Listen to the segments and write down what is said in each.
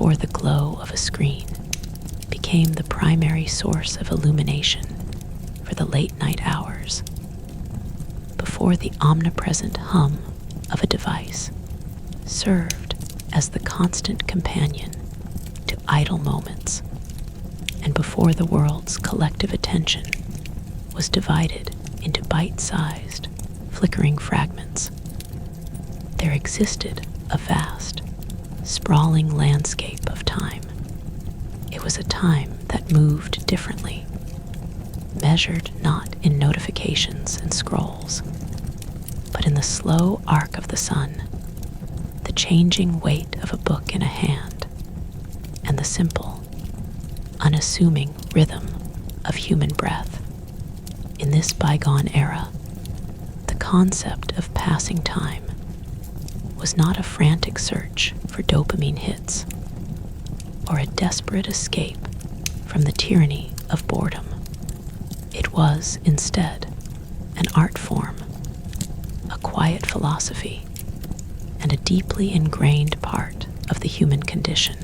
before the glow of a screen became the primary source of illumination for the late night hours, before the omnipresent hum of a device served as the constant companion to idle moments, and before the world's collective attention was divided into bite-sized, flickering fragments, there existed a vast, sprawling landscape of time. It was a time that moved differently, measured not in notifications and scrolls, but in the slow arc of the sun, the changing weight of a book in a hand, and the simple, unassuming rhythm of human breath. In this bygone era, the concept of passing time was not a frantic search for dopamine hits or a desperate escape from the tyranny of boredom. It was, instead, an art form, a quiet philosophy, and a deeply ingrained part of the human condition.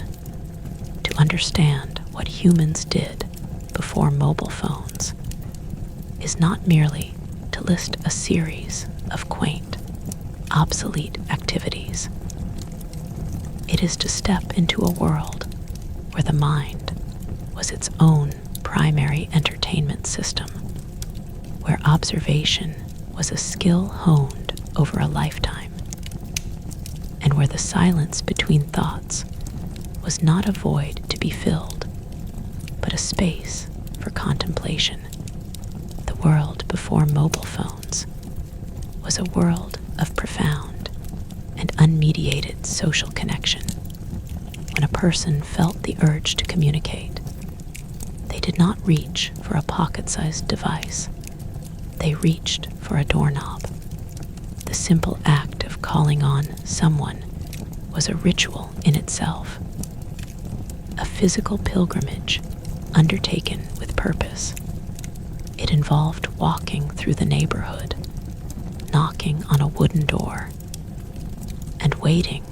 To understand what humans did before mobile phones is not merely to list a series of quaint, obsolete activities. It is to step into a world where the mind was its own primary entertainment system, where observation was a skill honed over a lifetime, and where the silence between thoughts was not a void to be filled, but a space for contemplation. The world before mobile phones was a world of profound and unmediated social connection. When a person felt the urge to communicate, they did not reach for a pocket-sized device. They reached for a doorknob. The simple act of calling on someone was a ritual in itself, a physical pilgrimage undertaken with purpose. It involved walking through the neighborhood, knocking on a wooden door, and waiting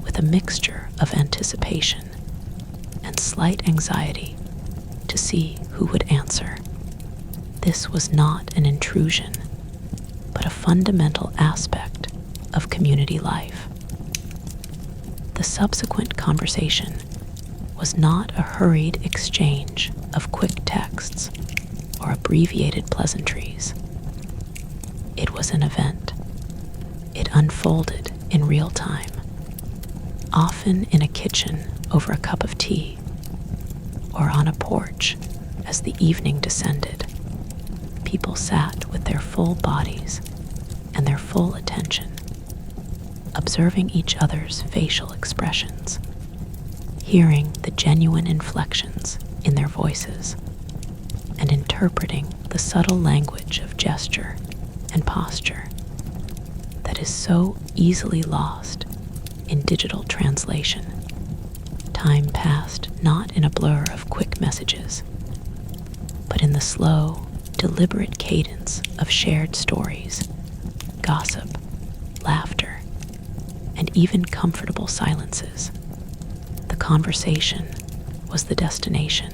with a mixture of anticipation and slight anxiety to see who would answer. This was not an intrusion, but a fundamental aspect of community life. The subsequent conversation was not a hurried exchange of quick texts or abbreviated pleasantries. It was an event. It unfolded in real time, often in a kitchen over a cup of tea, or on a porch as the evening descended. People sat with their full bodies and their full attention, observing each other's facial expressions, hearing the genuine inflections in their voices, and interpreting the subtle language of gesture and posture that is so easily lost in digital translation. Time passed not in a blur of quick messages, but in the slow, deliberate cadence of shared stories, gossip, laughter, and even comfortable silences. The conversation was the destination,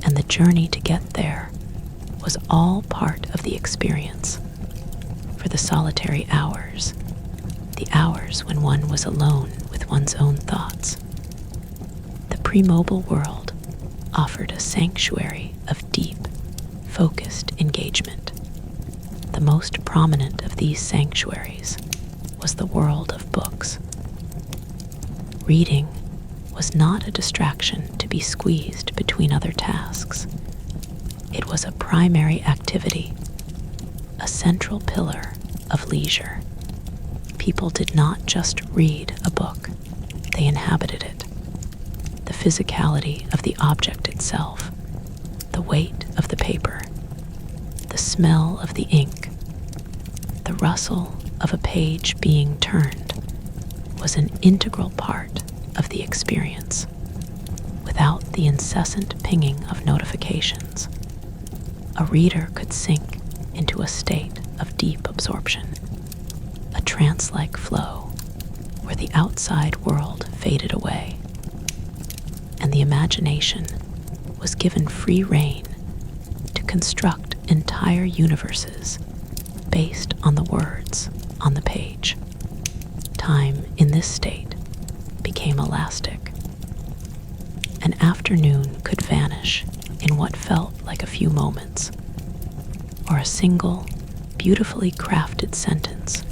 and the journey to get there was all part of the experience. For the solitary hours, the hours when one was alone with one's own thoughts, the pre-mobile world offered a sanctuary of deep, focused engagement. The most prominent of these sanctuaries was the world of books. Reading was not a distraction to be squeezed between other tasks. It was a primary activity, a central pillar of leisure. People did not just read a book, they inhabited it. The physicality of the object itself, the weight of the paper, the smell of the ink, the rustle of a page being turned was an integral part of the experience. Without the incessant pinging of notifications, a reader could sink into a state of deep absorption, a trance-like flow where the outside world faded away and the imagination was given free rein to construct entire universes based on the words on the page. Time in this state became elastic. An afternoon could vanish in what felt like a few moments, or a single, beautifully crafted sentence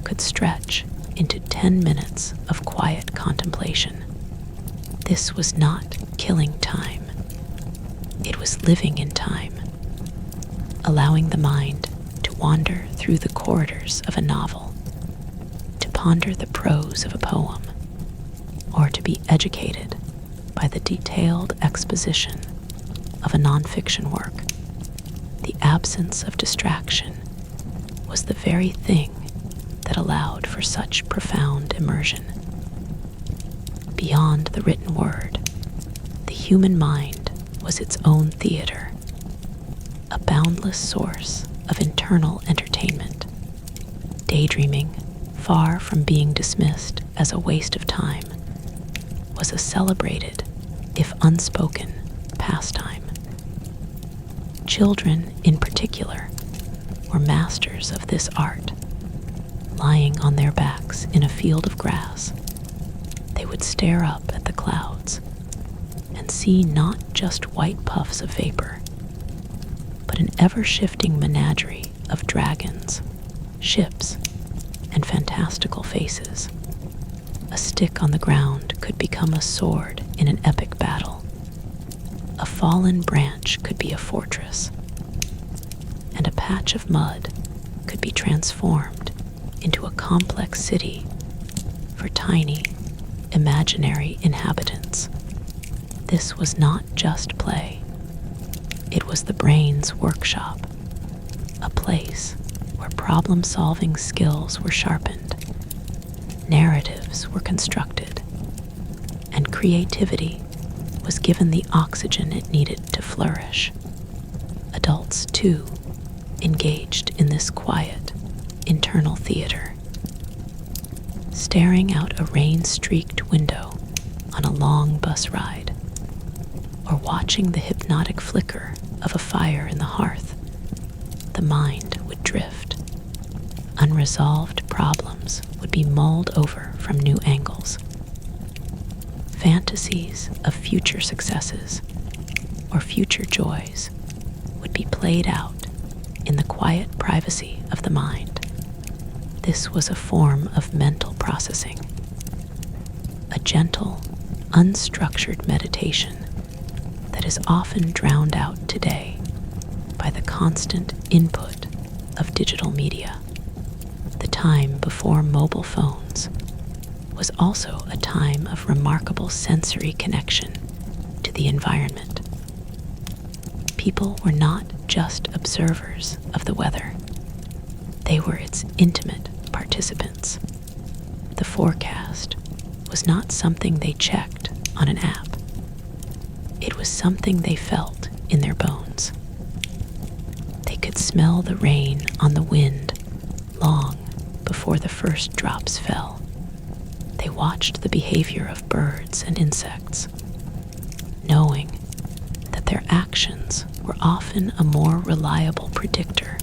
could stretch into 10 minutes of quiet contemplation. This was not killing time. It was living in time, allowing the mind to wander through the corridors of a novel, to ponder the prose of a poem, or to be educated by the detailed exposition of a nonfiction work. The absence of distraction was the very thing that allowed for such profound immersion. Beyond the written word, the human mind was its own theater, a boundless source of internal entertainment. Daydreaming, far from being dismissed as a waste of time, was a celebrated, if unspoken, pastime. Children, in particular, were masters of this art. Lying on their backs in a field of grass, they would stare up at the clouds and see not just white puffs of vapor, but an ever-shifting menagerie of dragons, ships, and fantastical faces. A stick on the ground could become a sword in an epic battle. A fallen branch could be a fortress, and a patch of mud could be transformed into a complex city for tiny, imaginary inhabitants. This was not just play. It was the brain's workshop, a place where problem-solving skills were sharpened, narratives were constructed, and creativity was given the oxygen it needed to flourish. Adults, too, engaged in this quiet, internal theater. Staring out a rain-streaked window on a long bus ride, or watching the hypnotic flicker of a fire in the hearth, the mind would drift. Unresolved problems would be mulled over from new angles. Fantasies of future successes or future joys would be played out in the quiet privacy of the mind. This was a form of mental processing, a gentle, unstructured meditation that is often drowned out today by the constant input of digital media. The time before mobile phones was also a time of remarkable sensory connection to the environment. People were not just observers of the weather. They were its intimate participants. The forecast was not something they checked on an app. It was something they felt in their bones. They could smell the rain on the wind long before the first drops fell. They watched the behavior of birds and insects, knowing that their actions were often a more reliable predictor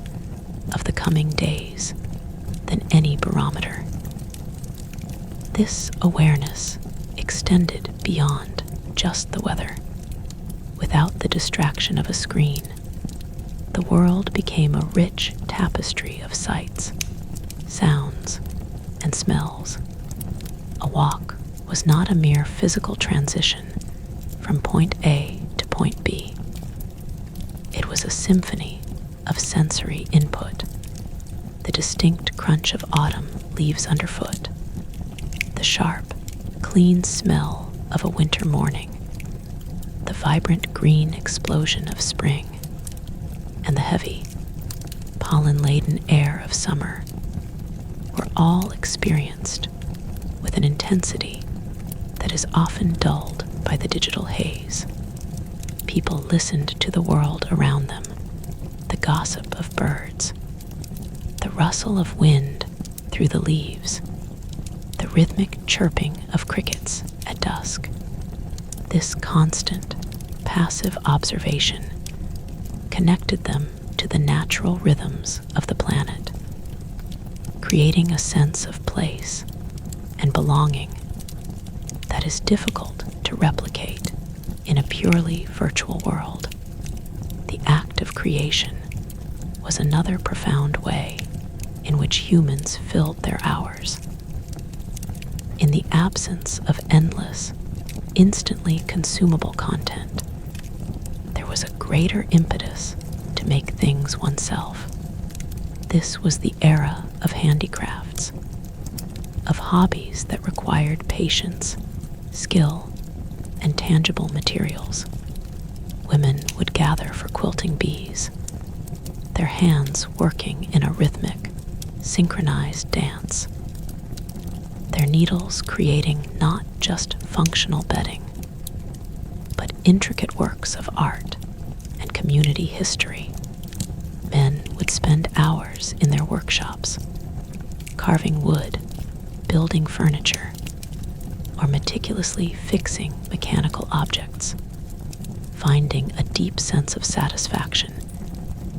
of the coming days than any barometer. This awareness extended beyond just the weather. Without the distraction of a screen, the world became a rich tapestry of sights, sounds, and smells. A walk was not a mere physical transition from point A to point B. It was a symphony of sensory input. The distinct crunch of autumn leaves underfoot, the sharp, clean smell of a winter morning, the vibrant green explosion of spring, and the heavy, pollen-laden air of summer were all experienced with an intensity that is often dulled by the digital haze. People listened to the world around them, the gossip of birds, the rustle of wind through the leaves, the rhythmic chirping of crickets at dusk. This constant, passive observation connected them to the natural rhythms of the planet, creating a sense of place and belonging that is difficult to replicate in a purely virtual world. The act of creation was another profound way in which humans filled their hours. In the absence of endless, instantly consumable content, there was a greater impetus to make things oneself. This was the era of handicrafts, of hobbies that required patience, skill, and tangible materials. Women would gather for quilting bees, their hands working in a rhythmic, synchronized dance, their needles creating not just functional bedding, but intricate works of art and community history. Men would spend hours in their workshops, carving wood, building furniture, or meticulously fixing mechanical objects, finding a deep sense of satisfaction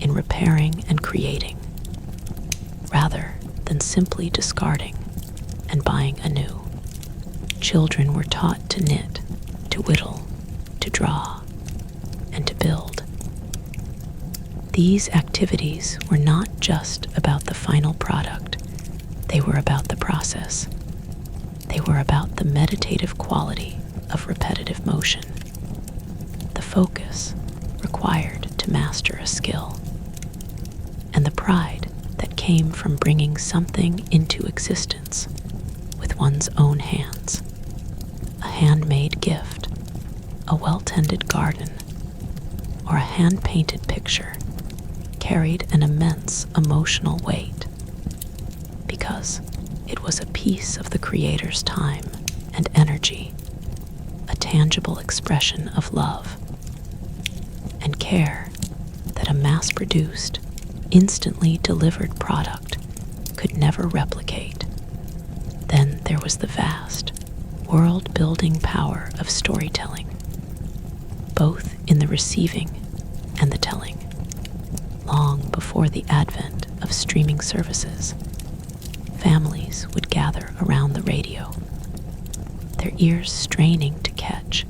in repairing and creating, rather than simply discarding and buying anew. Children were taught to knit, to whittle, to draw, and to build. These activities were not just about the final product, they were about the process. They were about the meditative quality of repetitive motion, the focus required to master a skill, and the pride that came from bringing something into existence with one's own hands. A handmade gift, a well-tended garden, or a hand-painted picture carried an immense emotional weight because it was a piece of the creator's time and energy, a tangible expression of love and care that a mass-produced, instantly delivered product could never replicate. Then there was the vast, world-building power of storytelling, both in the receiving and the telling. Long before the advent of streaming services, families would gather around the radio, their ears straining to catch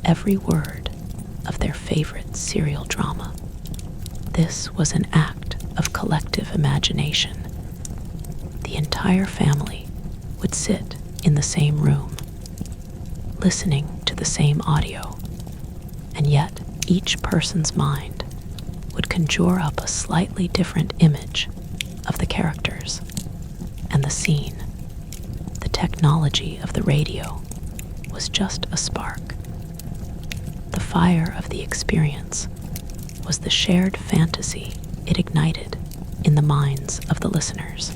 every word of their favorite serial drama. This was an act of collective imagination. The entire family would sit in the same room, listening to the same audio, and yet each person's mind would conjure up a slightly different image of the characters and the scene. The technology of the radio was just a spark. The fire of the experience was the shared fantasy it ignited in the minds of the listeners.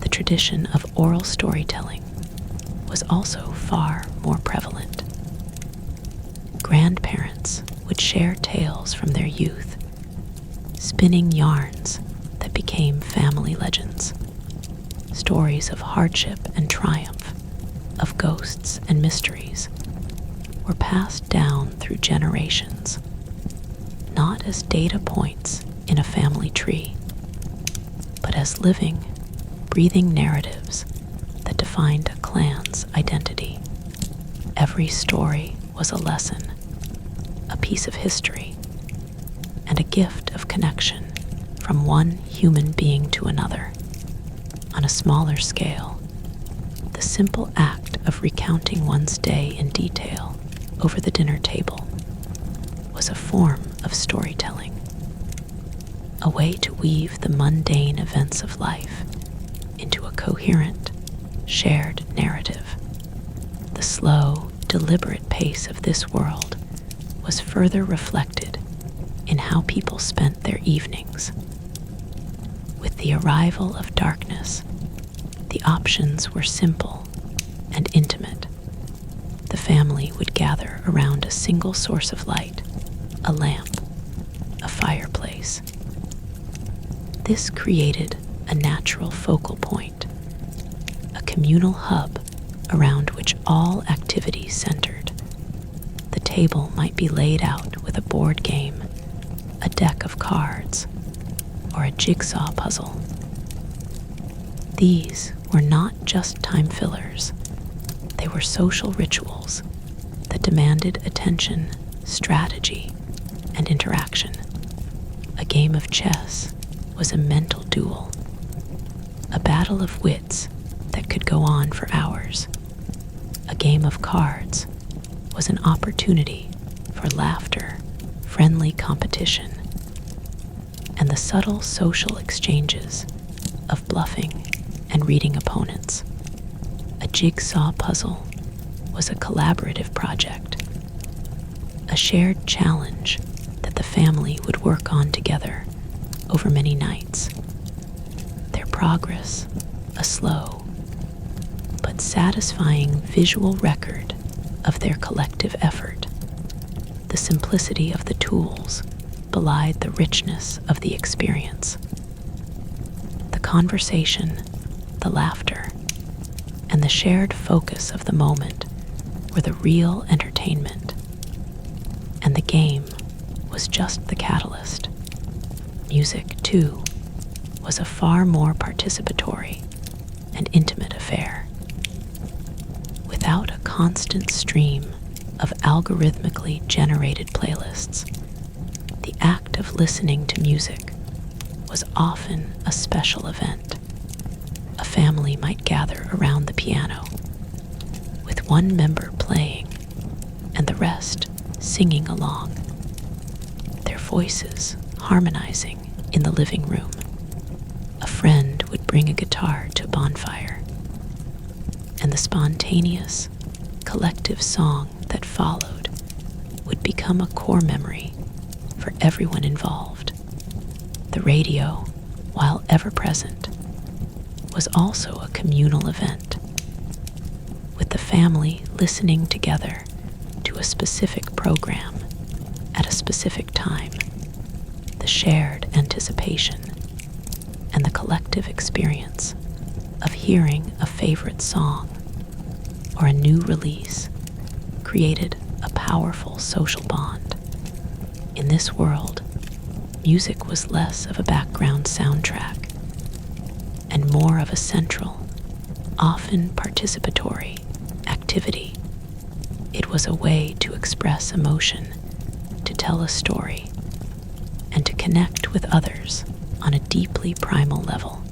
The tradition of oral storytelling was also far more prevalent. Grandparents would share tales from their youth, spinning yarns that became family legends. Stories of hardship and triumph, of ghosts and mysteries, were passed down through generations, not as data points in a family tree, but as living, breathing narratives that defined a clan's identity. Every story was a lesson, a piece of history, and a gift of connection from one human being to another. On a smaller scale, the simple act of recounting one's day in detail over the dinner table was a form of storytelling, a way to weave the mundane events of life into a coherent, shared narrative. The slow, deliberate pace of this world was further reflected in how people spent their evenings. With the arrival of darkness, the options were simple and intimate. The family would gather around a single source of light, a lamp, a fireplace. This created a natural focal point, a communal hub around which all activities centered. table might be laid out with a board game, a deck of cards, or a jigsaw puzzle. These were not just time fillers, they were social rituals that demanded attention, strategy, and interaction. A game of chess was a mental duel, a battle of wits that could go on for hours. A game of cards was an opportunity for laughter, friendly competition, and the subtle social exchanges of bluffing and reading opponents. A jigsaw puzzle was a collaborative project, a shared challenge that the family would work on together over many nights. Their progress, a slow but satisfying visual record of their collective effort. The simplicity of the tools belied the richness of the experience. The conversation, the laughter, and the shared focus of the moment were the real entertainment, and the game was just the catalyst. Music, too, was a far more participatory and intimate affair. Without a constant stream of algorithmically generated playlists, the act of listening to music was often a special event. A family might gather around the piano, with one member playing and the rest singing along, their voices harmonizing in the living room. A friend would bring a guitar to a bonfire, and the spontaneous, collective song that followed would become a core memory for everyone involved. The radio, while ever present, was also a communal event, with the family listening together to a specific program at a specific time. The shared anticipation and the collective experience of hearing a favorite song or a new release created a powerful social bond. In this world, music was less of a background soundtrack and more of a central, often participatory, activity. It was a way to express emotion, to tell a story, and to connect with others on a deeply primal level.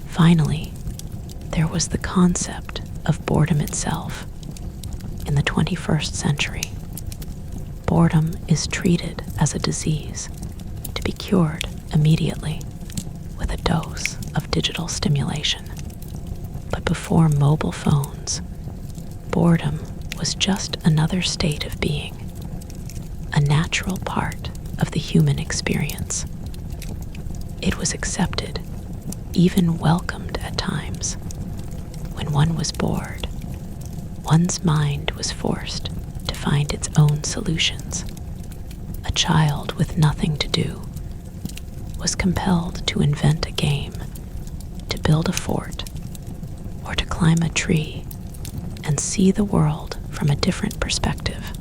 Finally, there was the concept of boredom itself. In the 21st century, boredom is treated as a disease to be cured immediately with a dose of digital stimulation. But before mobile phones, boredom was just another state of being, a natural part of the human experience. It was accepted, even welcomed at times. When one was bored, one's mind was forced to find its own solutions. A child with nothing to do was compelled to invent a game, to build a fort, or to climb a tree and see the world from a different perspective.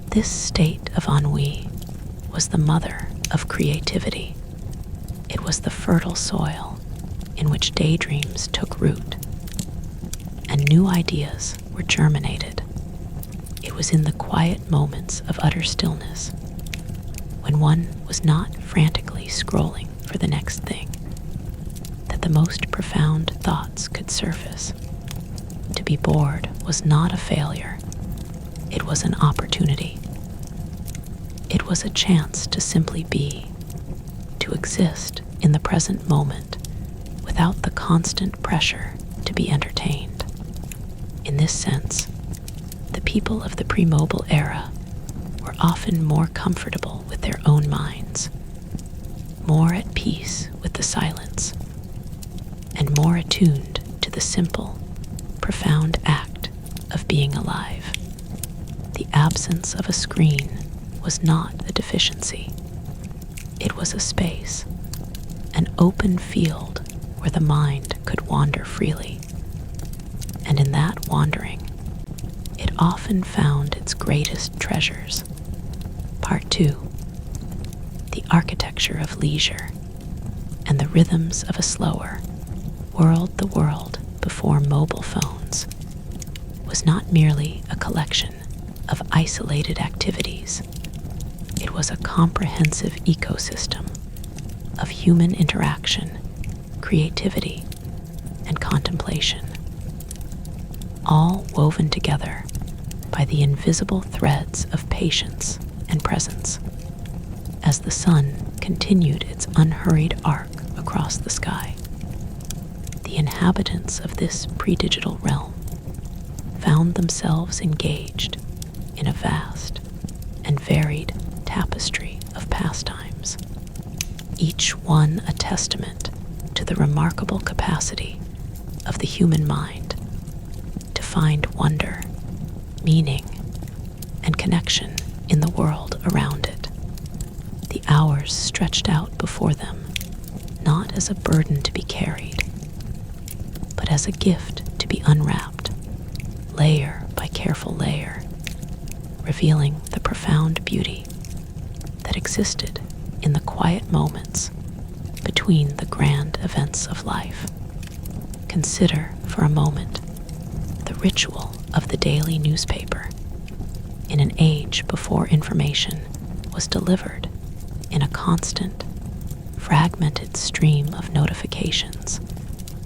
This state of ennui was the mother of creativity. It was the fertile soil in which daydreams took root and new ideas were germinated. It was in the quiet moments of utter stillness, when one was not frantically scrolling for the next thing, that the most profound thoughts could surface. To be bored was not a failure. It was an opportunity. It was a chance to simply be, to exist in the present moment without the constant pressure to be entertained. In this sense, the people of the pre-mobile era were often more comfortable with their own minds, more at peace with the silence, and more attuned to the simple, profound act of being alive. The absence of a screen was not a deficiency. It was a space, an open field where the mind could wander freely. And in that wandering, it often found its greatest treasures. Part 2. The architecture of leisure and the rhythms of a slower world. The world before mobile phones was not merely a collection of isolated activities. It was a comprehensive ecosystem of human interaction, creativity, and contemplation, all woven together by the invisible threads of patience and presence. As the sun continued its unhurried arc across the sky, the inhabitants of this pre-digital realm found themselves engaged in a vast and varied tapestry of pastimes, each one a testament to the remarkable capacity of the human mind to find wonder, meaning, and connection in the world around it. The hours stretched out before them, not as a burden to be carried, but as a gift to be unwrapped, layer by careful layer, revealing the profound beauty that existed in the quiet moments between the grand events of life. Consider for a moment the ritual of the daily newspaper in an age before information was delivered in a constant, fragmented stream of notifications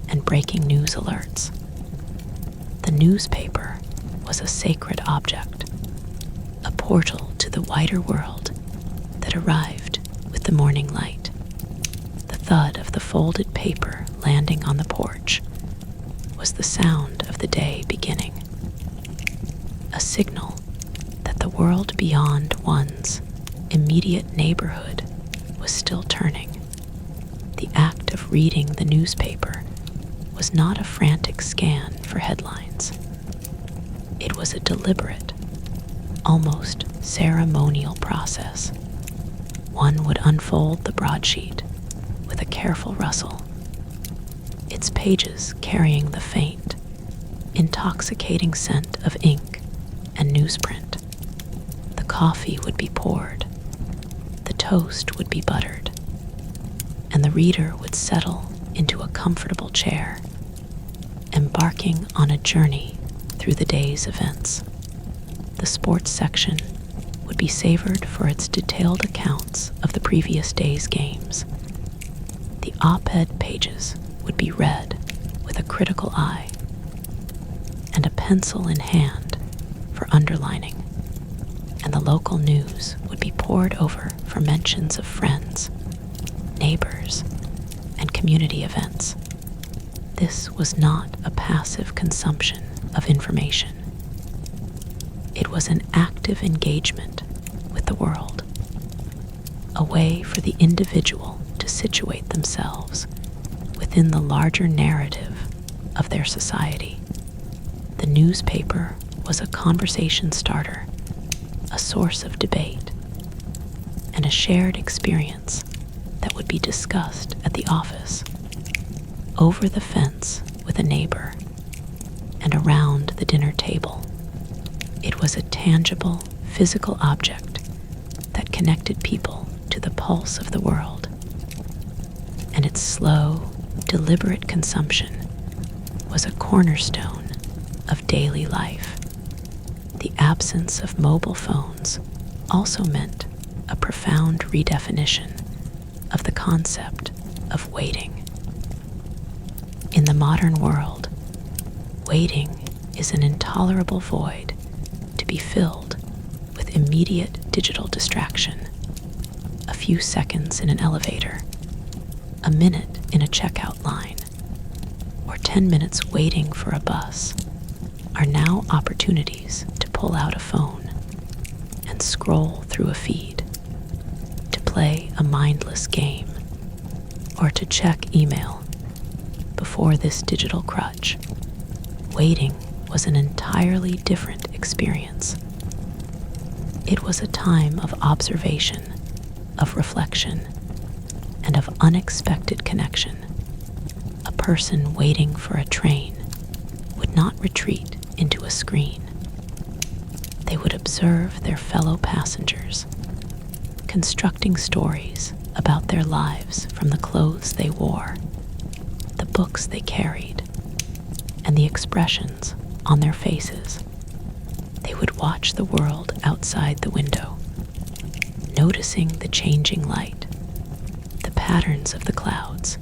and breaking news alerts. The newspaper was a sacred object, a portal to the wider world that arrived with the morning light. The thud of the folded paper landing on the porch was the sound of the day beginning, a signal that the world beyond one's immediate neighborhood was still turning. The act of reading the newspaper was not a frantic scan for headlines. It was a deliberate, almost ceremonial process. One would unfold the broadsheet with a careful rustle, its pages carrying the faint, intoxicating scent of ink and newsprint. The coffee would be poured, the toast would be buttered, and the reader would settle into a comfortable chair, embarking on a journey through the day's events. The sports section would be savored for its detailed accounts of the previous day's games. The op-ed pages would be read with a critical eye, and a pencil in hand for underlining, and the local news would be pored over for mentions of friends, neighbors, and community events. This was not a passive consumption of information. It was an active engagement with the world, a way for the individual to situate themselves within the larger narrative of their society. The newspaper was a conversation starter, a source of debate, and a shared experience that would be discussed at the office, over the fence with a neighbor, and around the dinner table. It was a tangible, physical object that connected people to the pulse of the world, and its slow, deliberate consumption was a cornerstone of daily life. The absence of mobile phones also meant a profound redefinition of the concept of waiting. In the modern world, waiting is an intolerable void to be filled with immediate digital distraction. A few seconds in an elevator, a minute in a checkout line, or 10 minutes waiting for a bus are now opportunities to pull out a phone and scroll through a feed, to play a mindless game, or to check email. Before this digital crutch, waiting was an entirely different experience. It was a time of observation, of reflection, and of unexpected connection. A person waiting for a train would not retreat into a screen. observe their fellow passengers, constructing stories about their lives from the clothes they wore, the books they carried, and the expressions on their faces. They would watch the world outside the window, noticing the changing light, the patterns of the clouds,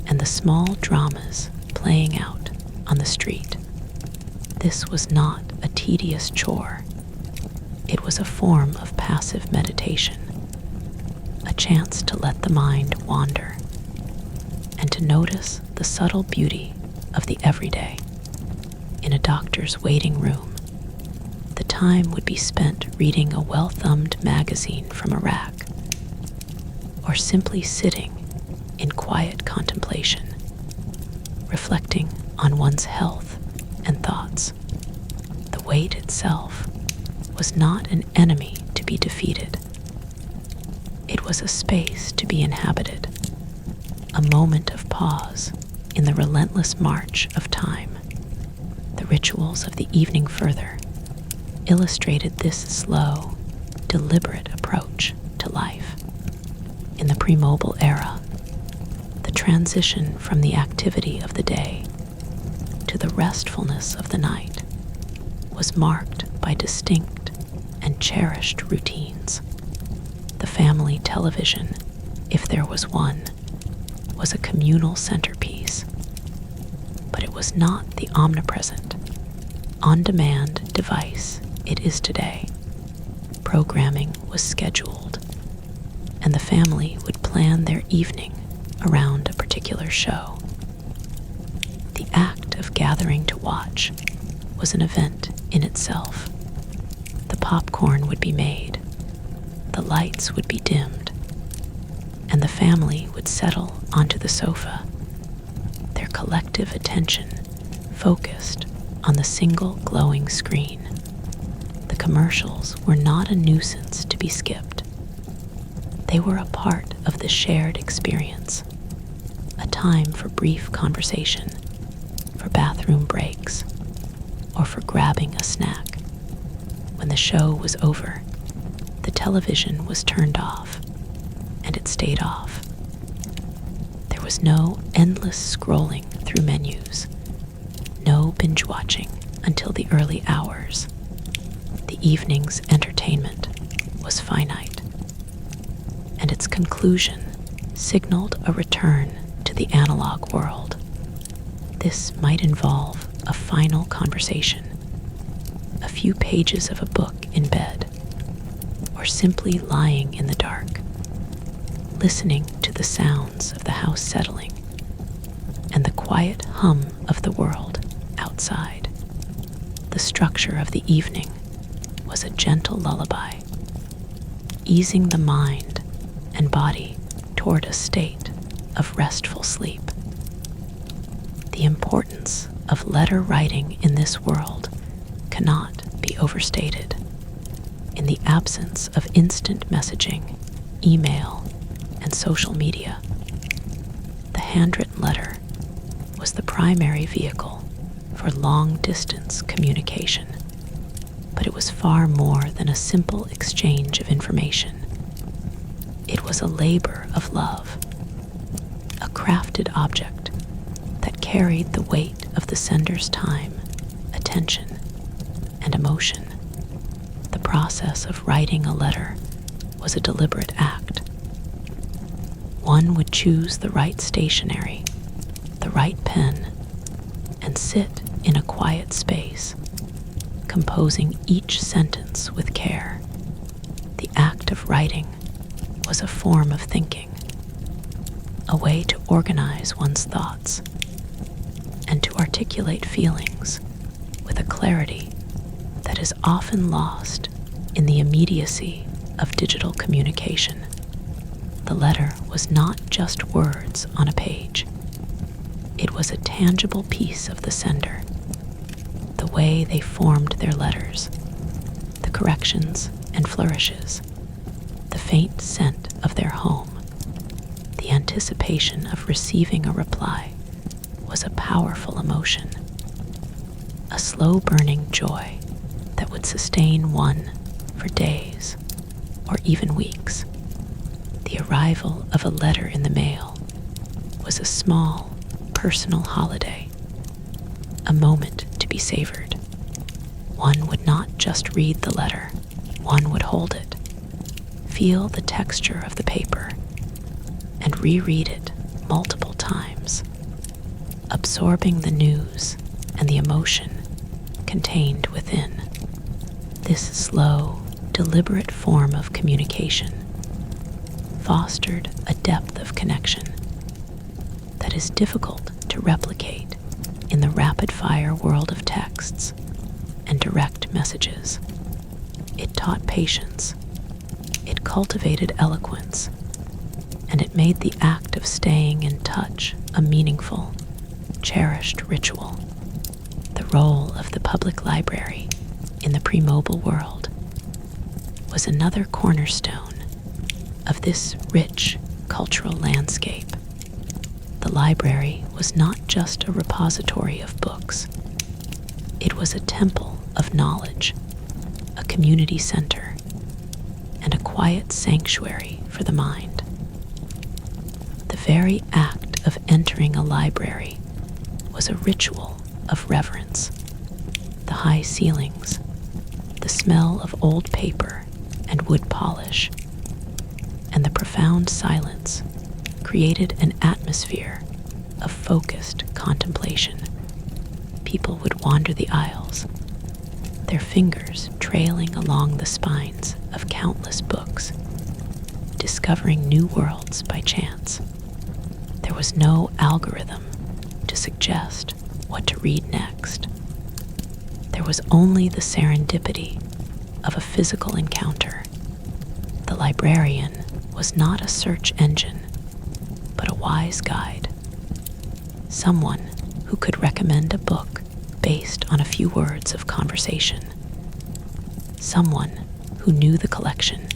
and the small dramas playing out on the street. This was not a tedious chore. It was a form of passive meditation, a chance to let the mind wander and to notice the subtle beauty of the everyday. In a doctor's waiting room, the time would be spent reading a well-thumbed magazine from a rack, or simply sitting in quiet contemplation, reflecting on one's health and thoughts. The wait itself was not an enemy to be defeated. It was a space to be inhabited, a moment of pause in the relentless march of time. The rituals of the evening further illustrated this slow, deliberate approach to life. In the pre-mobile era, the transition from the activity of the day to the restfulness of the night was marked by distinct and cherished routines. The family television, if there was one, was a communal centerpiece, but it was not the omnipresent, on-demand device it is today. Programming was scheduled, and the family would plan their evening around a particular show. The act of gathering to watch was an event in itself. The popcorn would be made, the lights would be dimmed, and the family would settle onto the sofa, their collective attention focused on the single glowing screen. The commercials were not a nuisance to be skipped. They were a part of the shared experience, a time for brief conversation, for bathroom breaks, or for grabbing a snack. When the show was over, the television was turned off, and it stayed off. There was no endless scrolling through menus, no binge watching until the early hours. The evening's entertainment was finite, and its conclusion signaled a return to the analog world. This might involve a final conversation, a few pages of a book in bed, or simply lying in the dark, listening to the sounds of the house settling and the quiet hum of the world outside. The structure of the evening was a gentle lullaby, easing the mind and body toward a state of restful sleep. The importance of letter writing in this world cannot be overstated. In the absence of instant messaging, email, and social media, the handwritten letter was the primary vehicle for long-distance communication. But it was far more than a simple exchange of information. It was a labor of love, a crafted object that carried the weight of the sender's time, attention, and emotion. The process of writing a letter was a deliberate act. One would choose the right stationery, the right pen, and sit in a quiet space, composing each sentence with care. The act of writing was a form of thinking, a way to organize one's thoughts and to articulate feelings with a clarity that is often lost in the immediacy of digital communication. The letter was not just words on a page. It was a tangible piece of the sender, the way they formed their letters, the corrections and flourishes, the faint scent of their home. The anticipation of receiving a reply was a powerful emotion, a slow-burning joy that would could sustain one for days or even weeks. The arrival of a letter in the mail was a small, personal holiday, a moment to be savored. One would not just read the letter, one would hold it, feel the texture of the paper, and reread it multiple times, absorbing the news and the emotion contained within. This slow, deliberate form of communication fostered a depth of connection that is difficult to replicate in the rapid-fire world of texts and direct messages. It taught patience, it cultivated eloquence, and it made the act of staying in touch a meaningful, cherished ritual. The role of the public library in the pre-mobile world was another cornerstone of this rich cultural landscape. The library was not just a repository of books. It was a temple of knowledge, a community center, and a quiet sanctuary for the mind. The very act of entering a library was a ritual of reverence. The high ceilings, the smell of old paper and wood polish, and the profound silence created an atmosphere of focused contemplation. People would wander the aisles, their fingers trailing along the spines of countless books, discovering new worlds by chance. There was no algorithm to suggest what to read next. There was only the serendipity of a physical encounter. The librarian was not a search engine, but a wise guide. Someone who could recommend a book based on a few words of conversation. Someone who knew the collection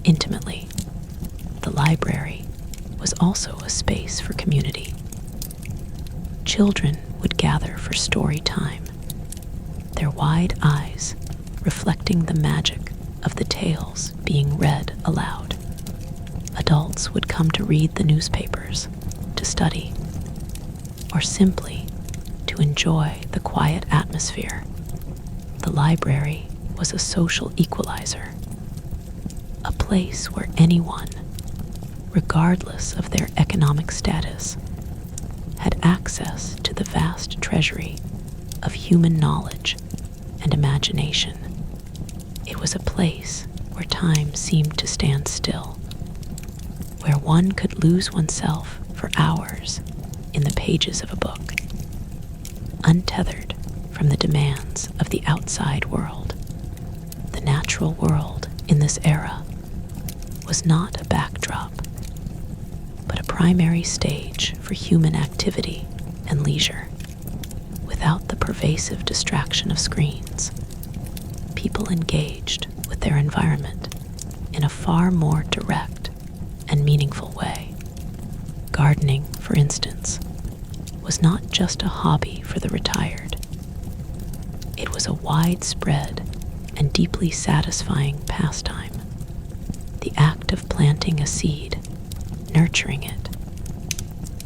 intimately. The library was also a space for community. Children would gather for story time, their wide eyes reflecting the magic of the tales being read aloud. Adults would come to read the newspapers, to study, or simply to enjoy the quiet atmosphere. The library was a social equalizer, a place where anyone, regardless of their economic status, had access to the vast treasury of human knowledge and imagination. It was a place where time seemed to stand still, where one could lose oneself for hours in the pages of a book, untethered from the demands of the outside world. The natural world in this era was not a backdrop, but a primary stage for human activity and leisure. Without the pervasive distraction of screens, people engaged with their environment in a far more direct and meaningful way. Gardening, for instance, was not just a hobby for the retired. It was a widespread and deeply satisfying pastime. The act of planting a seed, nurturing it,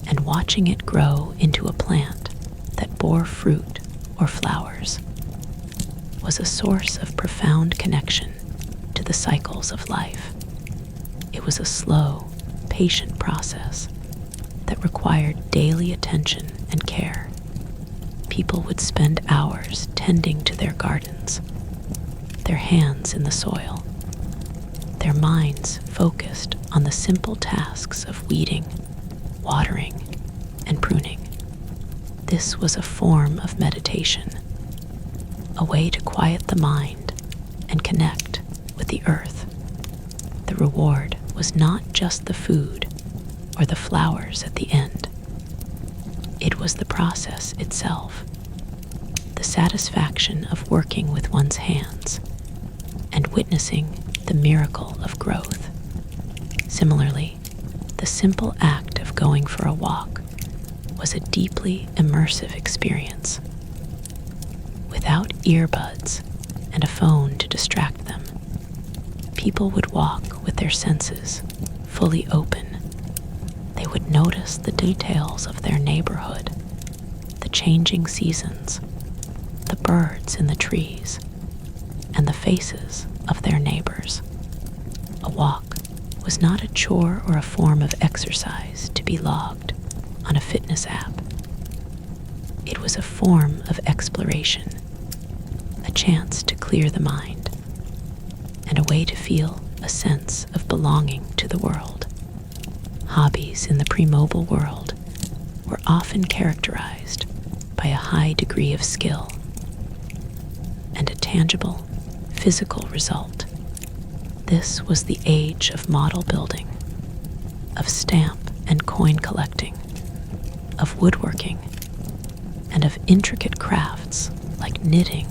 and watching it grow into a plant that bore fruit or flowers was a source of profound connection to the cycles of life. It was a slow, patient process that required daily attention and care. People would spend hours tending to their gardens, their hands in the soil, their minds focused on the simple tasks of weeding, watering, and pruning. This was a form of meditation, a way to quiet the mind and connect with the earth. The reward was not just the food or the flowers at the end. It was the process itself, the satisfaction of working with one's hands and witnessing the miracle of growth. Similarly, the simple act of going for a walk was a deeply immersive experience. Without earbuds and a phone to distract them. People would walk with their senses fully open. They would notice the details of their neighborhood, the changing seasons, the birds in the trees, and the faces of their neighbors. A walk was not a chore or a form of exercise to be logged on a fitness app. It was a form of exploration, a chance to clear the mind, and a way to feel a sense of belonging to the world. Hobbies in the pre-mobile world were often characterized by a high degree of skill and a tangible, physical result. This was the age of model building, of stamp and coin collecting, of woodworking, and of intricate crafts like knitting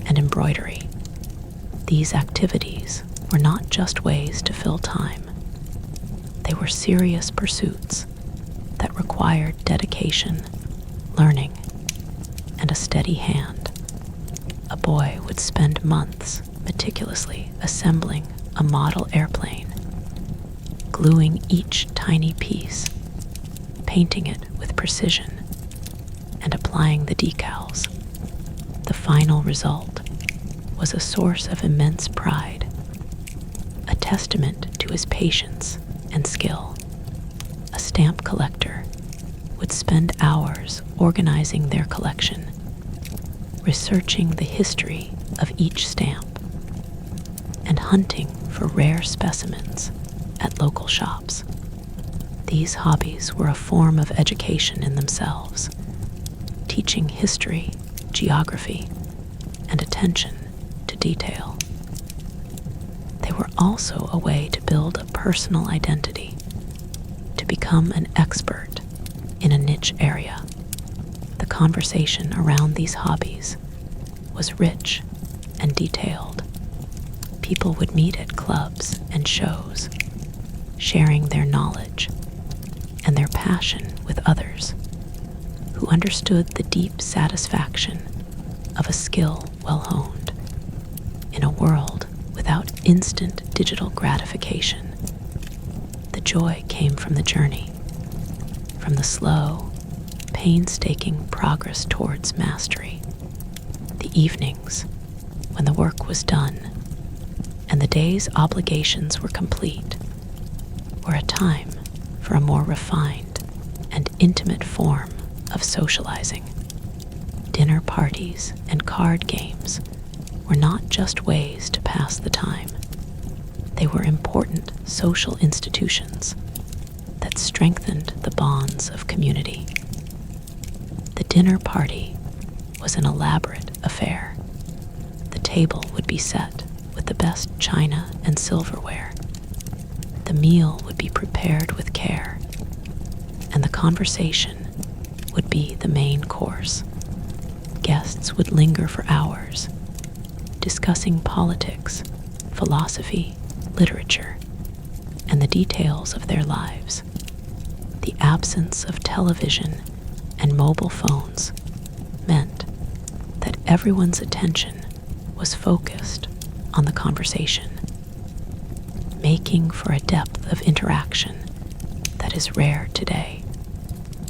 and embroidery. These activities were not just ways to fill time. They were serious pursuits that required dedication, learning, and a steady hand. A boy would spend months meticulously assembling a model airplane, gluing each tiny piece, painting it with precision, and applying the decals. The final result was a source of immense pride, a testament to his patience and skill. A stamp collector would spend hours organizing their collection, researching the history of each stamp, and hunting for rare specimens at local shops. These hobbies were a form of education in themselves, teaching history, geography, and attention to detail. They were also a way to build a personal identity, to become an expert in a niche area. The conversation around these hobbies was rich and detailed. People would meet at clubs and shows, sharing their knowledge and their passion with others who understood the deep satisfaction of a skill well honed. In a world without instant digital gratification, the joy came from the journey, from the slow, painstaking progress towards mastery. The evenings, when the work was done and the day's obligations were complete, were a time for a more refined and intimate form of socializing. Dinner parties and card games were not just ways to pass the time. They were important social institutions that strengthened the bonds of community. The dinner party was an elaborate affair. The table would be set with the best china and silverware. The meal would be prepared with care, and the conversation would be the main course. Guests would linger for hours, discussing politics, philosophy, literature, and the details of their lives. The absence of television and mobile phones meant that everyone's attention was focused on the conversation, making for a depth of interaction that is rare today.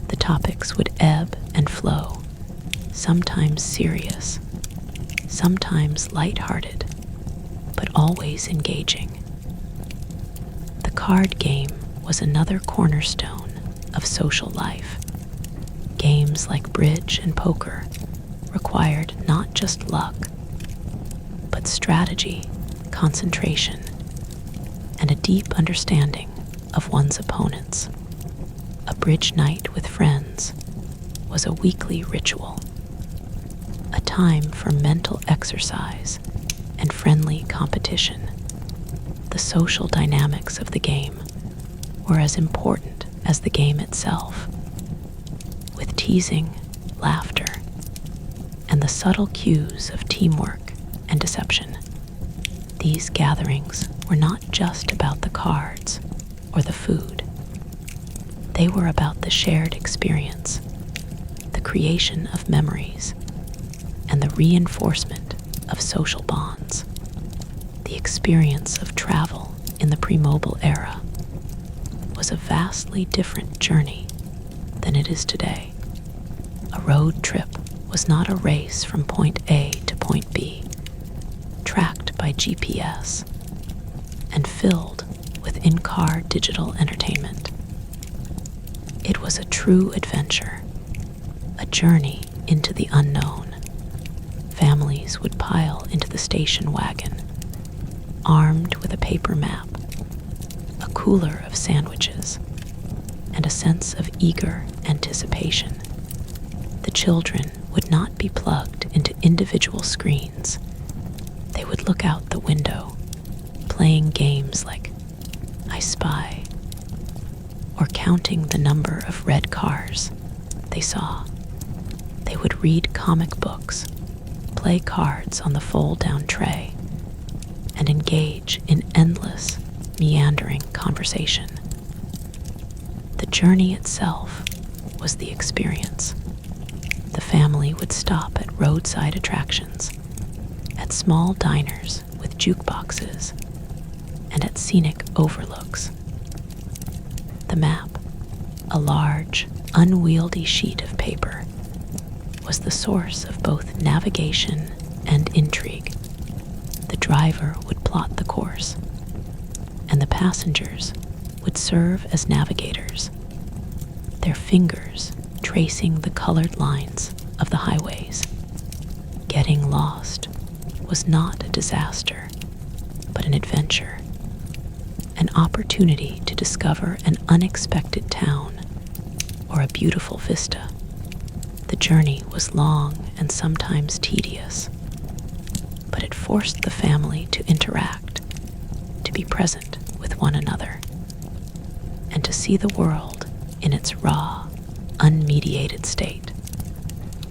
The topics would ebb and flow, sometimes serious, sometimes lighthearted, but always engaging. The card game was another cornerstone of social life. Games like bridge and poker required not just luck, but strategy, concentration, and a deep understanding of one's opponents. A bridge night with friends was a weekly ritual, a time for mental exercise and friendly competition. The social dynamics of the game were as important as the game itself, with teasing, laughter, and the subtle cues of teamwork and deception. These gatherings were not just about the cards or the food. They were about the shared experience, the creation of memories, and the reinforcement of social bonds. The experience of travel in the pre-mobile era was a vastly different journey than it is today. A road trip was not a race from point A to point B, tracked by GPS and filled with in-car digital entertainment. It was a true adventure, a journey into the unknown. Families would pile into the station wagon, armed with a paper map, a cooler of sandwiches, and a sense of eager anticipation. The children would not be plugged into individual screens. They would look out the window, playing games like I Spy, or counting the number of red cars they saw. They would read comic books, play cards on the fold-down tray, and engage in endless, meandering conversation. The journey itself was the experience. The family would stop at roadside attractions, at small diners with jukeboxes, and at scenic overlooks. The map, a large, unwieldy sheet of paper, was the source of both navigation and intrigue. The driver would plot the course, and the passengers would serve as navigators, their fingers tracing the colored lines of the highways. Getting lost was not a disaster, but an adventure, an opportunity to discover an unexpected town or a beautiful vista. The journey was long and sometimes tedious, but it forced the family to interact, to be present with one another, and to see the world in its raw, unmediated state.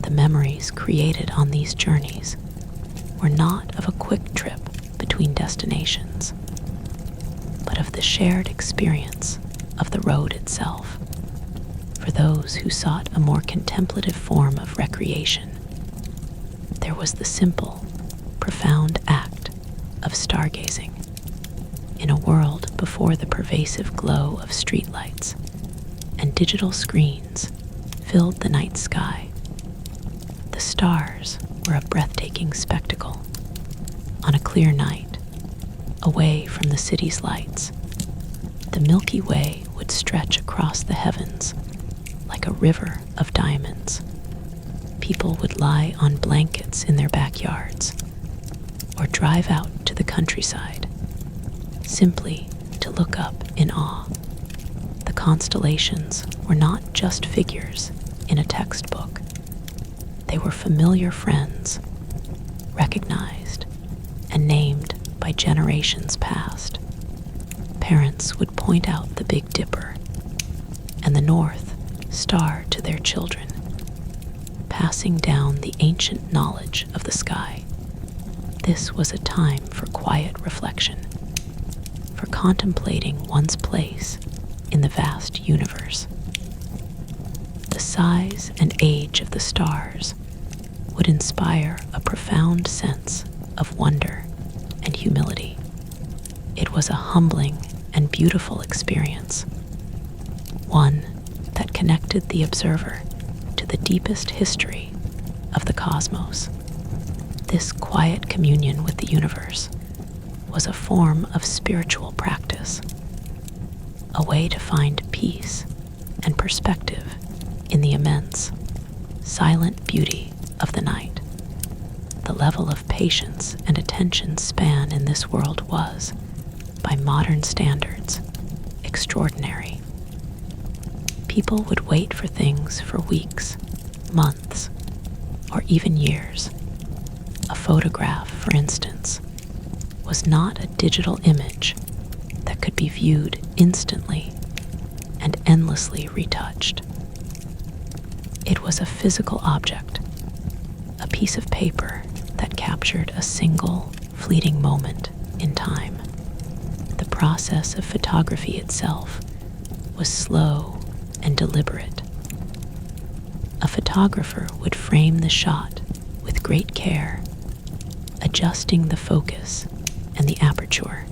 The memories created on these journeys were not of a quick trip between destinations, but of the shared experience of the road itself. For those who sought a more contemplative form of recreation, there was the simple, profound act of stargazing. In a world before the pervasive glow of streetlights and digital screens filled the night sky, the stars were a breathtaking spectacle. On a clear night, away from the city's lights, the Milky Way would stretch across the heavens like a river of diamonds. People would lie on blankets in their backyards or drive out to the countryside simply to look up in awe. The constellations were not just figures in a textbook. They were familiar friends, recognized and named by generations past. Parents would point out the Big Dipper and the North Star to their children, passing down the ancient knowledge of the sky. This was a time for quiet reflection, for contemplating one's place in the vast universe. The size and age of the stars would inspire a profound sense of wonder and humility. It was a humbling and beautiful experience, one that connected the observer to the deepest history of the cosmos. This quiet communion with the universe was a form of spiritual practice, a way to find peace and perspective in the immense, silent beauty of the night. The level of patience and attention span in this world was, by modern standards, extraordinary. People would wait for things for weeks, months, or even years. A photograph, for instance, was not a digital image that could be viewed instantly and endlessly retouched. It was a physical object, a piece of paper that captured a single, fleeting moment in time. The process of photography itself was slow and deliberate. A photographer would frame the shot with great care, Adjusting the focus and the aperture,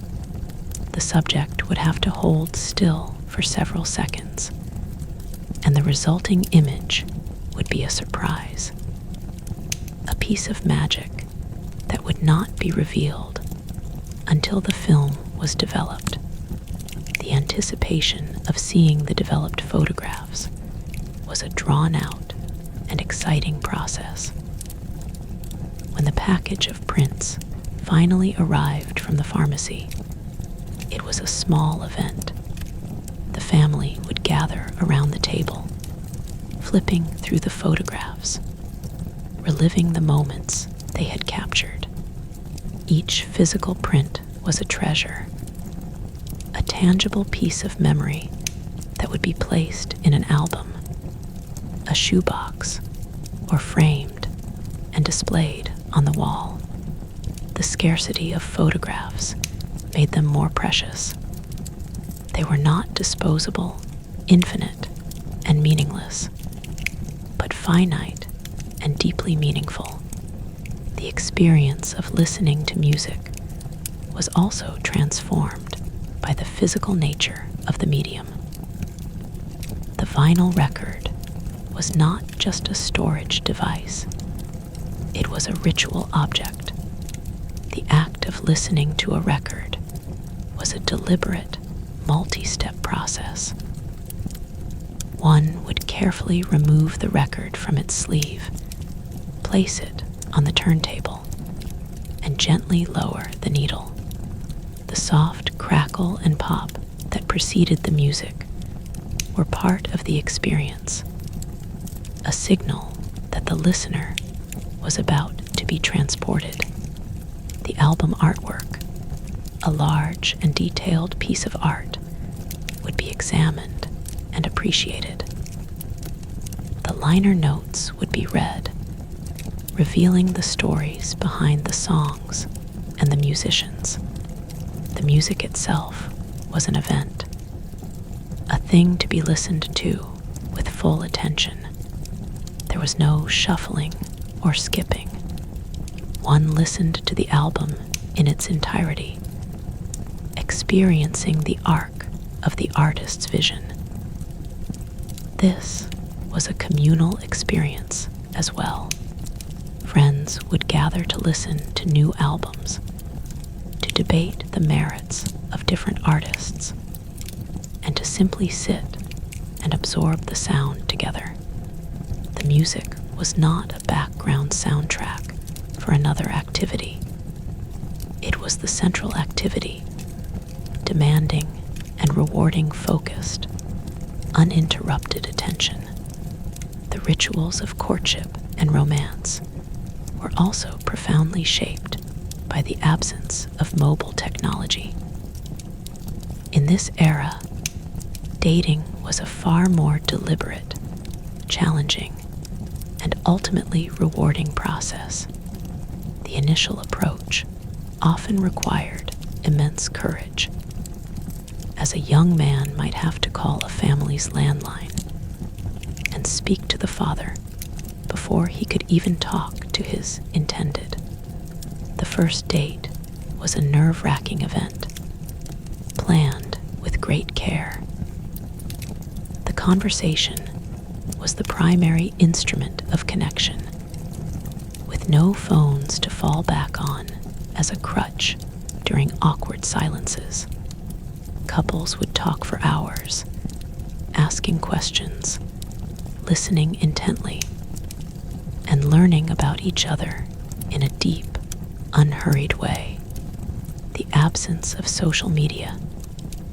the subject would have to hold still for several seconds, and the resulting image would be a surprise. A piece of magic that would not be revealed until the film was developed. The anticipation of seeing the developed photographs was a drawn-out and exciting process. When the package of prints finally arrived from the pharmacy, it was a small event. The family would gather around the table, flipping through the photographs, reliving the moments they had captured. Each physical print was a treasure, a tangible piece of memory that would be placed in an album, a shoebox, or framed and displayed on the wall. The scarcity of photographs made them more precious. They were not disposable, infinite, and meaningless, but finite and deeply meaningful. The experience of listening to music was also transformed by the physical nature of the medium. The vinyl record was not just a storage device. It was a ritual object. The act of listening to a record was a deliberate, multi-step process. One would carefully remove the record from its sleeve, place it on the turntable, and gently lower the needle. The soft crackle and pop that preceded the music were part of the experience, a signal that the listener was about to be transported. The album artwork, a large and detailed piece of art, would be examined and appreciated. The liner notes would be read, revealing the stories behind the songs and the musicians. The music itself was an event, a thing to be listened to with full attention. There was no shuffling or skipping. One listened to the album in its entirety, experiencing the arc of the artist's vision. This was a communal experience as well. Friends would gather to listen to new albums, to debate the merits of different artists, and to simply sit and absorb the sound together. The music was not a background soundtrack for another activity. It was the central activity, demanding and rewarding focused, uninterrupted attention. The rituals of courtship and romance were also profoundly shaped by the absence of mobile technology. In this era, dating was a far more deliberate, challenging, and ultimately rewarding process. The initial approach often required immense courage, as a young man might have to call a family's landline and speak to the father before he could even talk to his intended. The first date was a nerve-wracking event, planned with great care. The conversation was the primary instrument of connection, with no phones to fall back on as a crutch during awkward silences. Couples would talk for hours, asking questions, listening intently, and learning about each other in a deep, unhurried way. The absence of social media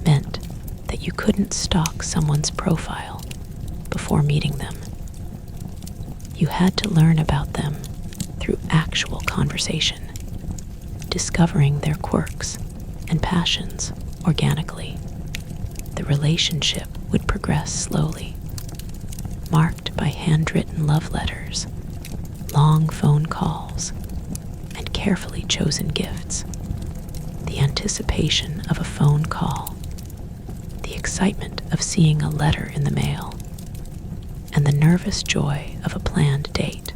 meant that you couldn't stalk someone's profile before meeting them. You had to learn about them through actual conversation, discovering their quirks and passions organically. The relationship would progress slowly, marked by handwritten love letters, long phone calls, and carefully chosen gifts. The anticipation of a phone call, the excitement of seeing a letter in the mail, and the nervous joy of a planned date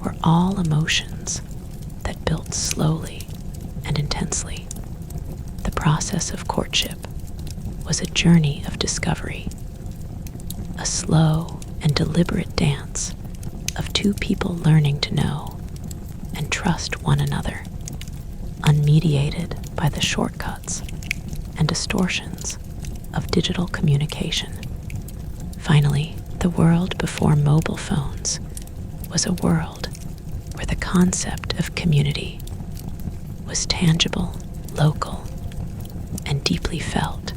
were all emotions that built slowly and intensely. The process of courtship was a journey of discovery, a slow and deliberate dance of two people learning to know and trust one another, unmediated by the shortcuts and distortions of digital communication. Finally, the world before mobile phones was a world where the concept of community was tangible, local, and deeply felt.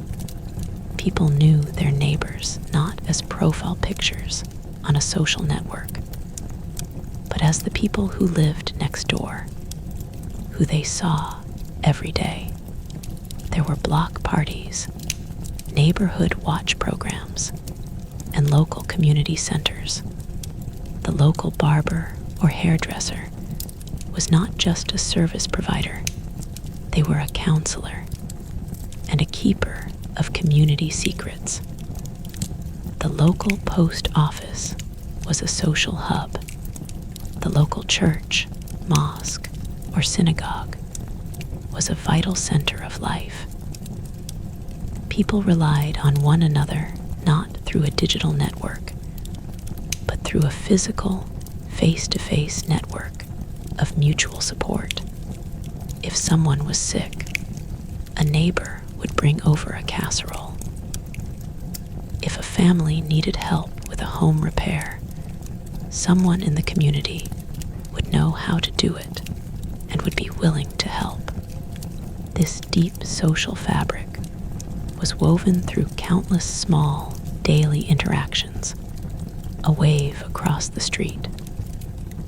People knew their neighbors not as profile pictures on a social network, but as the people who lived next door, who they saw every day. There were block parties, neighborhood watch programs, and local community centers. The local barber or hairdresser was not just a service provider, they were a counselor and a keeper of community secrets. The local post office was a social hub. The local church, mosque, or synagogue was a vital center of life. People relied on one another not through a digital network, but through a physical, face-to-face network of mutual support. If someone was sick, a neighbor would bring over a casserole. If a family needed help with a home repair, someone in the community would know how to do it and would be willing to help. This deep social fabric was woven through countless small, daily interactions. A wave across the street,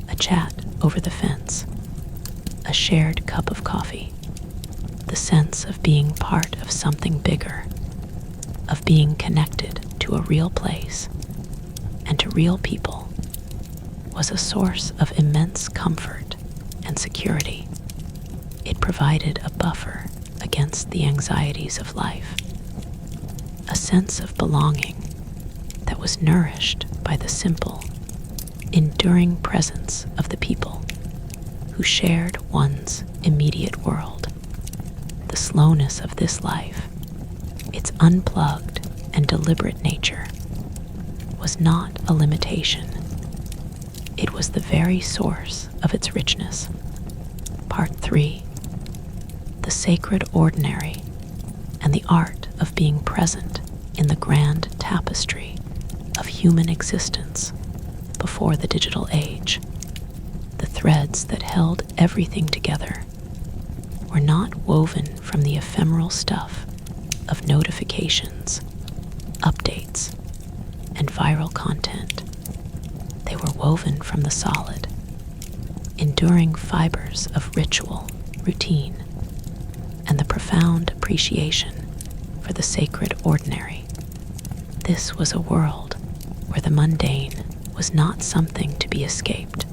a chat over the fence, a shared cup of coffee. The sense of being part of something bigger, of being connected to a real place and to real people, was a source of immense comfort and security. It provided a buffer against the anxieties of life, a sense of belonging that was nourished by the simple, enduring presence of the people who shared one's immediate world. The slowness of this life, its unplugged and deliberate nature, was not a limitation. It was the very source of its richness. Part 3. The sacred ordinary and the art of being present in the grand tapestry of human existence before the digital age. The threads that held everything together were not woven from the ephemeral stuff of notifications, updates, and viral content. They were woven from the solid, enduring fibers of ritual, routine, and the profound appreciation for the sacred ordinary. This was a world where the mundane was not something to be escaped,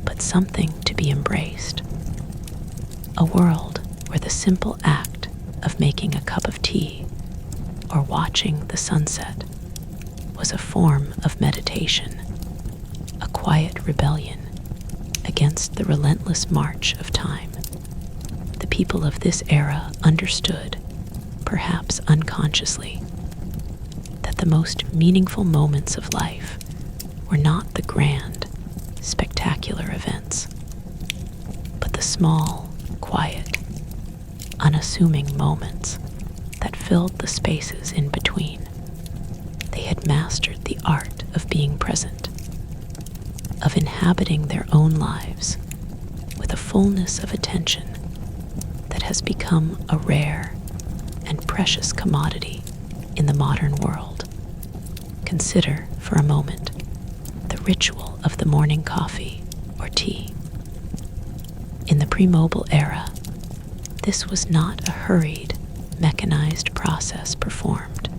but something to be embraced. A world where the simple act of making a cup of tea or watching the sunset was a form of meditation, a quiet rebellion against the relentless march of time. The people of this era understood, perhaps unconsciously, that the most meaningful moments of life were not the grand, spectacular events, but the small, quiet, unassuming moments that filled the spaces in between. They had mastered the art of being present, of inhabiting their own lives with a fullness of attention that has become a rare and precious commodity in the modern world. Consider for a moment the ritual of the morning coffee or tea. In the pre-mobile era, this was not a hurried, mechanized process performed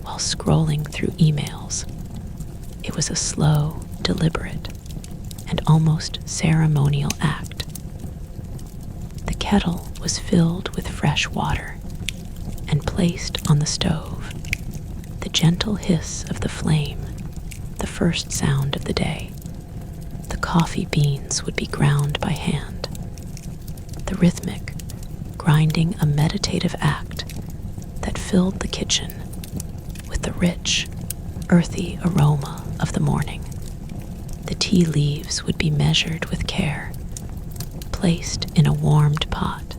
while scrolling through emails. It was a slow, deliberate, and almost ceremonial act. The kettle was filled with fresh water and placed on the stove. The gentle hiss of the flame, the first sound of the day. The coffee beans would be ground by hand, the rhythmic grinding a meditative act that filled the kitchen with the rich, earthy aroma of the morning. The tea leaves would be measured with care, placed in a warmed pot,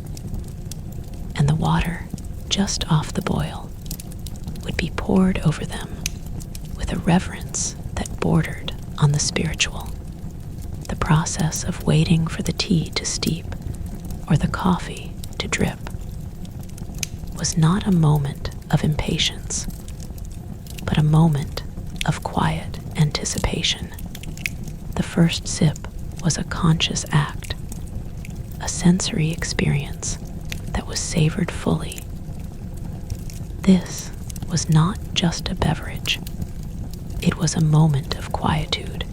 and the water, just off the boil, would be poured over them with a reverence that bordered on the spiritual. The process of waiting for the tea to steep or the coffee to drip was not a moment of impatience, but a moment of quiet anticipation. The first sip was a conscious act, a sensory experience that was savored fully. This was not just a beverage. It was a moment of quietude,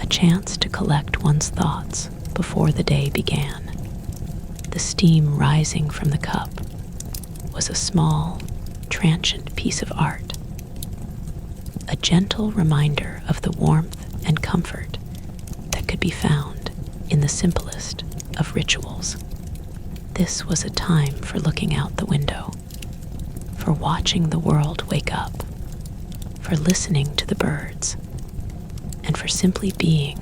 a chance to collect one's thoughts before the day began. The steam rising from the cup was a small, transient piece of art, a gentle reminder of the warmth and comfort that could be found in the simplest of rituals. This was a time for looking out the window, for watching the world wake up, for listening to the birds, and for simply being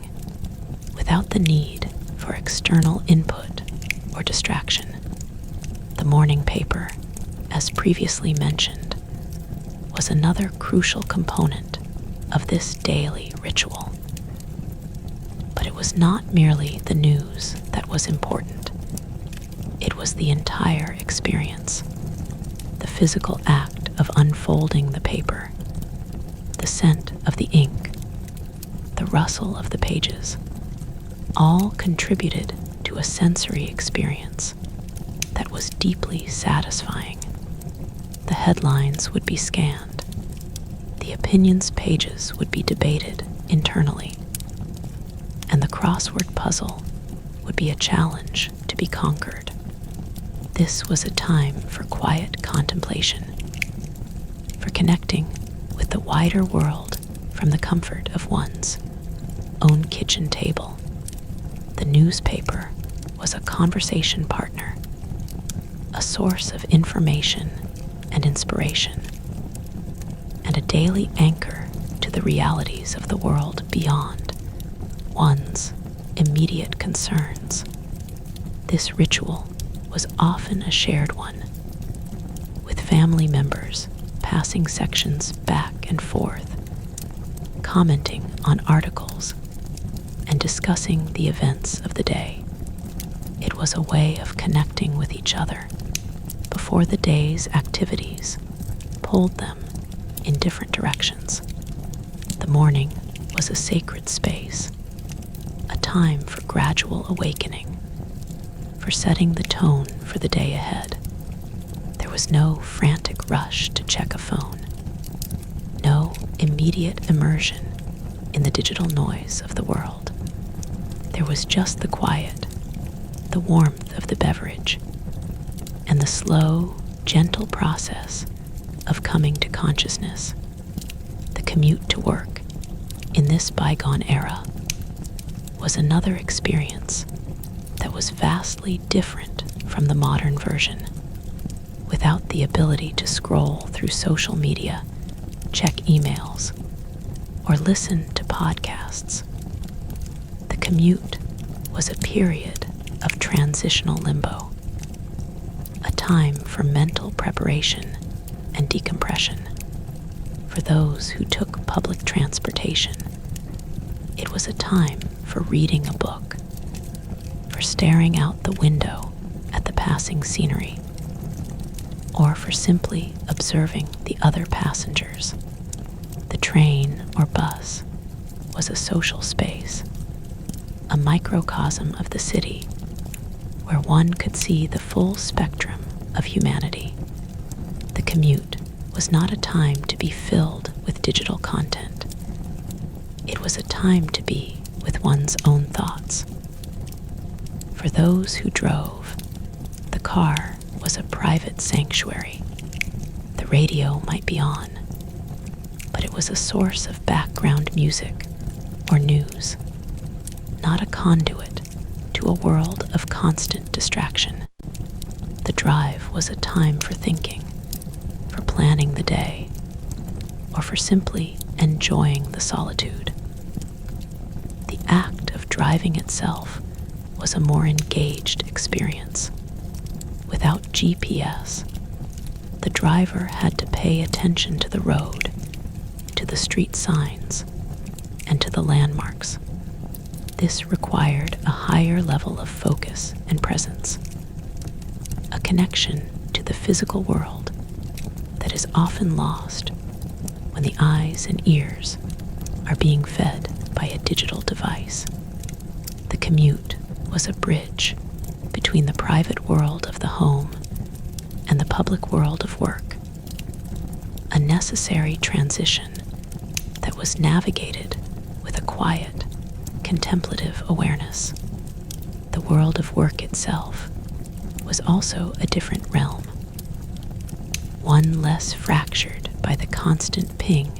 without the need for external input or distraction. The morning paper, as previously mentioned, was another crucial component of this daily ritual. But it was not merely the news that was important. It was the entire experience, the physical act of unfolding the paper, the scent of the ink, the rustle of the pages, all contributed to a sensory experience that was deeply satisfying. The headlines would be scanned. The opinions pages would be debated internally. And the crossword puzzle would be a challenge to be conquered. This was a time for quiet contemplation, for connecting with the wider world from the comfort of one's own kitchen table. The newspaper was a conversation partner, a source of information and inspiration, and a daily anchor to the realities of the world beyond one's immediate concerns. This ritual was often a shared one, with family members passing sections back and forth, commenting on articles, and discussing the events of the day. It was a way of connecting with each other before the day's activities pulled them in different directions. The morning was a sacred space, a time for gradual awakening, for setting the tone for the day ahead. There was no frantic rush to check a phone, no immediate immersion in the digital noise of the world. There was just the quiet, the warmth of the beverage, and the slow, gentle process of coming to consciousness. The commute to work in this bygone era was another experience that was vastly different from the modern version. Without the ability to scroll through social media, check emails, or listen to podcasts, the commute was a period of transitional limbo, a time for mental preparation and decompression. For those who took public transportation, it was a time for reading a book, for staring out the window at the passing scenery, or for simply observing the other passengers. The train or bus was a social space, a microcosm of the city where one could see the full spectrum of humanity. The commute was not a time to be filled with digital content. It was a time to be with one's own thoughts. For those who drove, the car was a private sanctuary. The radio might be on, but it was a source of background music or news, not a conduit to into a world of constant distraction. The drive was a time for thinking, for planning the day, or for simply enjoying the solitude. The act of driving itself was a more engaged experience. Without GPS, the driver had to pay attention to the road, to the street signs, and to the landmarks. This required a higher level of focus and presence, a connection to the physical world that is often lost when the eyes and ears are being fed by a digital device. The commute was a bridge between the private world of the home and the public world of work, a necessary transition that was navigated with a quiet, contemplative awareness. The world of work itself was also a different realm, one less fractured by the constant ping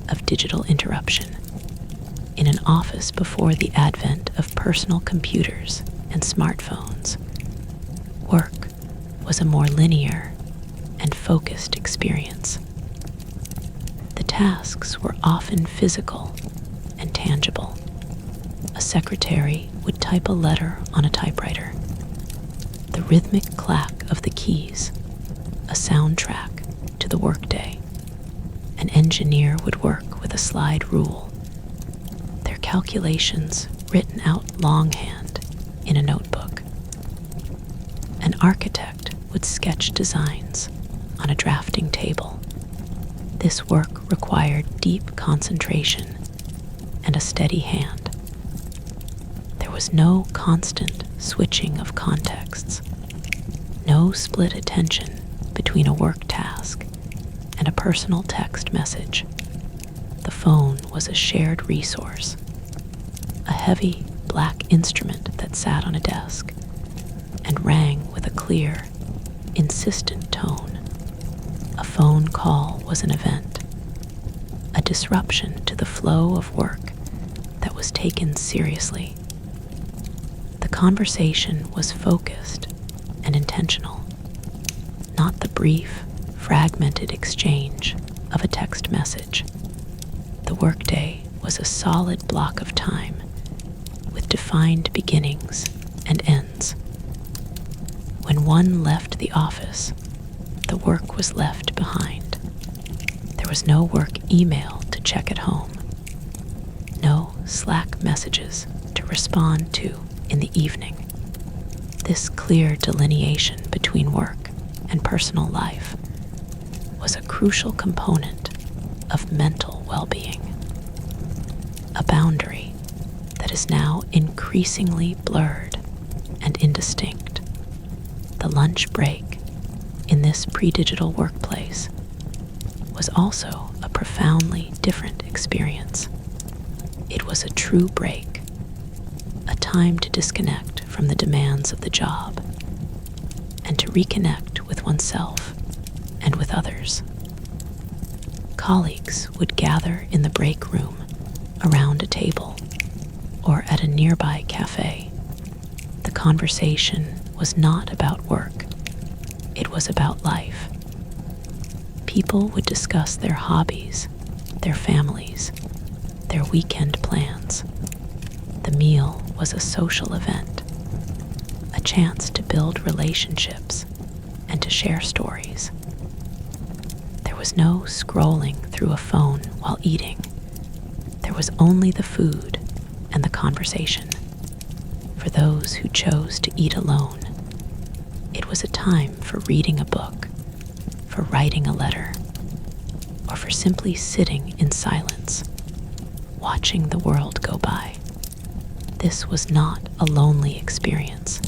of digital interruption. In an office before the advent of personal computers and smartphones, work was a more linear and focused experience. The tasks were often physical and tangible. A secretary would type a letter on a typewriter. The rhythmic clack of the keys, a soundtrack to the workday. An engineer would work with a slide rule, their calculations written out longhand in a notebook. An architect would sketch designs on a drafting table. This work required deep concentration and a steady hand. There was no constant switching of contexts, no split attention between a work task and a personal text message. The phone was a shared resource, a heavy black instrument that sat on a desk and rang with a clear, insistent tone. A phone call was an event, a disruption to the flow of work that was taken seriously. The conversation was focused and intentional, not the brief, fragmented exchange of a text message. The workday was a solid block of time with defined beginnings and ends. When one left the office, the work was left behind. There was no work email to check at home, no Slack messages to respond to in the evening. This clear delineation between work and personal life was a crucial component of mental well-being, a boundary that is now increasingly blurred and indistinct. The lunch break in this pre-digital workplace was also a profoundly different experience. It was a true break, a time to disconnect from the demands of the job and to reconnect with oneself and with others. Colleagues would gather in the break room around a table or at a nearby cafe. The conversation was not about work. It was about life. People would discuss their hobbies, their families, their weekend plans. The meal was a social event, a chance to build relationships and to share stories. There was no scrolling through a phone while eating. There was only the food and the conversation. For those who chose to eat alone, it was a time for reading a book, for writing a letter, or for simply sitting in silence, watching the world go by. This was not a lonely experience.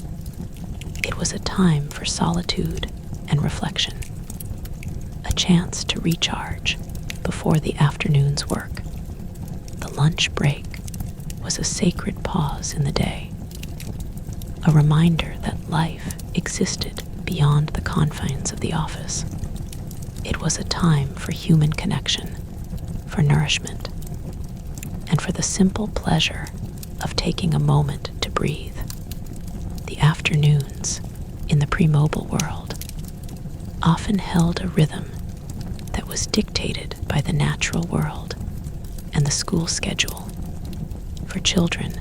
It was a time for solitude and reflection, a chance to recharge before the afternoon's work. The lunch break was a sacred pause in the day, a reminder that life existed beyond the confines of the office. It was a time for human connection, for nourishment, and for the simple pleasure of taking a moment to breathe. The afternoons in the pre-mobile world often held a rhythm that was dictated by the natural world and the school schedule. For children,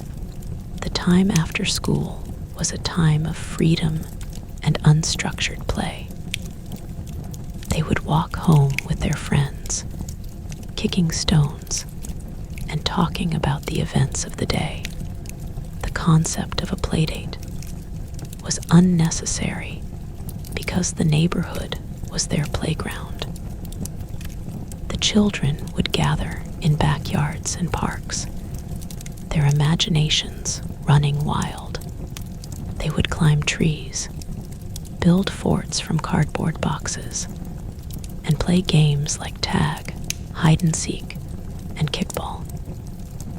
the time after school was a time of freedom and unstructured play. They would walk home with their friends, kicking stones and talking about the events of the day. The concept of a playdate was unnecessary because the neighborhood was their playground. The children would gather in backyards and parks, their imaginations running wild. They would climb trees, build forts from cardboard boxes, and play games like tag, hide and seek, and kickball.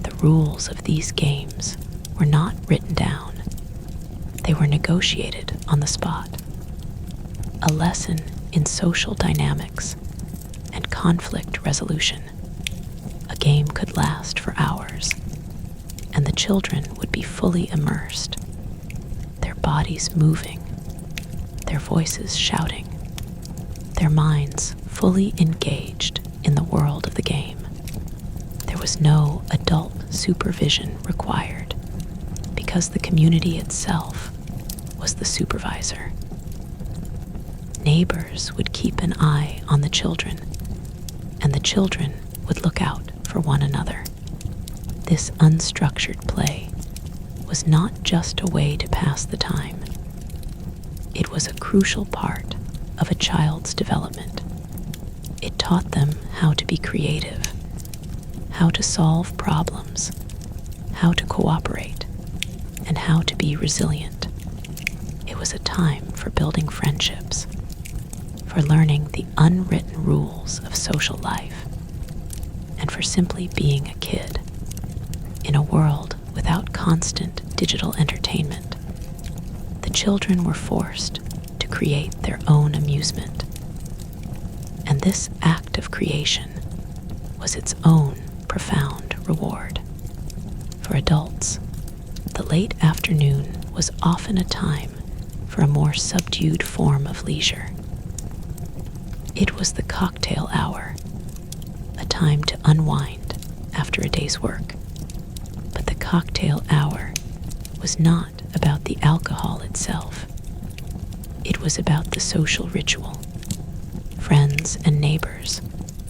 The rules of these games were not written down. They were negotiated on the spot. A lesson in social dynamics and conflict resolution. A game could last for hours, and the children would be fully immersed, their bodies moving, their voices shouting, their minds fully engaged in the world of the game. There was no adult supervision required because the community itself was the supervisor. Neighbors would keep an eye on the children, and the children would look out for one another. This unstructured play was not just a way to pass the time. It was a crucial part of a child's development. It taught them how to be creative, how to solve problems, how to cooperate, and how to be resilient. It was a time for building friendships, for learning the unwritten rules of social life, and for simply being a kid. In a world without constant digital entertainment, the children were forced to create their own amusement. And this act of creation was its own profound reward. For adults, the late afternoon was often a time for a more subdued form of leisure. It was the cocktail hour, a time to unwind after a day's work. But the cocktail hour was not about the alcohol itself. It was about the social ritual. Friends and neighbors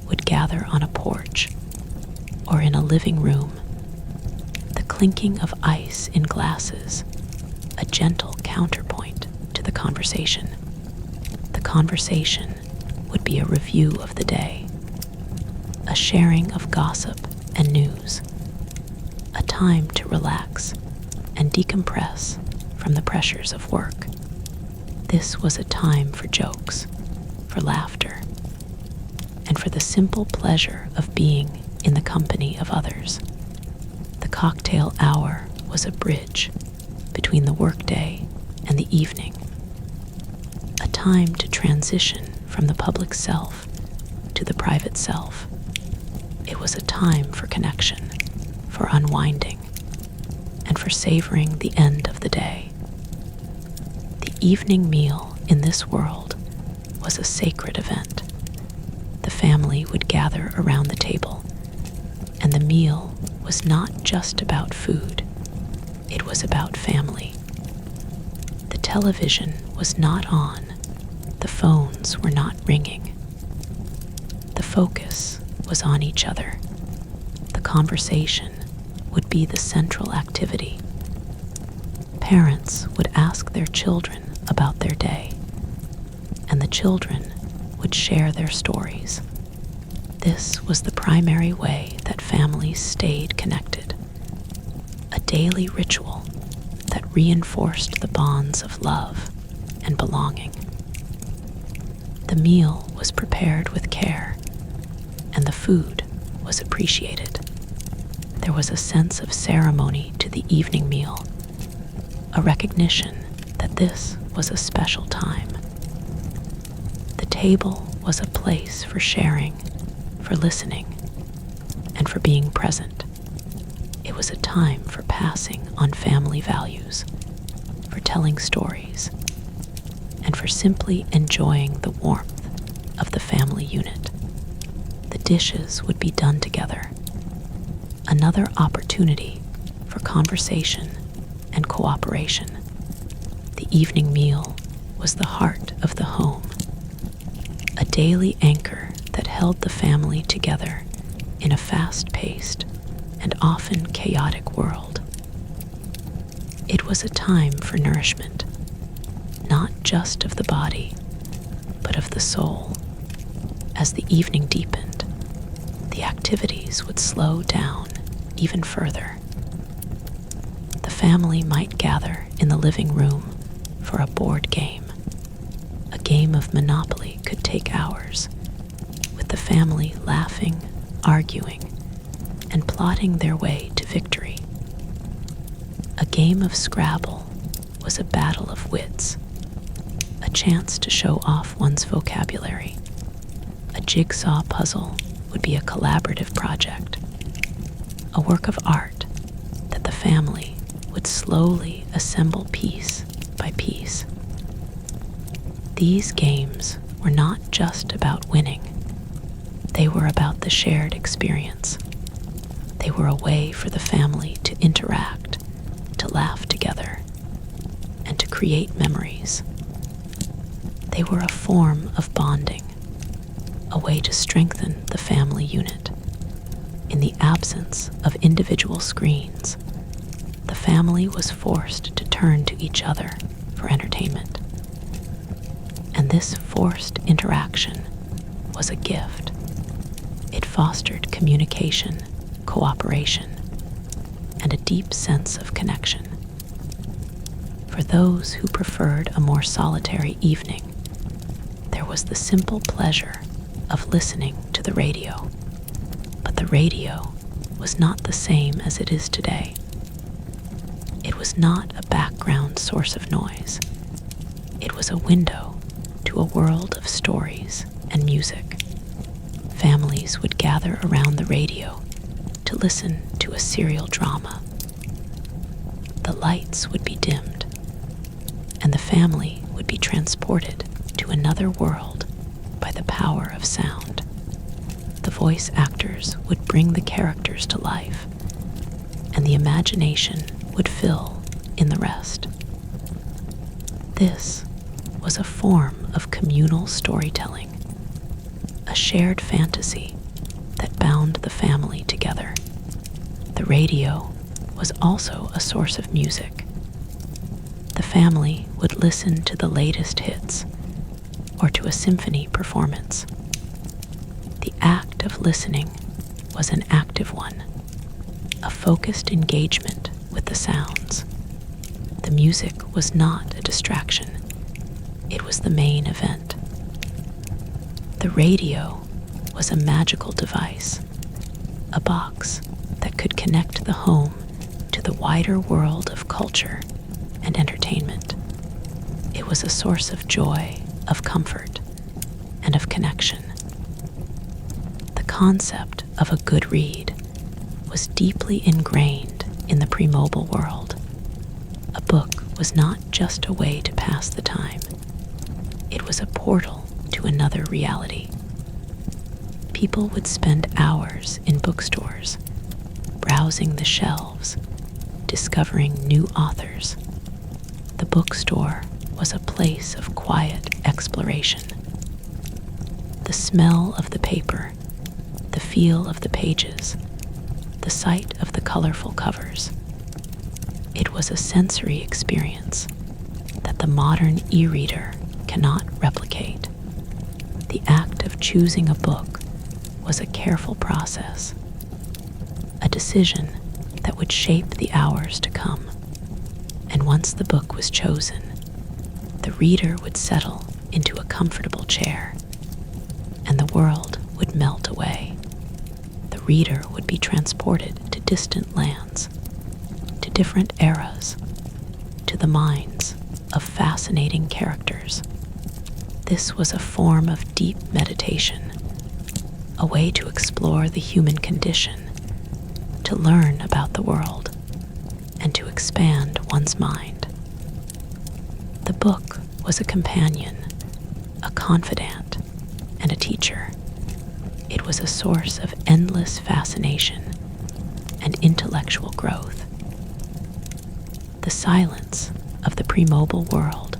would gather on a porch or in a living room. The clinking of ice in glasses, a gentle counterpoint to the conversation. The conversation would be a review of the day, a sharing of gossip and news, a time to relax and decompress from the pressures of work. This was a time for jokes, for laughter, and for the simple pleasure of being in the company of others. The cocktail hour was a bridge between the workday and the evening, a time to transition from the public self to the private self. It was a time for connection, for unwinding, and for savoring the end of the day. The evening meal in this world was a sacred event. The family would gather around the table, and the meal was not just about food, it was about family. The television was not on, the phones were not ringing. The focus was on each other. The conversation would be the central activity. Parents would ask their children about their day, and the children would share their stories. This was the primary way that families stayed connected, a daily ritual that reinforced the bonds of love and belonging. The meal was prepared with care, and the food was appreciated. There was a sense of ceremony to the evening meal, a recognition that this was a special time. The table was a place for sharing, for listening, and for being present. It was a time for passing on family values, for for telling stories, and for simply enjoying the warmth of the family unit. The dishes would be done together, another opportunity for conversation and cooperation. The evening meal was the heart of the home, a daily anchor that held the family together in a fast-paced and often chaotic world. It was a time for nourishment, not just of the body, but of the soul. As the evening deepened, the activities would slow down even further. The family might gather in the living room for a board game. A game of Monopoly could take hours, with the family laughing, arguing, and plotting their way to victory. A game of Scrabble was a battle of wits, a chance to show off one's vocabulary. A jigsaw puzzle would be a collaborative project, a work of art that the family would slowly assemble piece by piece. These games were not just about winning. They were about the shared experience. They were a way for the family to interact, to laugh together, and to create memories. They were a form of bonding, a way to strengthen the family unit. In the absence of individual screens, the family was forced to turn to each other for entertainment. And this forced interaction was a gift. It fostered communication, cooperation, and a deep sense of connection. For those who preferred a more solitary evening, there was the simple pleasure of listening to the radio. But the radio was not the same as it is today. It was not a background source of noise. It was a window to a world of stories and music. Families would gather around the radio to listen to a serial drama. The lights would be dimmed, and the family would be transported to another world by the power of sound. The voice actors would bring the characters to life, and the imagination would fill in the rest. This was a form of communal storytelling, a shared fantasy that bound the family together. The radio was also a source of music. The family would listen to the latest hits or to a symphony performance. The act of listening was an active one, a focused engagement with the sounds. The music was not a distraction. It was the main event. The radio was a magical device, a box that could connect the home to the wider world of culture and entertainment. It was a source of joy, of comfort, and of connection. The concept of a good read was deeply ingrained in the pre-mobile world. A book was not just a way to pass the time. It was a portal to another reality. People would spend hours in bookstores, browsing the shelves, discovering new authors. The bookstore was a place of quiet exploration. The smell of the paper, the feel of the pages, the sight of the colorful covers. It was a sensory experience that the modern e-reader cannot replicate. The act of choosing a book was a careful process, a decision that would shape the hours to come. And once the book was chosen, the reader would settle into a comfortable chair, and the world would melt away. The reader would be transported to distant lands, to different eras, to the minds of fascinating characters. This was a form of deep meditation, a way to explore the human condition, to learn about the world, and to expand one's mind. The book was a companion, a confidant, and a teacher. It was a source of endless fascination and intellectual growth. The silence of the pre-mobile world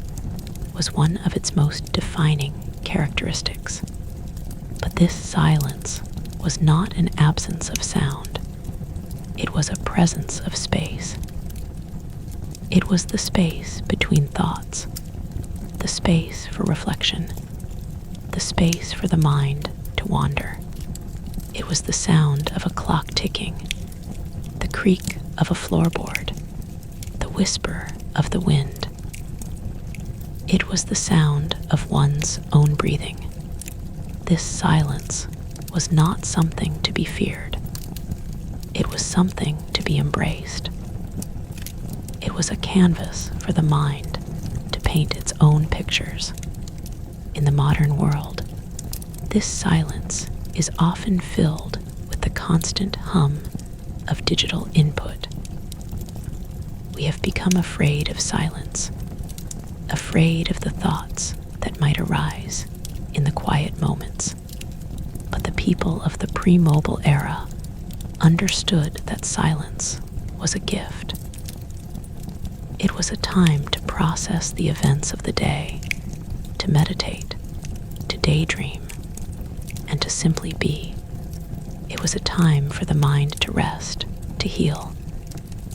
was one of its most defining characteristics. But this silence was not an absence of sound. It was a presence of space. It was the space between thoughts, the space for reflection, the space for the mind to wander. It was the sound of a clock ticking, the creak of a floorboard, the whisper of the wind. It was the sound of one's own breathing. This silence was not something to be feared. It was something to be embraced. It was a canvas for the mind to paint its own pictures. In the modern world, this silence is often filled with the constant hum of digital input. We have become afraid of silence, afraid of the thoughts that might arise in the quiet moments. But the people of the pre-mobile era understood that silence was a gift. It was a time to process the events of the day, to meditate, to daydream, and to simply be. It was a time for the mind to rest, to heal,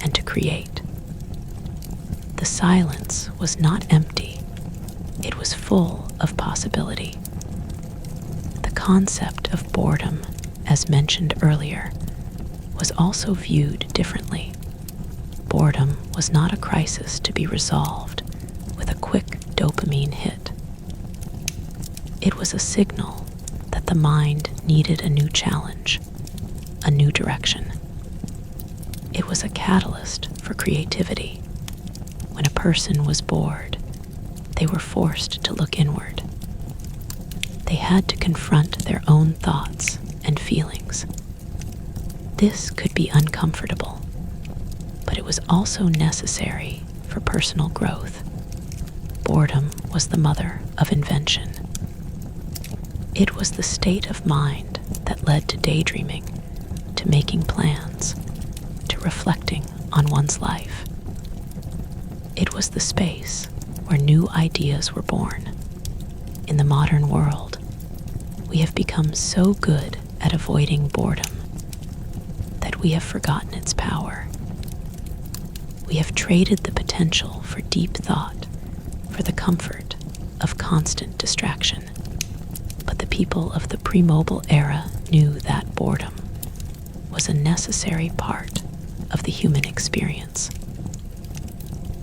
and to create. The silence was not empty. It was full of possibility. The concept of boredom, as mentioned earlier, was also viewed differently. Boredom was not a crisis to be resolved with a quick dopamine hit. It was a signal that the mind needed a new challenge, a new direction. It was a catalyst for creativity. When a person was bored, they were forced to look inward. They had to confront their own thoughts and feelings. This could be uncomfortable, but it was also necessary for personal growth. Boredom was the mother of invention. It was the state of mind that led to daydreaming, to making plans, to reflecting on one's life. It was the space where new ideas were born. In the modern world, we have become so good at avoiding boredom that we have forgotten its power. We have traded the potential for deep thought for the comfort of constant distraction. But the people of the pre-mobile era knew that boredom was a necessary part of the human experience.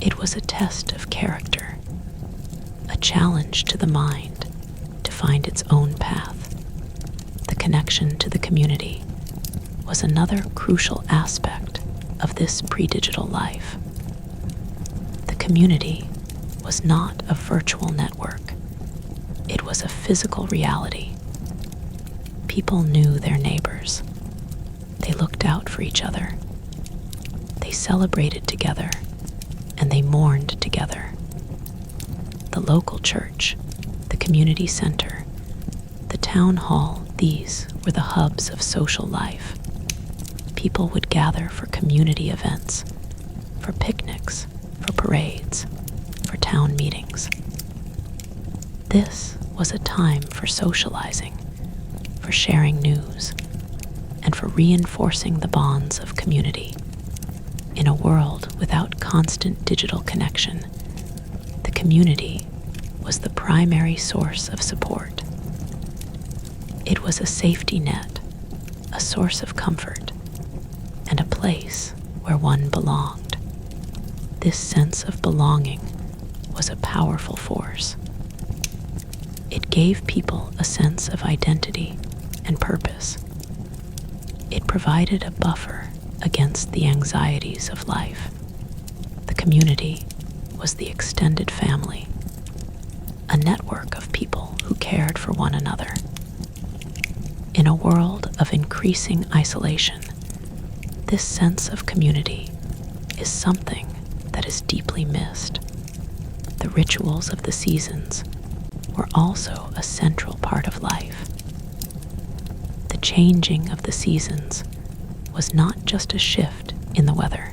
It was a test of character, a challenge to the mind to find its own path. The connection to the community was another crucial aspect of this pre-digital life. The community was not a virtual network. It was a physical reality. People knew their neighbors. They looked out for each other. They celebrated together, and they mourned together. The local church, the community center, the town hall, these were the hubs of social life. People would gather for community events, for picnics, for parades, for town meetings. This was a time for socializing, for sharing news, and for reinforcing the bonds of community. In a world without constant digital connection, the community was the primary source of support. It was a safety net, a source of comfort, and a place where one belonged. This sense of belonging was a powerful force. It gave people a sense of identity and purpose. It provided a buffer against the anxieties of life. The community was the extended family, a network of people who cared for one another. In a world of increasing isolation, this sense of community is something that is deeply missed. The rituals of the seasons were also a central part of life. The changing of the seasons was not just a shift in the weather,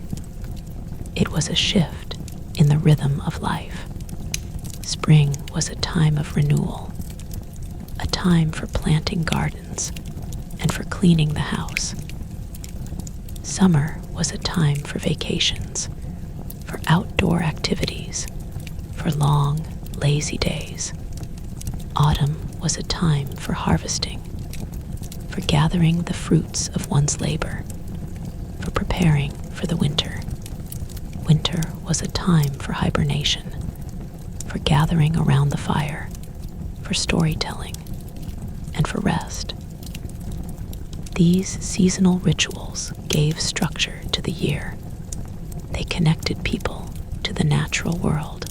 it was a shift in the rhythm of life. Spring was a time of renewal, a time for planting gardens and for cleaning the house. Summer was a time for vacations, for outdoor activities, for long, lazy days. Autumn was a time for harvesting, for gathering the fruits of one's labor, for preparing for the winter. Winter was a time for hibernation, for gathering around the fire, for storytelling, and for rest. These seasonal rituals gave structure to the year. They connected people to the natural world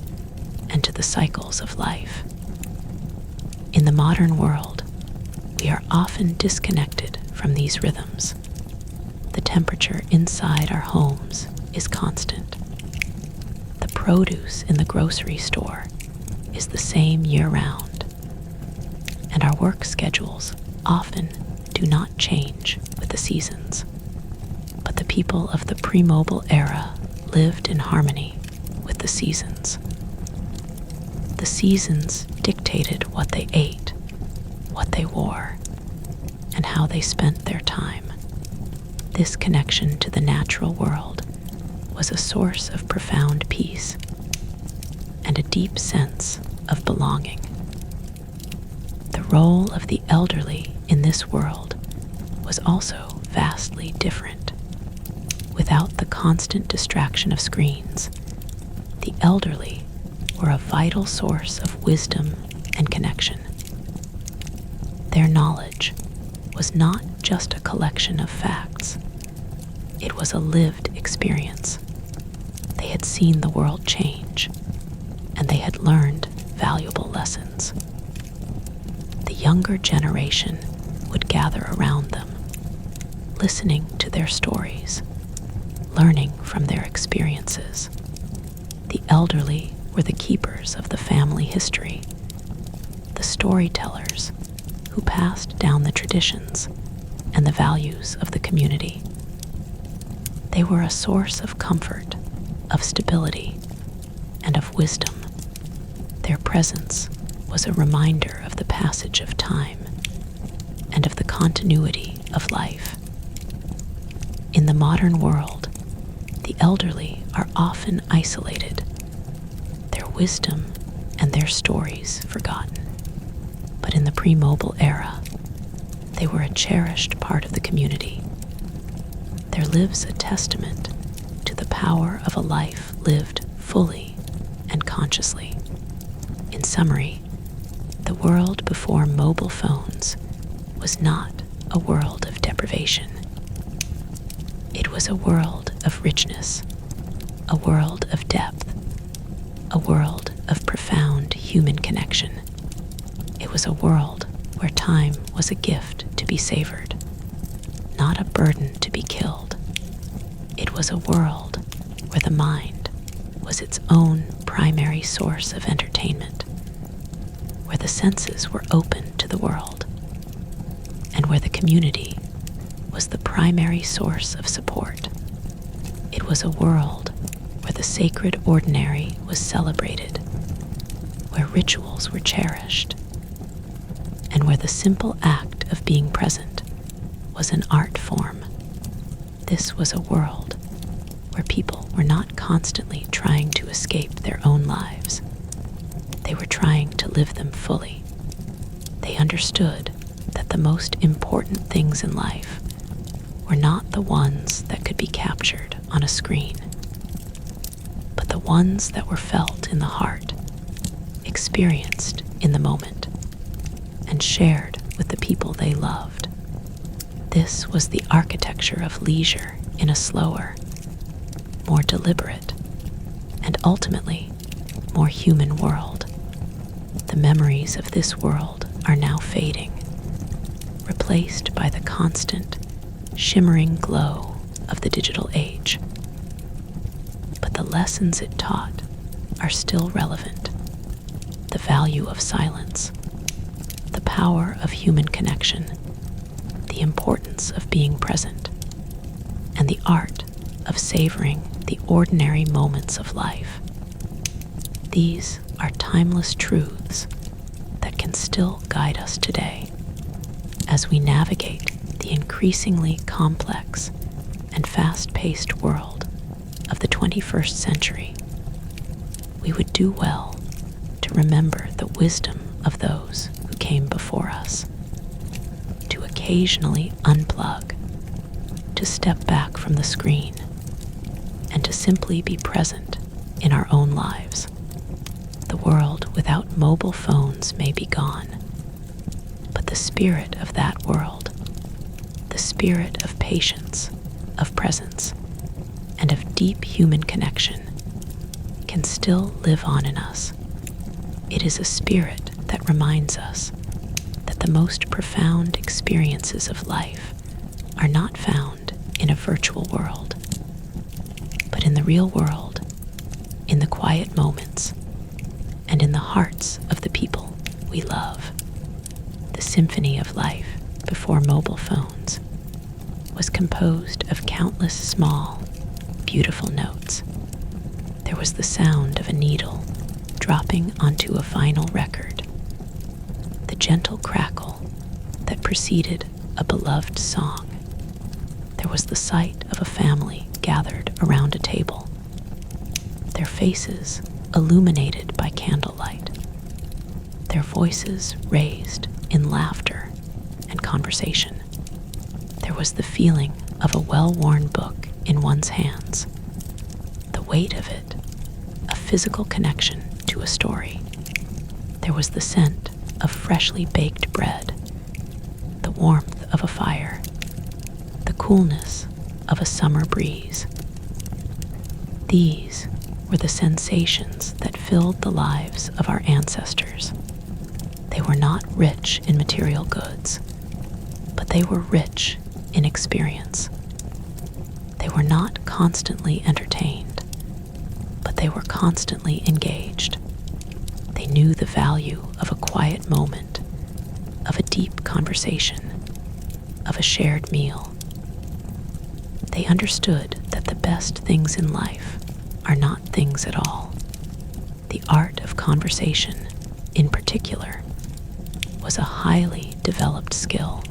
and to the cycles of life. In the modern world, we are often disconnected from these rhythms. The temperature inside our homes is constant. The produce in the grocery store is the same year-round, and our work schedules often do not change with the seasons. But the people of the pre-mobile era lived in harmony with the seasons. The seasons dictated what they ate, what they wore, and how they spent their time. This connection to the natural world was a source of profound peace and a deep sense of belonging. The role of the elderly in this world was also vastly different. Without the constant distraction of screens, the elderly were a vital source of wisdom and connection. Their knowledge was not just a collection of facts, it was a lived experience. They had seen the world change, and they had learned valuable lessons. The younger generation would gather around them, listening to their stories, learning from their experiences. The elderly were the keepers of the family history, the storytellers who passed down the traditions and the values of the community. They were a source of comfort, of stability, and of wisdom. Their presence was a reminder of the passage of time and of the continuity of life. In the modern world, the elderly are often isolated, their wisdom and their stories forgotten. But in the pre-mobile era, they were a cherished part of the community. There lives a testament to the power of a life lived fully and consciously. In summary, the world before mobile phones was not a world of deprivation. It was a world of richness, a world of depth, a world of profound human connection. It was a world where time was a gift to be savored, not a burden to be killed. It was a world where the mind was its own primary source of entertainment, where the senses were open to the world, and where the community was the primary source of support. It was a world where the sacred ordinary was celebrated, where rituals were cherished, and where the simple act of being present was an art form. This was a world where people were not constantly trying to escape their own lives. They were trying to live them fully. They understood that the most important things in life were not the ones that could be captured on a screen, but the ones that were felt in the heart, experienced in the moment, and shared with the people they loved. This was the architecture of leisure in a slower, more deliberate, and ultimately more human world. The memories of this world are now fading, replaced by the constant, shimmering glow of the digital age. But the lessons it taught are still relevant. the value of silence, the power of human connection, the importance of being present, and the art of savoring the ordinary moments of life. These are timeless truths that can still guide us today as we navigate the increasingly complex and fast-paced world of the 21st century. We would do well to remember the wisdom of those who came before us, to occasionally unplug, to step back from the screen, and to simply be present in our own lives. The world without mobile phones may be gone, but the spirit of that world, the spirit of patience, of presence, and of deep human connection, can still live on in us. It is a spirit that reminds us that the most profound experiences of life are not found in a virtual world, but in the real world, in the quiet moments, and in the hearts of the people we love. The symphony of life before mobile phones was composed of countless small, beautiful notes. There was the sound of a needle dropping onto a vinyl record, the gentle crackle that preceded a beloved song. There was the sight of a family gathered around a table, their faces illuminated by candlelight, their voices raised in laughter and conversation. There was the feeling of a well-worn book in one's hands, the weight of it, a physical connection to a story. There was the scent of freshly baked bread, the warmth of a fire, the coolness of a summer breeze. These were the sensations that filled the lives of our ancestors. They were not rich in material goods, but they were rich in experience. They were not constantly entertained, but they were constantly engaged. They knew the value of a quiet moment, of a deep conversation, of a shared meal. They understood that the best things in life are not things at all. The art of conversation, in particular, was a highly developed skill.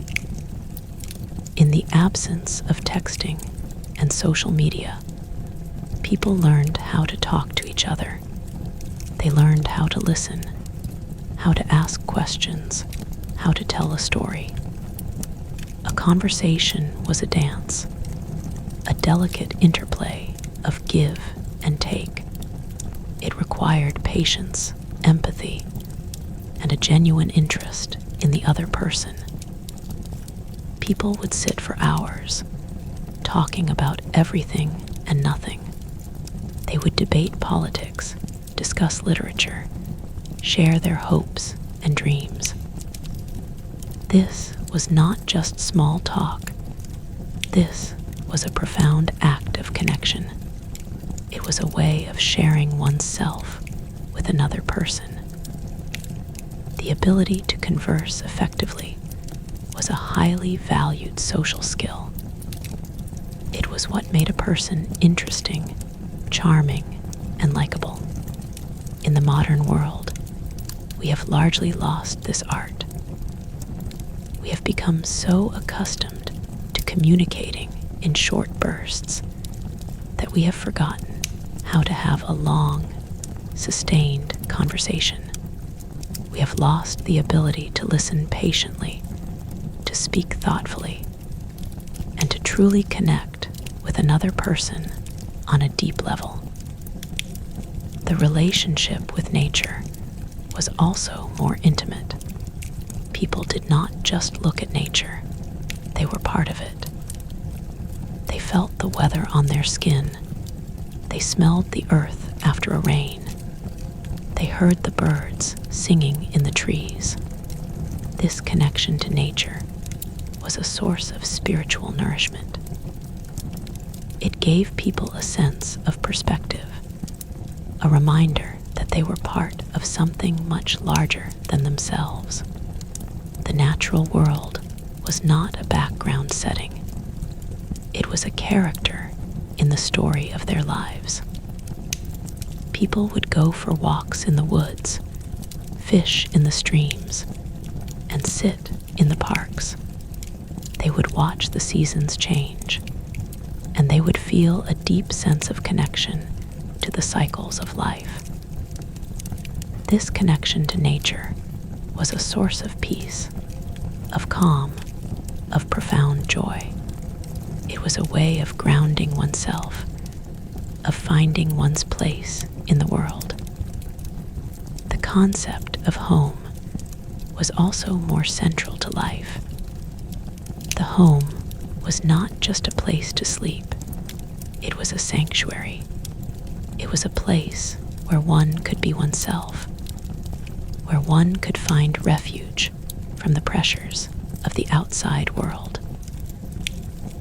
In the absence of texting and social media, people learned how to talk to each other. They learned how to listen, how to ask questions, how to tell a story. A conversation was a dance, a delicate interplay of give and take. It required patience, empathy, and a genuine interest in the other person. People would sit for hours, talking about everything and nothing. They would debate politics, discuss literature, share their hopes and dreams. This was not just small talk. This was a profound act of connection. It was a way of sharing oneself with another person. The ability to converse effectively was a highly valued social skill. It was what made a person interesting, charming, and likable. In the modern world, we have largely lost this art. We have become so accustomed to communicating in short bursts that we have forgotten how to have a long, sustained conversation. We have lost the ability to listen patiently, to speak thoughtfully, and to truly connect with another person on a deep level. The relationship with nature was also more intimate. People did not just look at nature, they were part of it. They felt the weather on their skin. They smelled the earth after a rain. They heard the birds singing in the trees. This connection to nature was a source of spiritual nourishment. It gave people a sense of perspective, a reminder that they were part of of something much larger than themselves. The natural world was not a background setting. It was a character in the story of their lives. People would go for walks in the woods, fish in the streams, and sit in the parks. They would watch the seasons change, and they would feel a deep sense of connection to the cycles of life. This connection to nature was a source of peace, of calm, of profound joy. It was a way of grounding oneself, of finding one's place in the world. The concept of home was also more central to life. The home was not just a place to sleep. It was a sanctuary. It was a place where one could be oneself, where one could find refuge from the pressures of the outside world.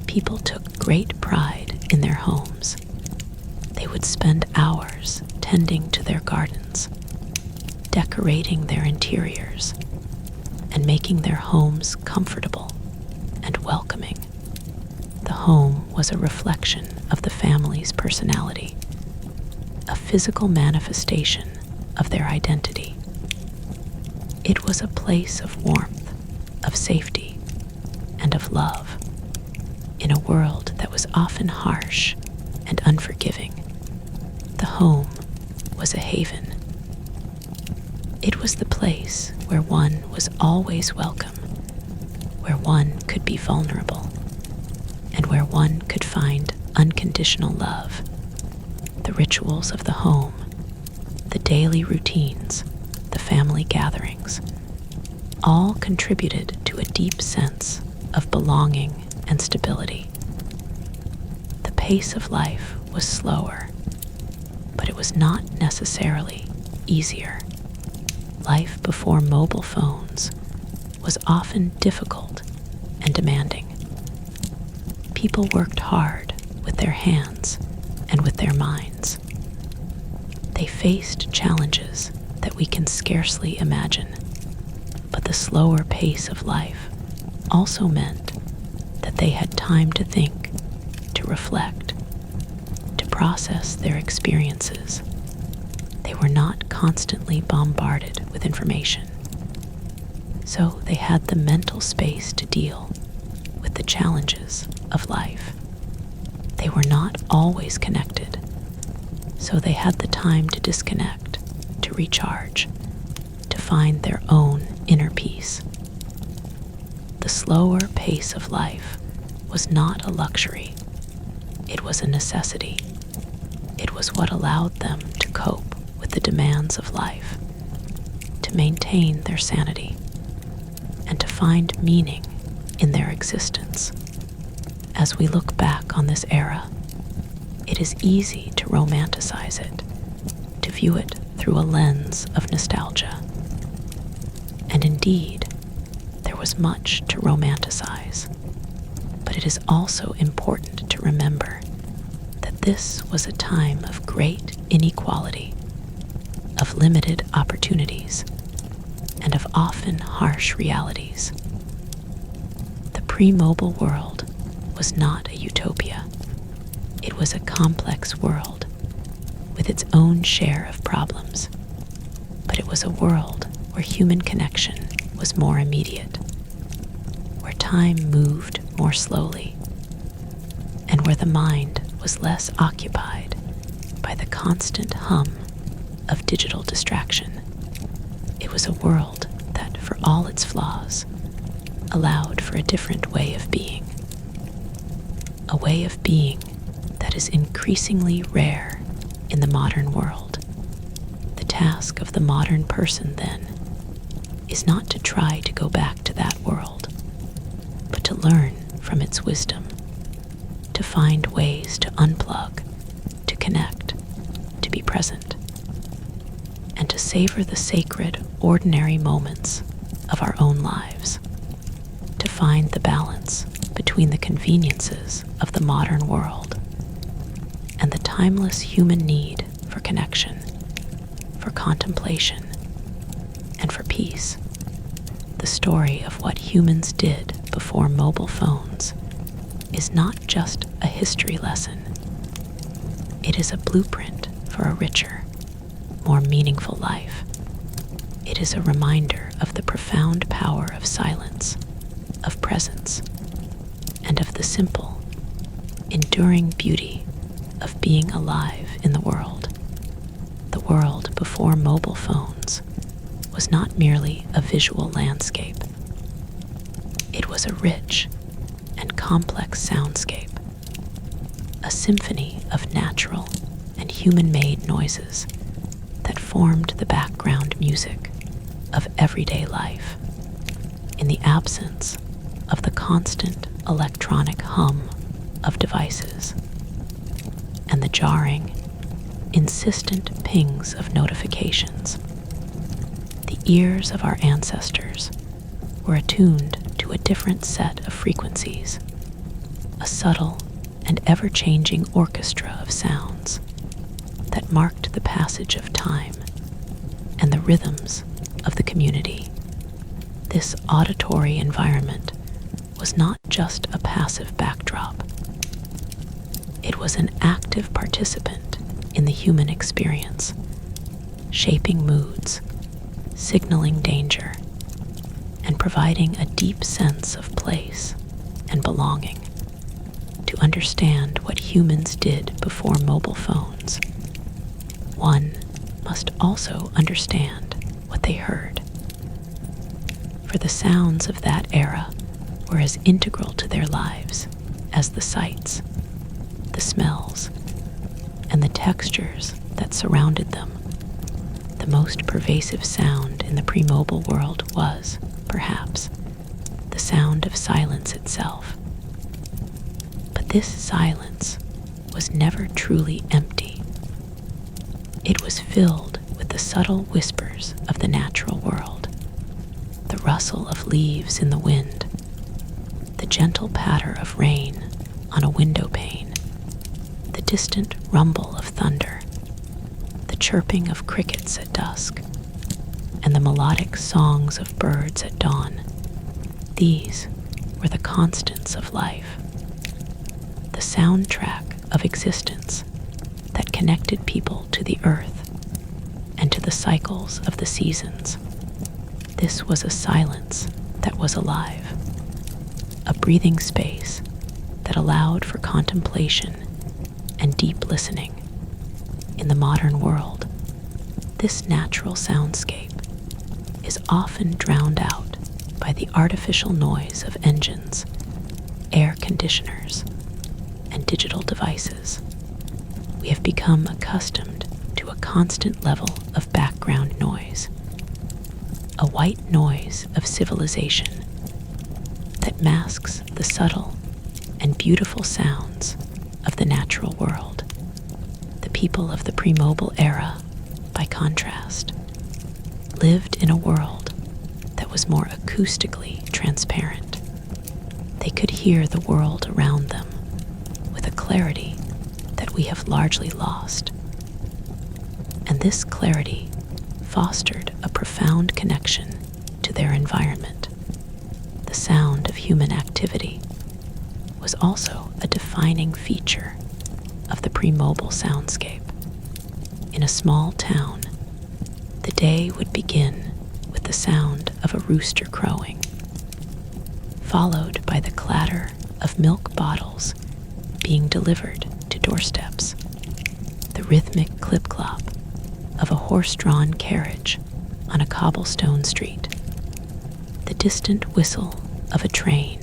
People took great pride in their homes. They would spend hours tending to their gardens, decorating their interiors, and making their homes comfortable and welcoming. The home was a reflection of the family's personality, a physical manifestation of their identity. It was a place of warmth, of safety, and of love. In a world that was often harsh and unforgiving, the home was a haven. It was the place where one was always welcome, where one could be vulnerable, and where one could find unconditional love. The rituals of the home, the daily routines, the family gatherings, all contributed to a deep sense of belonging and stability. The pace of life was slower, but it was not necessarily easier. Life before mobile phones was often difficult and demanding. People worked hard with their hands and with their minds. They faced challenges that we can scarcely imagine, but the slower pace of life also meant that they had time to think, to reflect, to process their experiences. They were not constantly bombarded with information, so they had the mental space to deal with the challenges of life. They were not always connected, so they had the time to disconnect, to recharge, to find their own inner peace. The slower pace of life was not a luxury. It was a necessity. It was what allowed them to cope with the demands of life, to maintain their sanity, and to find meaning in their existence. As we look back on this era, it is easy to romanticize it, to view it through a lens of nostalgia. And indeed, there was much to romanticize, but it is also important to remember that this was a time of great inequality, of limited opportunities, and of often harsh realities. The pre-mobile world was not a utopia. It was a complex world with its own share of problems, but it was a world where human connection was more immediate, where time moved more slowly, and where the mind was less occupied by the constant hum of digital distraction. It was a world that, for all its flaws, allowed for a different way of being. A way of being that is increasingly rare in the modern world. The task of the modern person, then, is not to try to go back to that world, but to learn from its wisdom, to find ways to unplug, to connect, to be present, and to savor the sacred, ordinary moments of our own lives, to find the balance between the conveniences of the modern world and the timeless human need for connection, for contemplation, the story of what humans did before mobile phones is not just a history lesson. It is a blueprint for a richer, more meaningful life. It is a reminder of the profound power of silence, of presence, and of the simple, enduring beauty of being alive in the world. The world before mobile phones was not merely a visual landscape. It was a rich and complex soundscape, a symphony of natural and human-made noises that formed the background music of everyday life, in the absence of the constant electronic hum of devices and the jarring, insistent pings of notifications. The ears of our ancestors were attuned to a different set of frequencies, a subtle and ever-changing orchestra of sounds that marked the passage of time and the rhythms of the community. This auditory environment was not just a passive backdrop. It was an active participant in the human experience, shaping moods, signaling danger, and providing a deep sense of place and belonging. To understand what humans did before mobile phones, one must also understand what they heard. For the sounds of that era were as integral to their lives as the sights, the smells, and the textures that surrounded them. The most pervasive sound in the pre-mobile world was, perhaps, the sound of silence itself. But this silence was never truly empty. It was filled with the subtle whispers of the natural world, the rustle of leaves in the wind, the gentle patter of rain on a window pane, the distant rumble of thunder, the chirping of crickets at dusk, and the melodic songs of birds at dawn. These were the constants of life, the soundtrack of existence that connected people to the earth and to the cycles of the seasons. This was a silence that was alive, a breathing space that allowed for contemplation and deep listening. In the modern world, this natural soundscape is often drowned out by the artificial noise of engines, air conditioners, and digital devices. We have become accustomed to a constant level of background noise, a white noise of civilization that masks the subtle and beautiful sounds of the natural world. The people of the pre-mobile era, by contrast, lived in a world that was more acoustically transparent. They could hear the world around them with a clarity that we have largely lost. And this clarity fostered a profound connection to their environment. The sound of human activity was also a defining feature of the pre-mobile soundscape. In a small town, the day would begin with the sound of a rooster crowing, followed by the clatter of milk bottles being delivered to doorsteps, the rhythmic clip-clop of a horse-drawn carriage on a cobblestone street, the distant whistle of a train,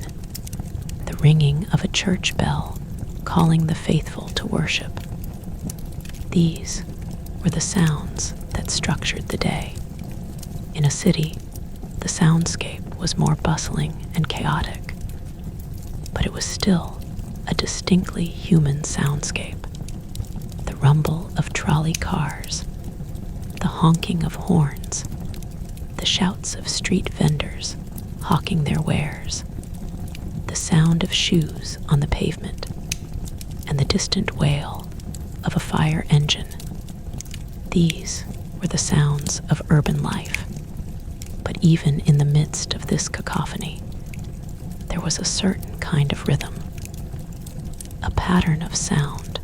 the ringing of a church bell calling the faithful to worship. These were the sounds that structured the day. In a city, the soundscape was more bustling and chaotic, but it was still a distinctly human soundscape. The rumble of trolley cars, the honking of horns, the shouts of street vendors hawking their wares, the sound of shoes on the pavement, and the distant wail of a fire engine. These were the sounds of urban life, but But even in the midst of this cacophony, there was a certain kind of rhythm, a pattern of sound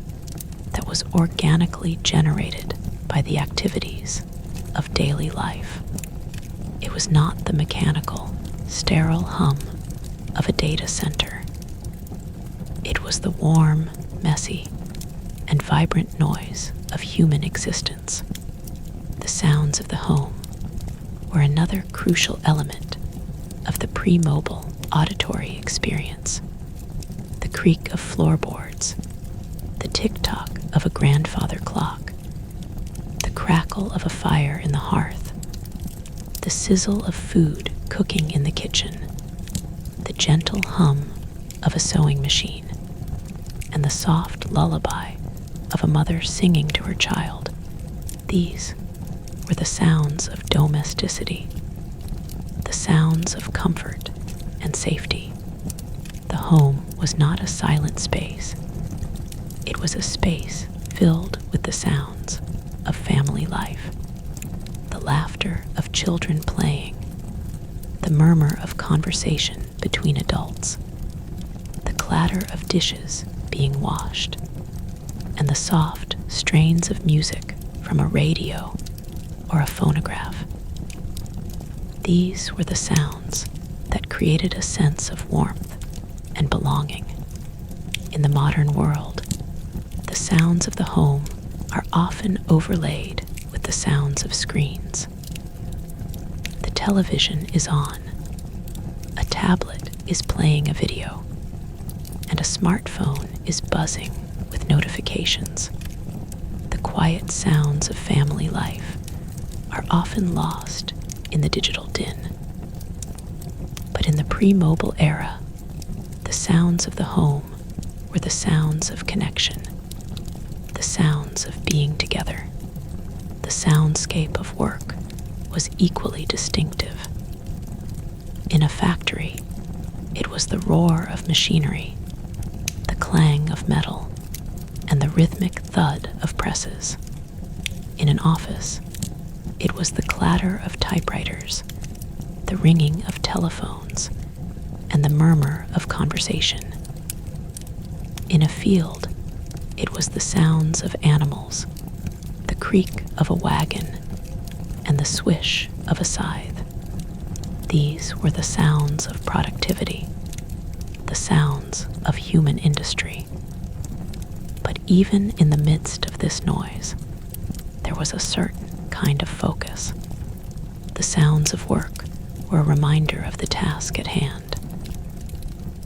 that was organically generated by the activities of daily life. It was not the mechanical, sterile hum of a data center. It was the warm, messy, and vibrant noise of human existence. The sounds of the home were another crucial element of the pre-mobile auditory experience. The creak of floorboards, the tick-tock of a grandfather clock, the crackle of a fire in the hearth, the sizzle of food cooking in the kitchen, the gentle hum of a sewing machine, and the soft lullaby of a mother singing to her child. These were the sounds of domesticity, the sounds of comfort and safety. The home was not a silent space. It was a space filled with the sounds of family life, the laughter of children playing, the murmur of conversation between adults, the clatter of dishes being washed, and the soft strains of music from a radio or a phonograph. These were the sounds that created a sense of warmth and belonging. In the modern world, the sounds of the home are often overlaid with the sounds of screens. The television is on, a tablet is playing a video, and a smartphone is buzzing with notifications. The quiet sounds of family life are often lost in the digital din. But in the pre-mobile era, the sounds of the home were the sounds of connection, the sounds of being together. The soundscape of work was equally distinctive. In a factory, it was the roar of machinery, the clang of metal, and the rhythmic thud of presses. In an office, it was the clatter of typewriters, the ringing of telephones, and the murmur of conversation. In a field, it was the sounds of animals, the creak of a wagon, and the swish of a scythe. These were the sounds of productivity, the sounds of human industry. But even in the midst of this noise, there was a certain kind of focus. The sounds of work were a reminder of the task at hand,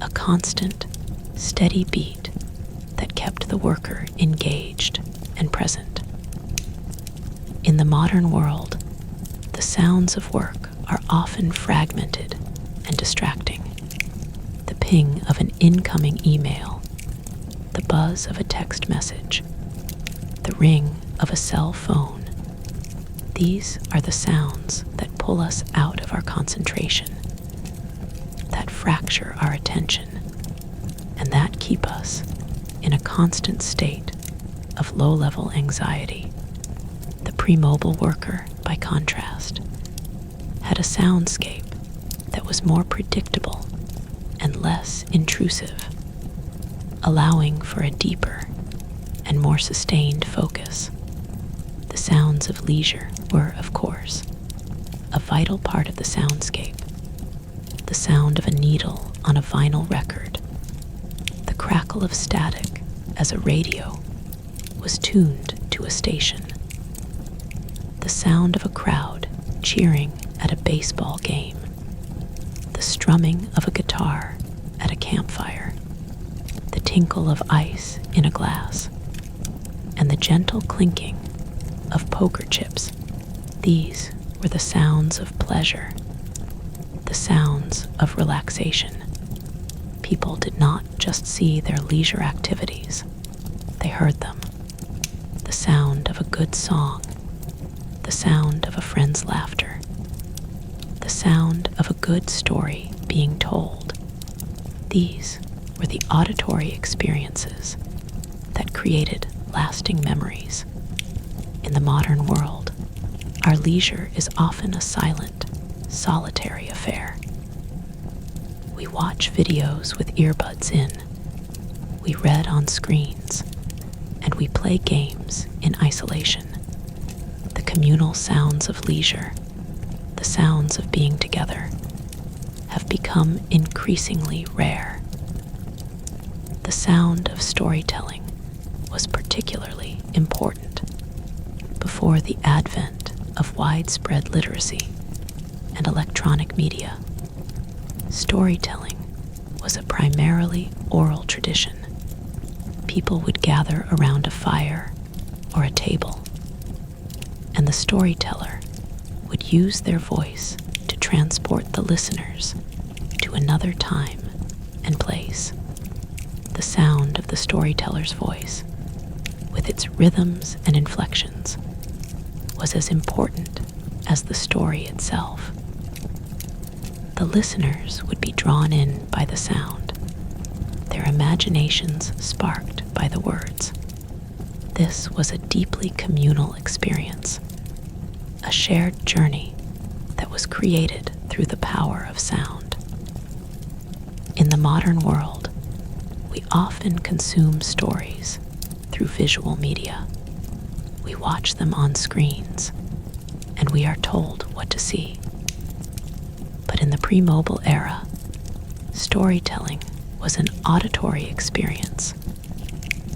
a constant, steady beat that kept the worker engaged and present. In the modern world, the sounds of work are often fragmented and distracting. The ping of an incoming email, the buzz of a text message, the ring of a cell phone. These are the sounds that pull us out of our concentration, that fracture our attention, and that keep us in a constant state of low-level anxiety. The pre-mobile worker, by contrast, had a soundscape that was more predictable and less intrusive, allowing for a deeper and more sustained focus. The sounds of leisure were, of course, a vital part of the soundscape. The sound of a needle on a vinyl record, the crackle of static as a radio was tuned to a station, the sound of a crowd cheering at a baseball game, the strumming of a guitar at a campfire, the tinkle of ice in a glass, and the gentle clinking of poker chips. These were the sounds of pleasure, the sounds of relaxation. People did not just see their leisure activities, they heard them. The sound of a good song, the sound of a friend's laughter, the sound of a good story being told. These were the auditory experiences that created lasting memories. In the modern world, our leisure is often a silent, solitary affair. We watch videos with earbuds in, we read on screens, and we play games in isolation. The communal sounds of leisure, the sounds of being together, have become increasingly rare. The sound of storytelling was particularly important before the advent of widespread literacy and electronic media. Storytelling was a primarily oral tradition. People would gather around a fire or a table, and the storyteller would use their voice to transport the listeners to another time and place. The sound of the storyteller's voice, with its rhythms and inflections, was as important as the story itself. The listeners would be drawn in by the sound, their imaginations sparked by the words. This was a deeply communal experience, a shared journey that was created through the power of sound. In the modern world, we often consume stories through visual media. We watch them on screens, and we are told what to see. But in the pre-mobile era, storytelling was an auditory experience,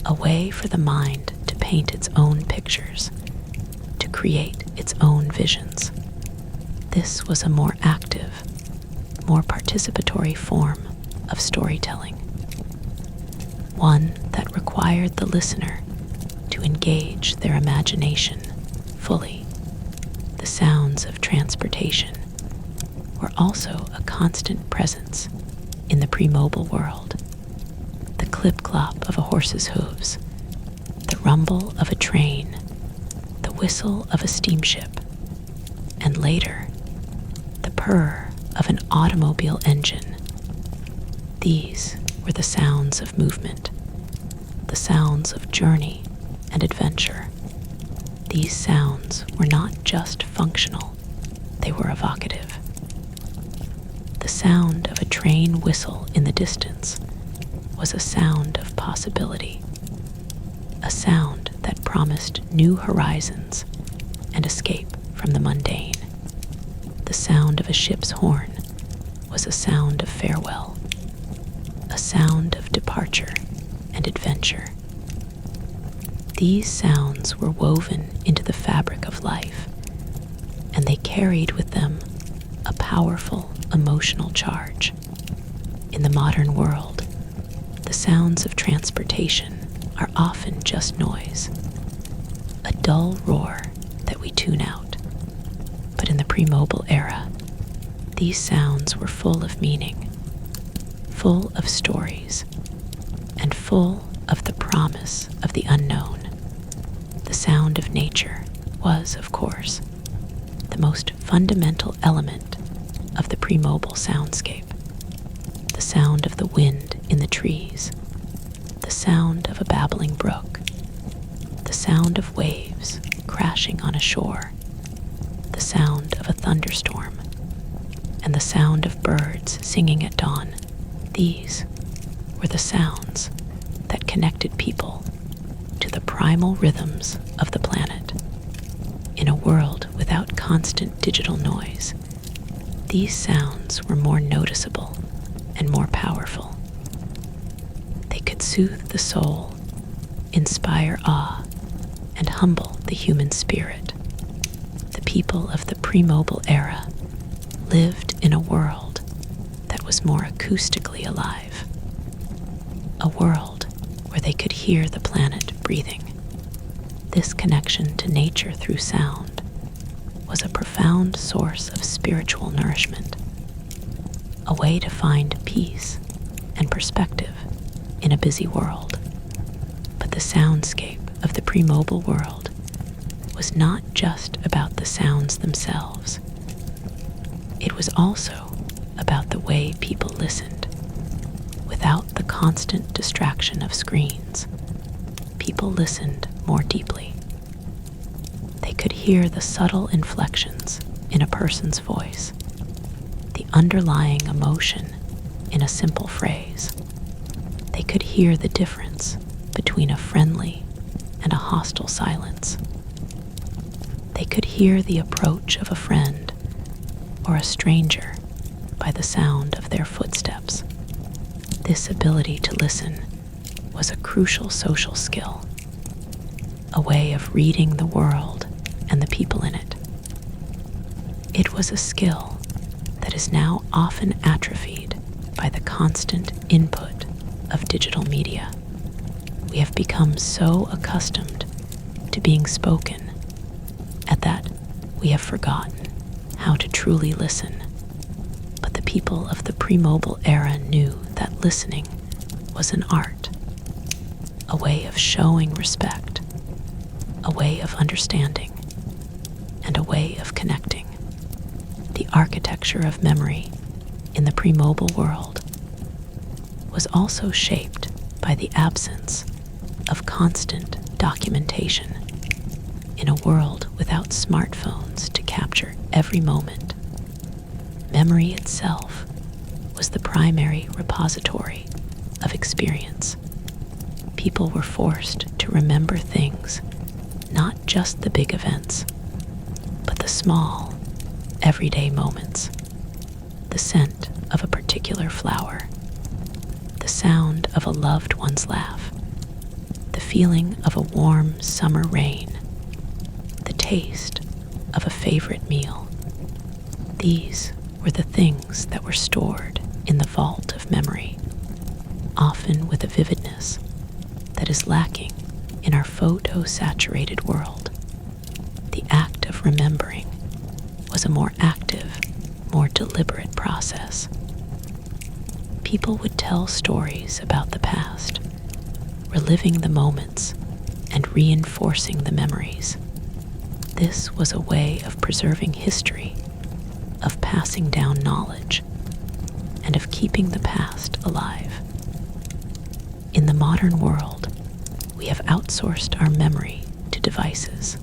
a way for the mind to paint its own pictures, to create its own visions. This was a more active, more participatory form of storytelling, one that required the listener to engage their imagination fully. The sounds of transportation were also a constant presence in the pre-mobile world. The clip-clop of a horse's hooves, the rumble of a train, the whistle of a steamship, and later, the purr of an automobile engine. These were the sounds of movement, the sounds of journey and adventure. These sounds were not just functional, they were evocative. The sound of a train whistle in the distance was a sound of possibility, a sound that promised new horizons and escape from the mundane. The sound of a ship's horn was a sound of farewell, a sound of departure and adventure. These sounds were woven into the fabric of life, and they carried with them a powerful emotional charge. In the modern world, the sounds of transportation are often just noise, a dull roar that we tune out. But in the pre-mobile era, these sounds were full of meaning, full of stories, and full of the promise of the unknown. The sound of nature was, of course, the most fundamental element of the pre-mobile soundscape. The sound of the wind in the trees, the sound of a babbling brook, the sound of waves crashing on a shore, the sound of a thunderstorm, and the sound of birds singing at dawn. These were the sounds that connected people to the primal rhythms of the planet. In a world without constant digital noise, these sounds were more noticeable and more powerful. They could soothe the soul, inspire awe, and humble the human spirit. The people of the pre-mobile era lived in a world that was more acoustically alive, a world where they could hear the planet breathing. This connection to nature through sound was a profound source of spiritual nourishment, a way to find peace and perspective in a busy world. But the soundscape of the pre-mobile world was not just about the sounds themselves. It was also about the way people listened. Without the constant distraction of screens, people listened more deeply. They could hear the subtle inflections in a person's voice, the underlying emotion in a simple phrase. They could hear the difference between a friendly and a hostile silence. They could hear the approach of a friend or a stranger by the sound of their footsteps. This ability to listen was a crucial social skill, a way of reading the world and the people in it. It was a skill that is now often atrophied by the constant input of digital media. We have become so accustomed to being spoken at that we have forgotten how to truly listen. But the people of the pre-mobile era knew that listening was an art, a way of showing respect, a way of understanding, and a way of connecting. The architecture of memory in the pre-mobile world was also shaped by the absence of constant documentation. In a world without smartphones to capture every moment, memory itself was the primary repository of experience. People were forced to remember things, not just the big events, but the small, everyday moments. The scent of a particular flower, the sound of a loved one's laugh, the feeling of a warm summer rain, the taste of a favorite meal. These were the things that were stored in the vault of memory, often with a vividness that is lacking in our photo-saturated world. The act of remembering was a more active, more deliberate process. People would tell stories about the past, reliving the moments and reinforcing the memories. This was a way of preserving history, of passing down knowledge, and of keeping the past alive. In the modern world, we have outsourced our memory to devices.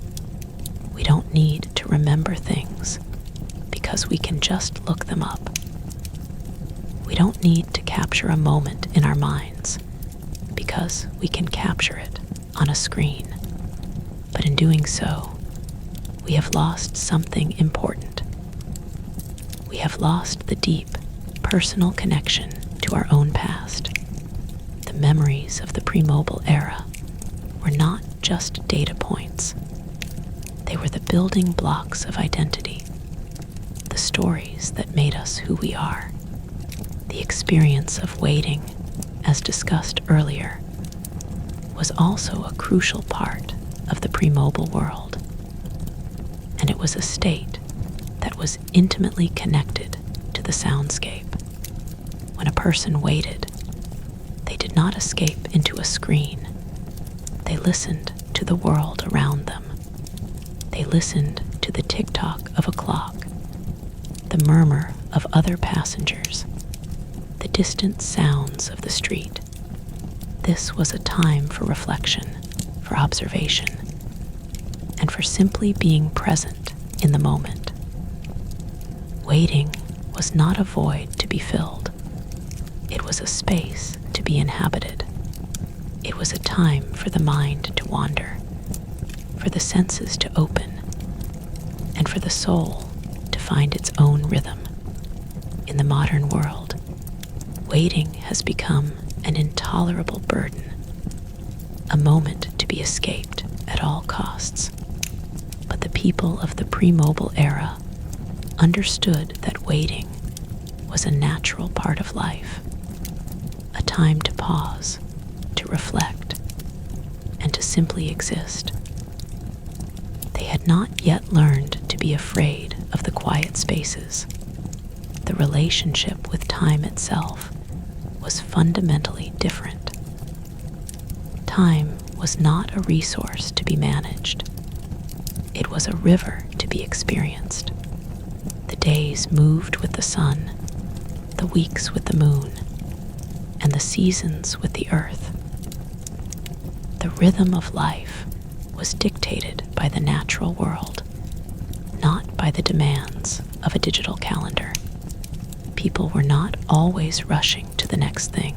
We don't need to remember things because we can just look them up. We don't need to capture a moment in our minds because we can capture it on a screen. But in doing so, we have lost something important. We have lost the deep, personal connection to our own past. The memories of the pre-mobile era were not just data points. They were the building blocks of identity, the stories that made us who we are. The experience of waiting, as discussed earlier, was also a crucial part of the pre-mobile world, and it was a state that was intimately connected to the soundscape. When a person waited, they did not escape into a screen. They listened to the world around them. They listened to the tick-tock of a clock, the murmur of other passengers, the distant sounds of the street. This was a time for reflection, for observation, and for simply being present in the moment. Waiting was not a void to be filled. It was a space to be inhabited. It was a time for the mind to wander, for the senses to open, and for the soul to find its own rhythm. In the modern world, waiting has become an intolerable burden, a moment to be escaped at all costs. But the people of the pre-mobile era understood that waiting was a natural part of life, a time to pause, to reflect, and to simply exist. They had not yet learned to be afraid of the quiet spaces. The relationship with time itself was fundamentally different. Time was not a resource to be managed. It was a river to be experienced. The days moved with the sun, the weeks with the moon, and the seasons with the earth. The rhythm of life was dictated by the natural world, not by the demands of a digital calendar. People were not always rushing to the next thing.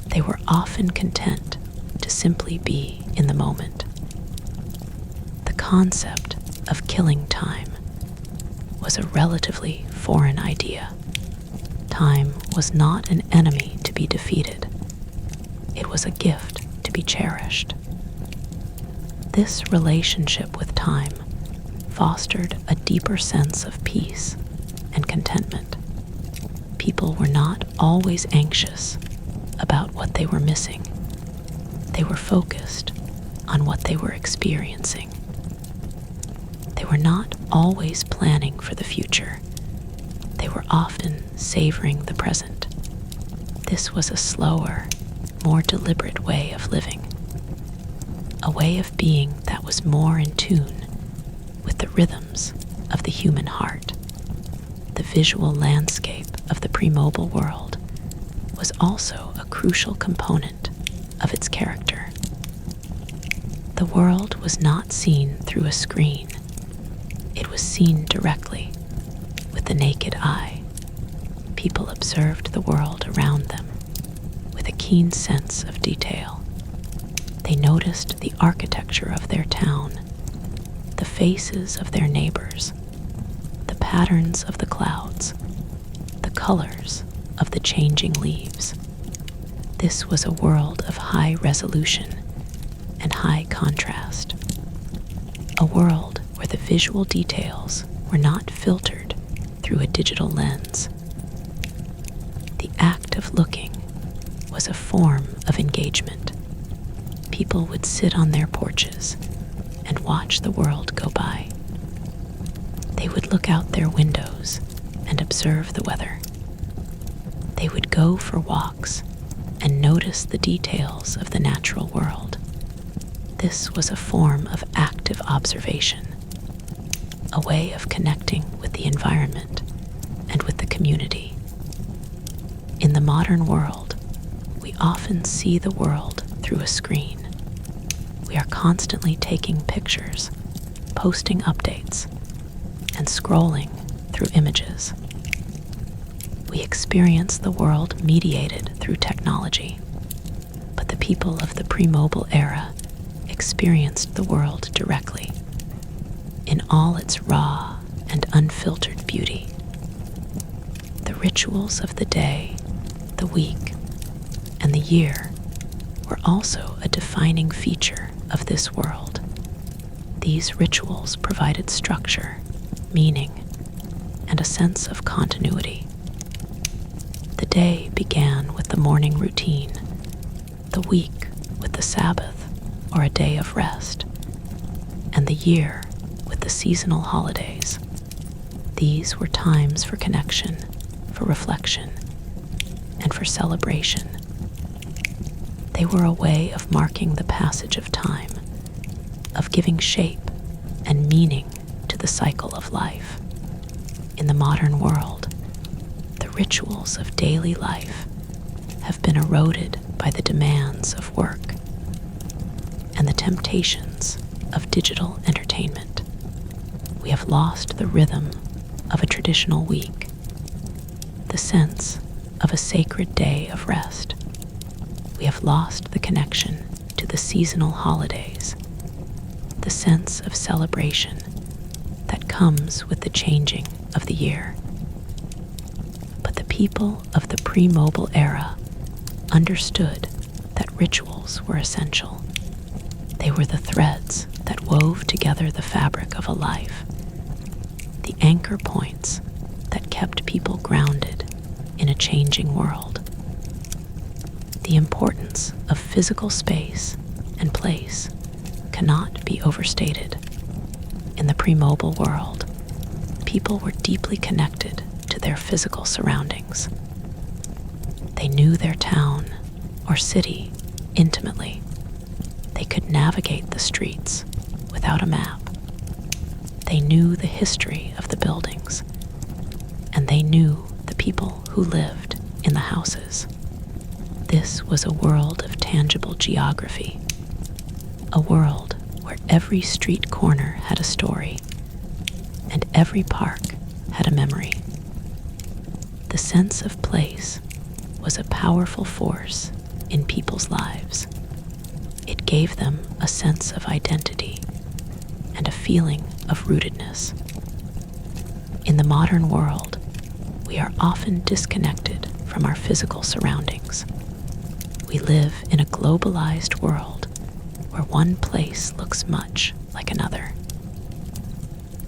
They were often content to simply be in the moment. The concept of killing time was a relatively foreign idea. Time was not an enemy to be defeated. It was a gift to be cherished. This relationship with time fostered a deeper sense of peace and contentment. People were not always anxious about what they were missing. They were focused on what they were experiencing. They were not always planning for the future. They were often savoring the present. This was a slower, more deliberate way of living, a way of being that was more in tune with the rhythms of the human heart. The visual landscape of the pre-mobile world was also a crucial component of its character. The world was not seen through a screen. It was seen directly with the naked eye. People observed the world around them with a keen sense of detail. They noticed the architecture of their town, the faces of their neighbors, the patterns of the clouds, the colors of the changing leaves. This was a world of high resolution and high contrast, a world where the visual details were not filtered through a digital lens. The act of looking was a form of engagement. People would sit on their porches and watch the world go by. They would look out their windows and observe the weather. They would go for walks and notice the details of the natural world. This was a form of active observation, a way of connecting with the environment and with the community. In the modern world, we often see the world through a screen. We are constantly taking pictures, posting updates, and scrolling through images. We experience the world mediated through technology, but the people of the pre-mobile era experienced the world directly, in all its raw and unfiltered beauty. The rituals of the day, the week, and the year were also a defining feature of this world. These rituals provided structure, meaning, and a sense of continuity. The day began with the morning routine, the week with the Sabbath or a day of rest, and the year with the seasonal holidays. These were times for connection, for reflection, and for celebration. They were a way of marking the passage of time, of giving shape and meaning to the cycle of life. In the modern world, the rituals of daily life have been eroded by the demands of work and the temptations of digital entertainment. We have lost the rhythm of a traditional week, the sense of a sacred day of rest. We have lost the connection to the seasonal holidays, the sense of celebration that comes with the changing of the year. But the people of the pre-mobile era understood that rituals were essential. They were the threads that wove together the fabric of a life, the anchor points that kept people grounded in a changing world. The importance of physical space and place cannot be overstated. In the pre-mobile world, people were deeply connected to their physical surroundings. They knew their town or city intimately. They could navigate the streets without a map. They knew the history of the buildings, and they knew the people who lived in the houses. This was a world of tangible geography, a world where every street corner had a story, and every park had a memory. The The sense of place was a powerful force in people's lives. It gave them a sense of identity and a feeling of rootedness. In the modern world, we are often disconnected from our physical surroundings. We live in a globalized world where one place looks much like another.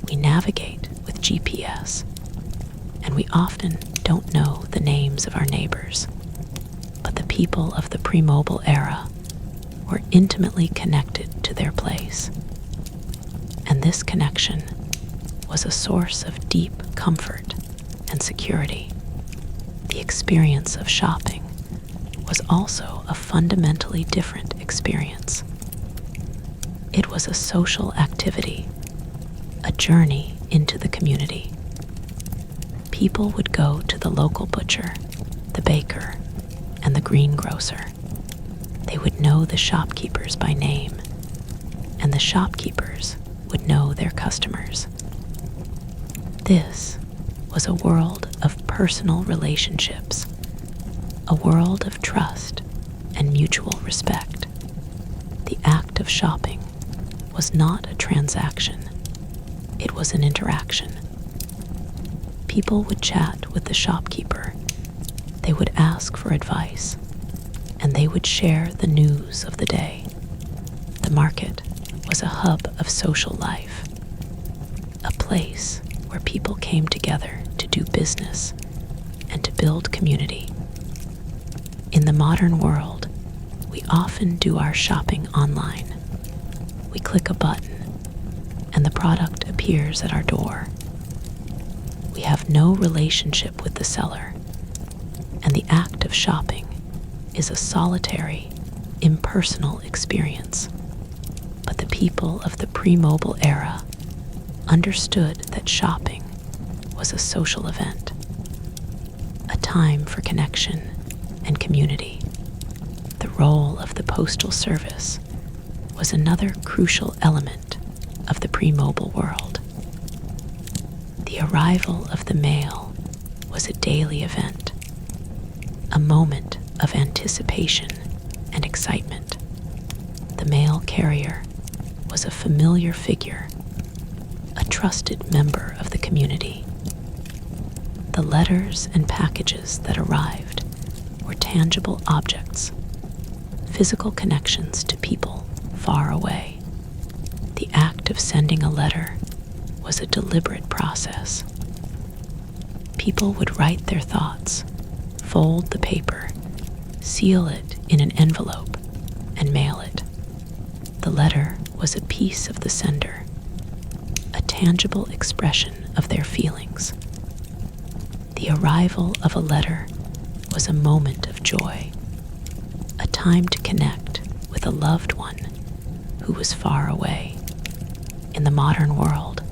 We navigate with GPS, and we often don't know the names of our neighbors, but the people of the pre-mobile era were intimately connected to their place. And this connection was a source of deep comfort and security. The experience of shopping was also a fundamentally different experience. It was a social activity, a journey into the community. People would go to the local butcher, the baker, and the greengrocer. They would know the shopkeepers by name, and the shopkeepers would know their customers. This was a world of personal relationships, a world of trust and mutual respect. The act of shopping was not a transaction, it was an interaction. People would chat with the shopkeeper, they would ask for advice, and they would share the news of the day. The market was a hub of social life, a place where people came together to do business and to build community. In the modern world, we often do our shopping online. We click a button, and the product appears at our door. We have no relationship with the seller, and the act of shopping is a solitary, impersonal experience. But the people of the pre-mobile era understood that shopping was a social event, a time for connection and community. The role of the postal service was another crucial element of the pre-mobile world. The arrival of the mail was a daily event, a moment of anticipation and excitement. The mail carrier was a familiar figure, a trusted member of the community. The letters and packages that arrived were tangible objects, physical connections to people far away. The act of sending a letter was a deliberate process. People would write their thoughts, fold the paper, seal it in an envelope, and mail it. The letter was a piece of the sender, a tangible expression of their feelings. The arrival of a letter was a moment of joy, a time to connect with a loved one who was far away. In the modern world,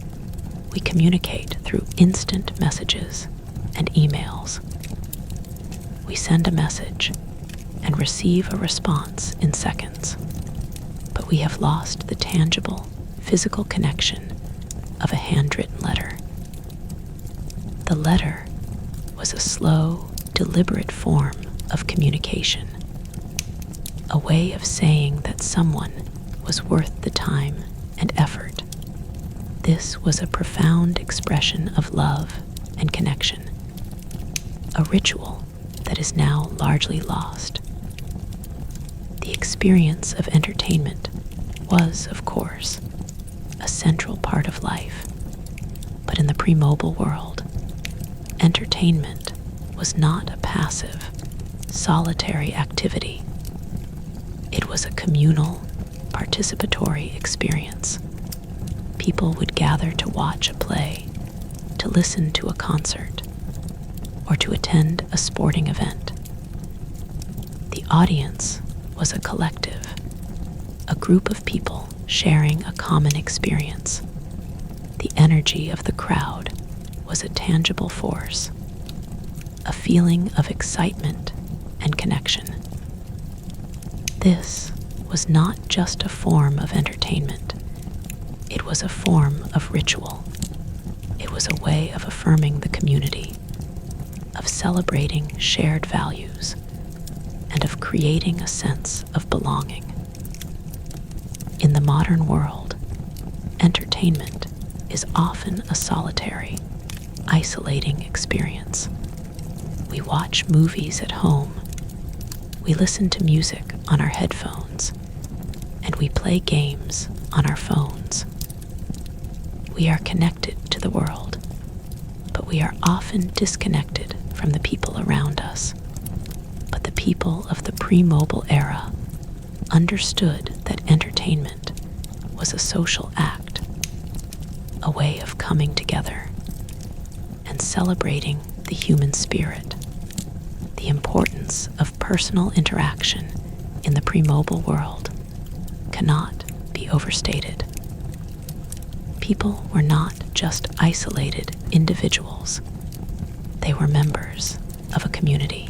we communicate through instant messages and emails. We send a message and receive a response in seconds, but we have lost the tangible, physical connection of a handwritten letter. The letter was a slow, deliberate form of communication, a way of saying that someone was worth the time and effort. This was a profound expression of love and connection, a ritual that is now largely lost. The experience of entertainment was, of course, a central part of life, but in the pre-mobile world, entertainment was not a passive, solitary activity. It was a communal, participatory experience. People would gather to watch a play, to listen to a concert, or to attend a sporting event. The audience was a collective, a group of people sharing a common experience. The energy of the crowd was a tangible force, a feeling of excitement and connection. This was not just a form of entertainment. It was a form of ritual. It was a way of affirming the community, of of celebrating shared values, and of creating a sense of belonging. In the modern world, entertainment is often a solitary, isolating experience. We watch movies at home, we listen to music on our headphones, and we play games on our phones. We are connected to the world, but we are often disconnected from the people around us. But the people of the pre-mobile era understood that entertainment was a social act, a way of coming together and celebrating the human spirit. The importance of personal interaction in the pre-mobile world cannot be overstated. People were not just isolated individuals. They were members of a community.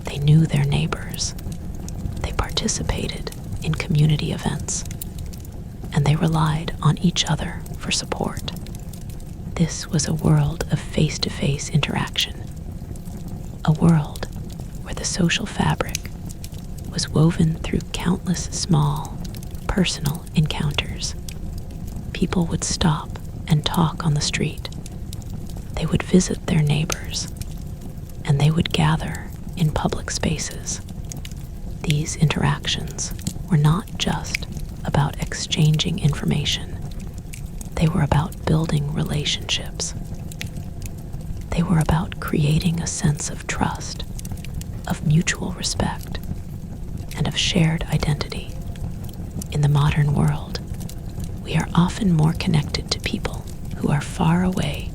They knew their neighbors. They participated in community events, and they relied on each other for support. This was a world of face-to-face interaction, a world where the social fabric was woven through countless small, personal encounters. People would stop and talk on the street. They would visit their neighbors, and they would gather in public spaces. These interactions were not just about exchanging information. They were about building relationships. They were about creating a sense of trust, of mutual respect, and of shared identity. In the modern world, we are often more connected to people who are far away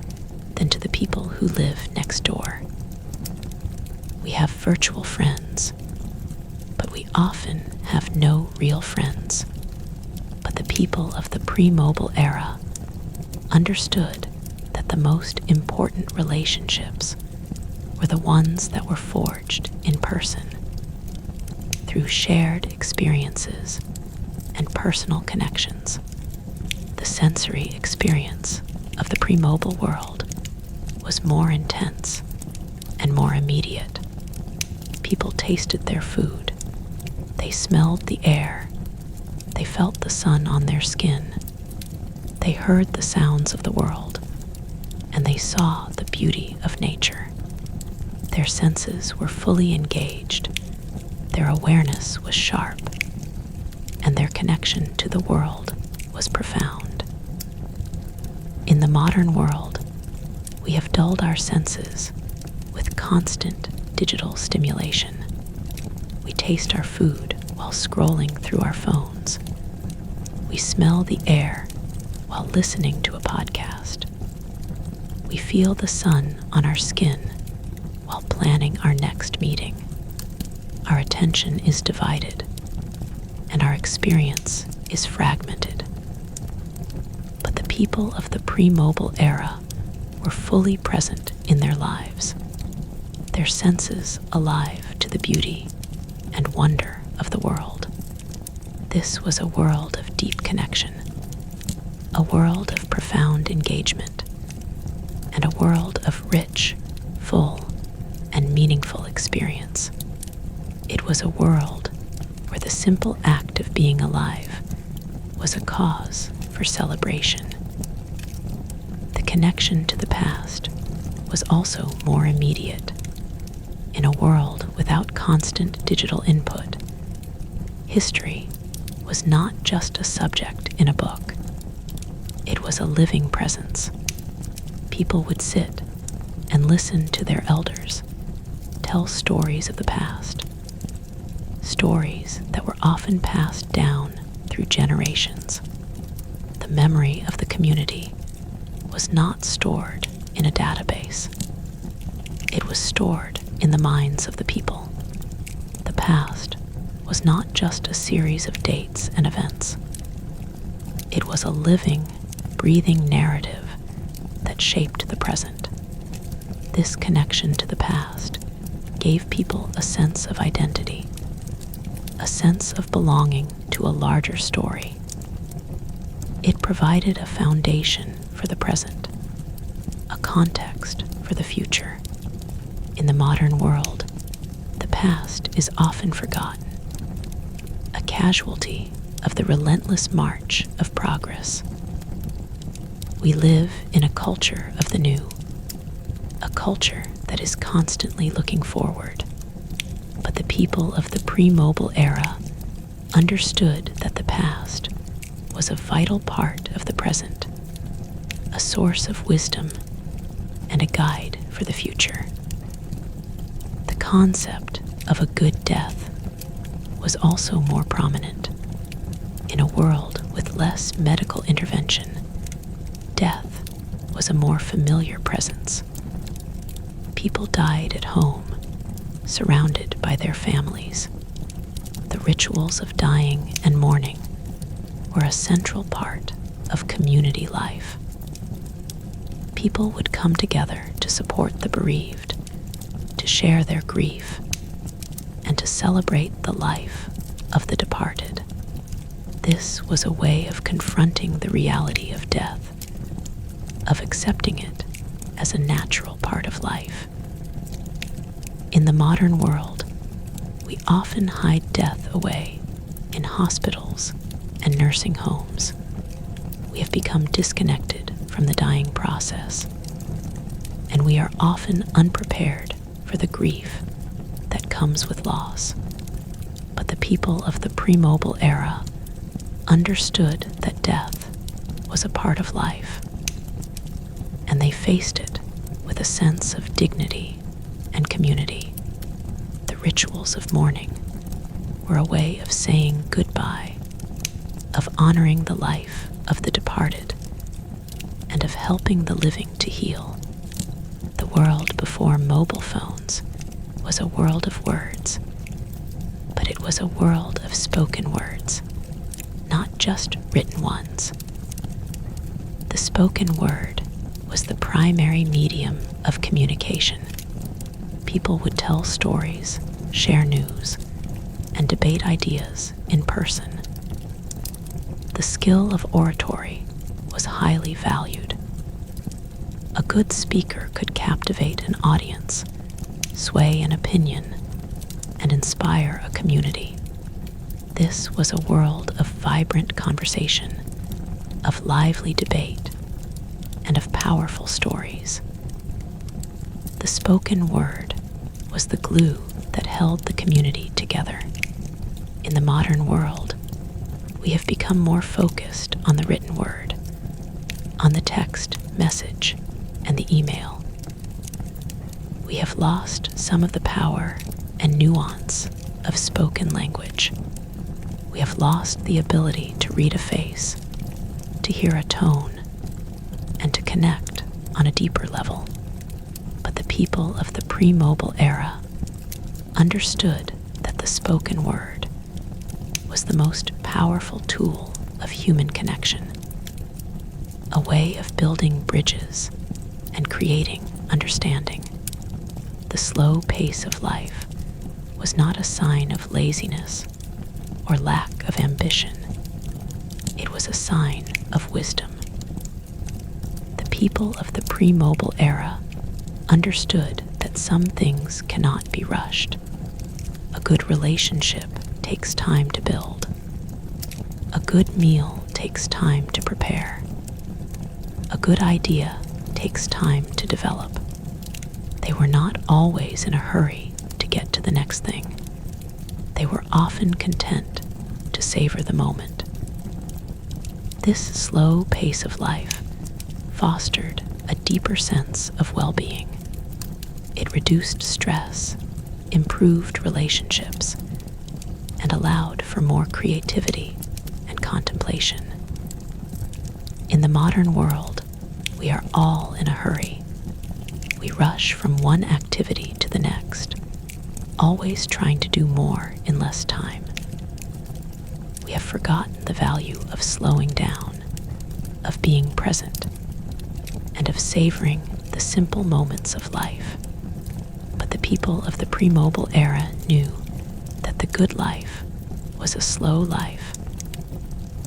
than to the people who live next door. We have virtual friends, but we often have no real friends. But the people of the pre-mobile era understood that the most important relationships were the ones that were forged in person, through shared experiences and personal connections. The sensory experience of the pre-mobile world was more intense and more immediate. People tasted their food. They smelled the air. They felt the sun on their skin. They heard the sounds of the world, and they saw the beauty of nature. Their senses were fully engaged. Their awareness was sharp, and their connection to the world was profound. In the modern world, we have dulled our senses with constant digital stimulation. We taste our food while scrolling through our phones. We smell the air while listening to a podcast. We feel the sun on our skin while planning our next meeting. Our attention is divided, and our experience is fragmented. But the people of the pre-mobile era were fully present in their lives, their senses alive to the beauty and wonder of the world. This was a world of deep connection, a world of profound engagement, and a world of rich, full, and meaningful experience. It was a world where the simple act of being alive was a cause for celebration. The connection to the past was also more immediate. In a world without constant digital input, history was not just a subject in a book. It was a living presence. People would sit and listen to their elders tell stories of the past, stories that were often passed down through generations. The memory of the community was not stored in a database. It was stored in the minds of the people. The past was not just a series of dates and events. It was a living, breathing narrative that shaped the present. This connection to the past gave people a sense of identity, a sense of belonging to a larger story. It provided a foundation for the present, a context for the future. In the modern world, the past is often forgotten, a casualty of the relentless march of progress. We live in a culture of the new, a culture that is constantly looking forward. But the people of the pre-mobile era understood that the past was a vital part of the present, a source of wisdom and a guide for the future. The concept of a good death was also more prominent. In a world with less medical intervention, death was a more familiar presence. People died at home, surrounded by their families. The rituals of dying and mourning were a central part of community life. People would come together to support the bereaved, to share their grief, and to celebrate the life of the departed. This was a way of confronting the reality of death, of accepting it as a natural part of life. In the modern world, we often hide death away in hospitals and nursing homes. We have become disconnected from the dying process, and we are often unprepared for the grief that comes with loss. But the people of the pre-mobile era understood that death was a part of life, and they faced it with a sense of dignity and community. The rituals of mourning were a way of saying goodbye, of honoring the life of the departed, and of helping the living to heal. The world before mobile phones was a world of words, but it was a world of spoken words, not just written ones. The spoken word was the primary medium of communication. People would tell stories, share news, and debate ideas in person. The skill of oratory was highly valued. A good speaker could captivate an audience, sway an opinion, and inspire a community. This was a world of vibrant conversation, of lively debate, and of powerful stories. The spoken word was the glue that held the community together. In the modern world, we have become more focused on the written word, on the text message and the email. We have lost some of the power and nuance of spoken language. We have lost the ability to read a face, to hear a tone, and to connect on a deeper level. But the people of the pre-mobile era understood that the spoken word was the most powerful tool of human connection, a way of building bridges and creating understanding. The slow pace of life was not a sign of laziness or lack of ambition. It was a sign of wisdom. The people of the pre-mobile era understood that some things cannot be rushed. A good relationship takes time to build. A good meal takes time to prepare. A good idea takes time to develop. They were not always in a hurry to get to the next thing. They were often content to savor the moment. This slow pace of life fostered a deeper sense of well-being. It reduced stress, improved relationships, and allowed for more creativity and contemplation. In the modern world, we are all in a hurry. We rush from one activity to the next, always trying to do more in less time. We have forgotten the value of slowing down, of being present, and of savoring the simple moments of life. But the people of the pre-mobile era knew that the good life was a slow life,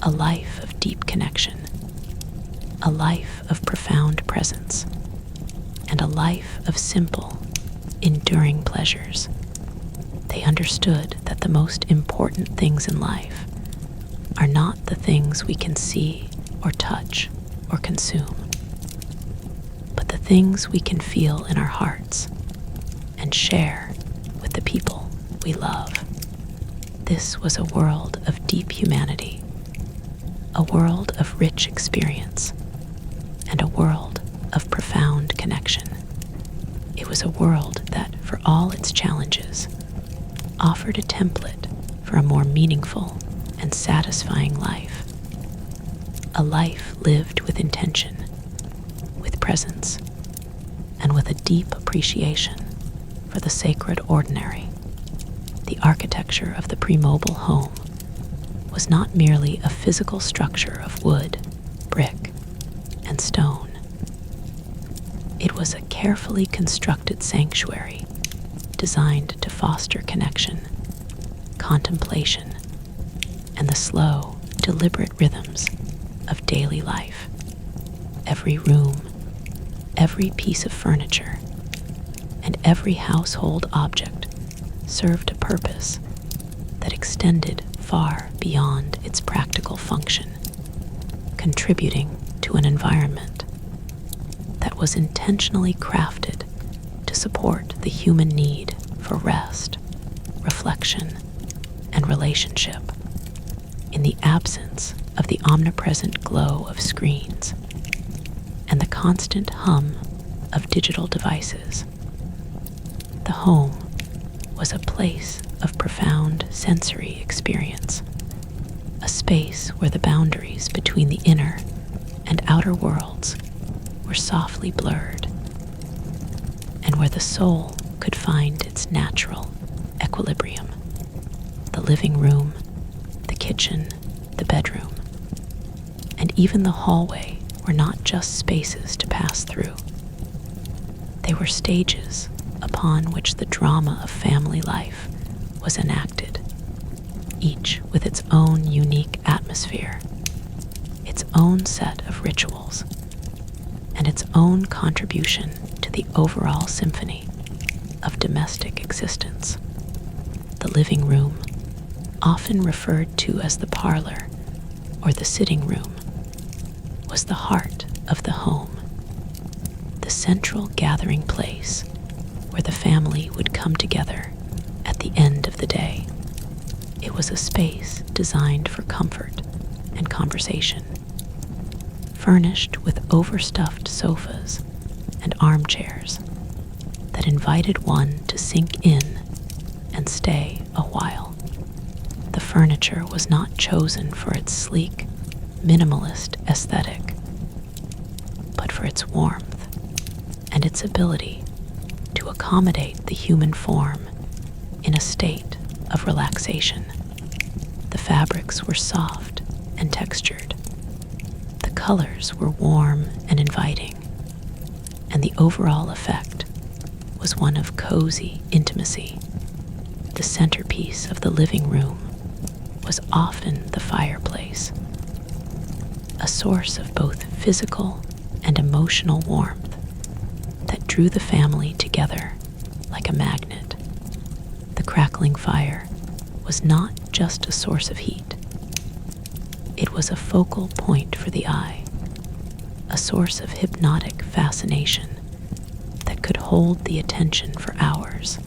a life of deep connection, a life of profound presence, and a life of simple, enduring pleasures. They understood that the most important things in life are not the things we can see or touch or consume, but the things we can feel in our hearts and share with the people we love. This was a world of deep humanity, a world of rich experience, and a world of profound connection. It was a world that, for all its challenges, offered a template for a more meaningful and satisfying life. A life lived with intention, with presence, and with a deep appreciation for the sacred ordinary. The architecture of the pre-mobile home was not merely a physical structure of wood, brick, and stone. It was a carefully constructed sanctuary designed to foster connection, contemplation, and the slow, deliberate rhythms of daily life. Every room, every piece of furniture, and every household object served a purpose that extended far beyond its practical function, contributing to an environment that was intentionally crafted to support the human need for rest, reflection, and relationship. In the absence of the omnipresent glow of screens and the constant hum of digital devices, the home was a place of profound sensory experience, a space where the boundaries between the inner and outer worlds were softly blurred, and where the soul could find its natural equilibrium. The living room, the kitchen, the bedroom, and even the hallway were not just spaces to pass through. They were stages upon which the drama of family life was enacted, each with its own unique atmosphere, its own set of rituals, and its own contribution to the overall symphony of domestic existence. The living room, often referred to as the parlor or the sitting room, was the heart of the home, the central gathering place where the family would come together at the end of the day. It was a space designed for comfort and conversation, furnished with overstuffed sofas and armchairs that invited one to sink in and stay a while. The furniture was not chosen for its sleek, minimalist aesthetic, but for its warmth and its ability to accommodate the human form in a state of relaxation. The fabrics were soft and textured. The colors were warm and inviting, and the overall effect was one of cozy intimacy. The centerpiece of the living room was often the fireplace, a source of both physical and emotional warmth that drew the family together like a magnet. The crackling fire was not just a source of heat. It was a focal point for the eye, a source of hypnotic fascination that could hold the attention for hours.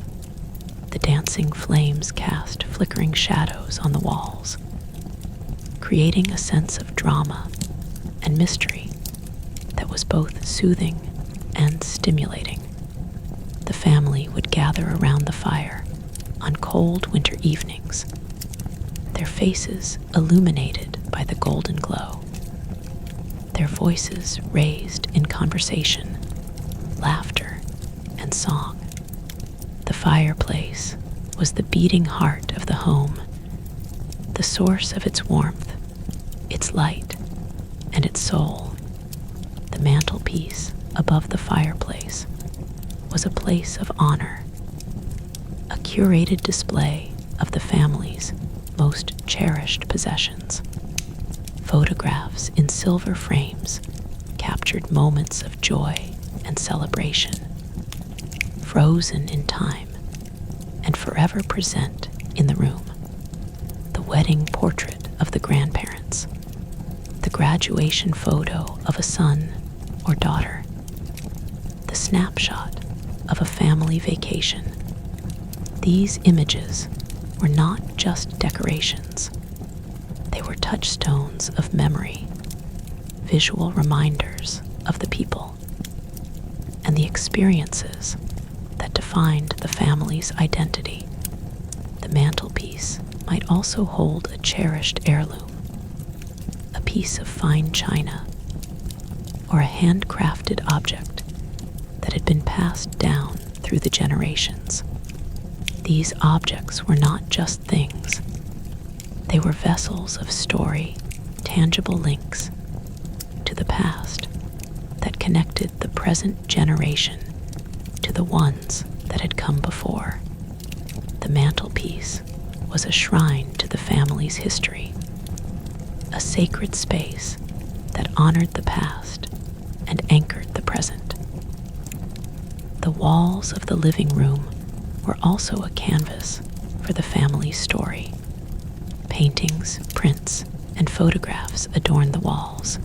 The dancing flames cast flickering shadows on the walls, creating a sense of drama and mystery that was both soothing and stimulating. The family would gather around the fire on cold winter evenings, their faces illuminated by the golden glow, their voices raised in conversation, laughter, and song. The fireplace was the beating heart of the home, the source of its warmth, its light, and its soul. The mantelpiece above the fireplace was a place of honor, a curated display of the family's most cherished possessions. Photographs in silver frames captured moments of joy and celebration. frozen in time and forever present in the room. The wedding portrait of the grandparents, the graduation photo of a son or daughter, the snapshot of a family vacation. These images were not just decorations. They were touchstones of memory, visual reminders of the people and the experiences that defined the family's identity. The mantelpiece might also hold a cherished heirloom, a piece of fine china, or a handcrafted object that had been passed down through the generations. These objects were not just things. They were vessels of story, tangible links to the past that connected the present generation to the ones that had come before. The mantelpiece was a shrine to the family's history, a sacred space that honored the past and anchored the present. The walls of the living room were also a canvas for the family's story. Paintings, prints, and photographs adorned the walls,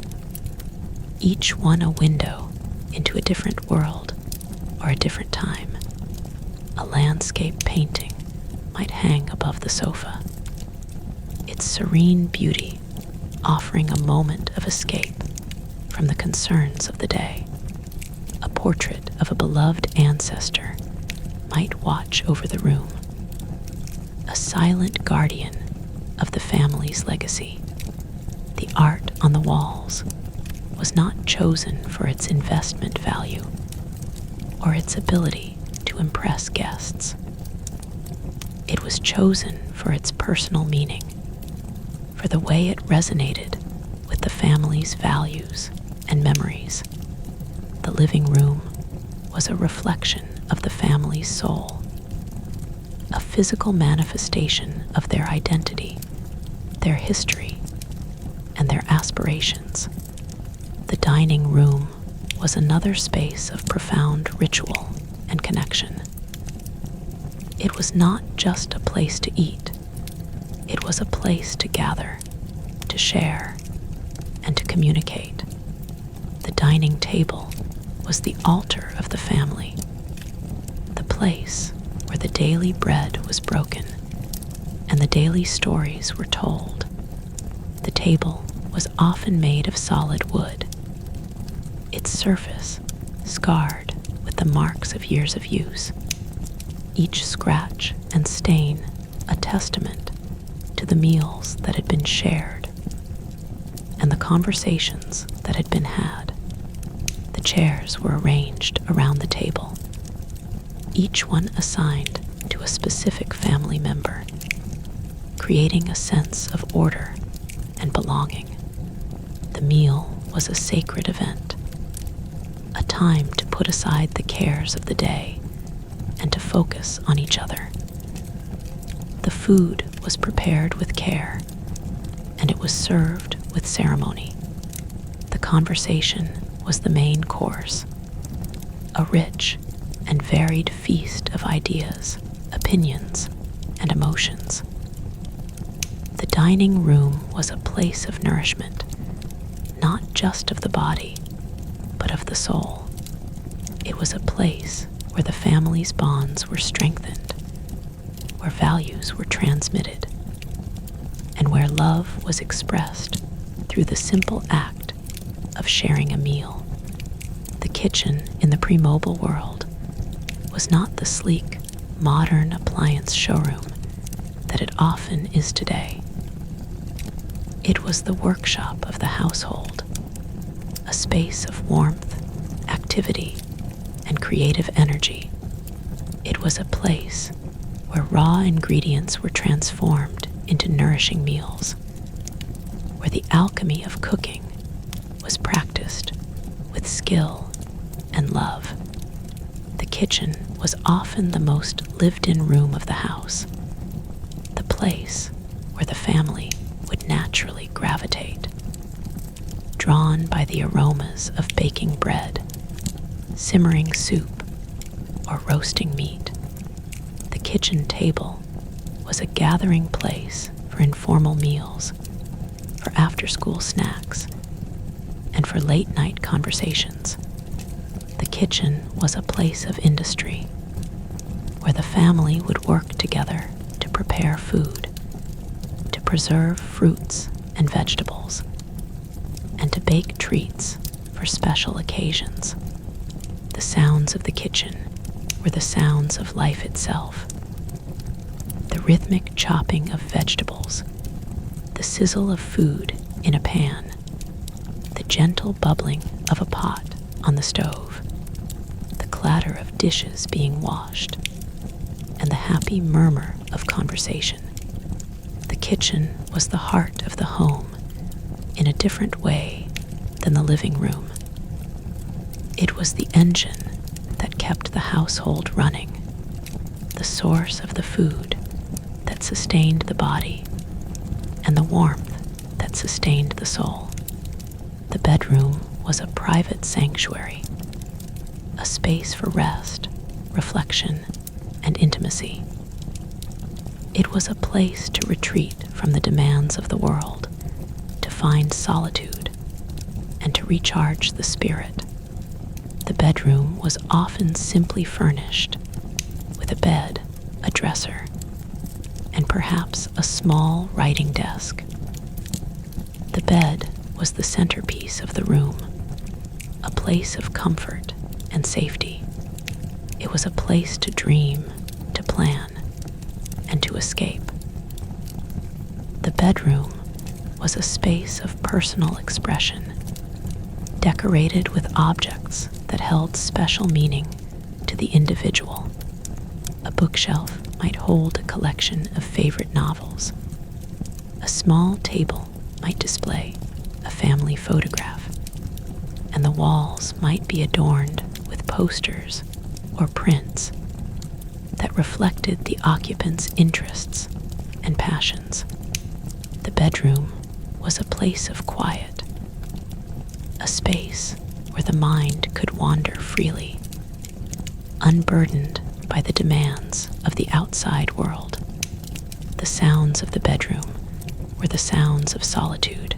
each one a window into a different world or a different time. A landscape painting might hang above the sofa, its serene beauty offering a moment of escape from the concerns of the day. A portrait of a beloved ancestor might watch over the room, a silent guardian of the family's legacy. The art on the walls was not chosen for its investment value or its ability to impress guests. It was chosen for its personal meaning, for the way it resonated with the family's values and memories. The living room was a reflection of the family's soul, a physical manifestation of their identity, their history, and their aspirations. The dining room was another space of profound ritual and connection. It was not just a place to eat. It was a place to gather, to share, and to communicate. The dining table was the altar of the family, the place where the daily bread was broken and the daily stories were told. The table was often made of solid wood, its surface scarred with the marks of years of use, each scratch and stain a testament to the meals that had been shared and the conversations that had been had. The chairs were arranged around the table, each one assigned to a specific family member, creating a sense of order and belonging. The meal was a sacred event, a time to put aside the cares of the day and to focus on each other. The food was prepared with care, and it was served with ceremony. The conversation was the main course, a rich and varied feast of ideas, opinions, and emotions. The dining room was a place of nourishment, not just of the body, but of the soul. It was a place where the family's bonds were strengthened, where values were transmitted, and where love was expressed through the simple act of sharing a meal. The kitchen in the pre-mobile world was not the sleek, modern appliance showroom that it often is today. It was the workshop of the household, a space of warmth, activity, and creative energy. It was a place where raw ingredients were transformed into nourishing meals, where the alchemy of cooking was practiced with skill and love. The kitchen was often the most lived-in room of the house, the place where the family would naturally gravitate, drawn by the aromas of baking bread, simmering soup, or roasting meat. The kitchen table was a gathering place for informal meals, for after-school snacks, and for late-night conversations. The kitchen was a place of industry, where the family would work together to prepare food, to preserve fruits and vegetables, and to bake treats for special occasions. The sounds of the kitchen were the sounds of life itself. The rhythmic chopping of vegetables, the sizzle of food in a pan, the gentle bubbling of a pot on the stove, the clatter of dishes being washed, and the happy murmur of conversation. The kitchen was the heart of the home in a different way than the living room. It was the engine that kept the household running, the source of the food that sustained the body, and the warmth that sustained the soul. The bedroom was a private sanctuary, a space for rest, reflection, and intimacy. It was a place to retreat from the demands of the world, to find solitude, and to recharge the spirit. The bedroom was often simply furnished with a bed, a dresser, and perhaps a small writing desk. The bed was the centerpiece of the room, a place of comfort and safety. It was a place to dream, to plan, and to escape. The bedroom was a space of personal expression, decorated with objects that held special meaning to the individual. A bookshelf might hold a collection of favorite novels. A small table might display a family photograph, and the walls might be adorned with posters or prints that reflected the occupant's interests and passions. The bedroom was a place of quiet, a space where the mind could wander freely, unburdened by the demands of the outside world. The sounds of the bedroom were the sounds of solitude.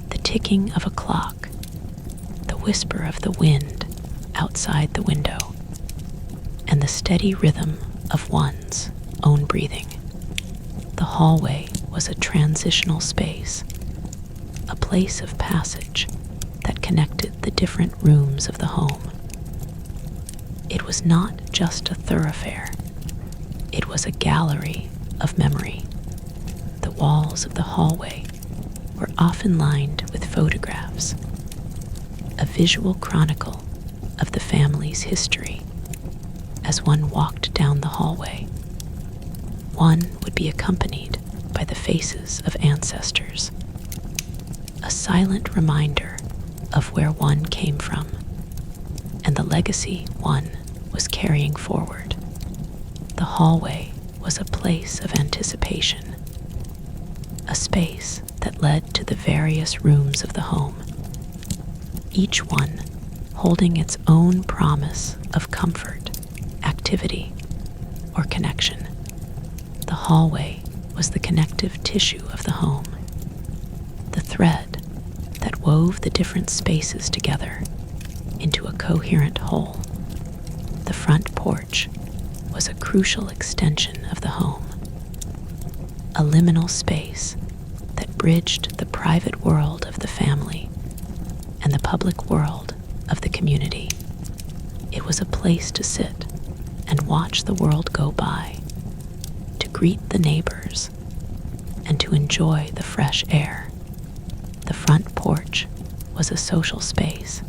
The ticking of a clock, the whisper of the wind outside the window, and the steady rhythm of one's own breathing. The hallway was a transitional space, a place of passage that connected the different rooms of the home. It was not just a thoroughfare, it was a gallery of memory. The walls of the hallway were often lined with photographs, a visual chronicle of the family's history. As one walked down the hallway, one would be accompanied by the faces of ancestors, a silent reminder of where one came from and the legacy one was carrying forward. The hallway was a place of anticipation, a space that led to the various rooms of the home, each one holding its own promise of comfort, activity, or connection. The hallway was the connective tissue of the home, the thread that wove the different spaces together into a coherent whole. The front porch was a crucial extension of the home, a liminal space that bridged the private world of the family and the public world of the community. It was a place to sit and watch the world go by, to greet the neighbors, and to enjoy the fresh air. The front porch was a social space,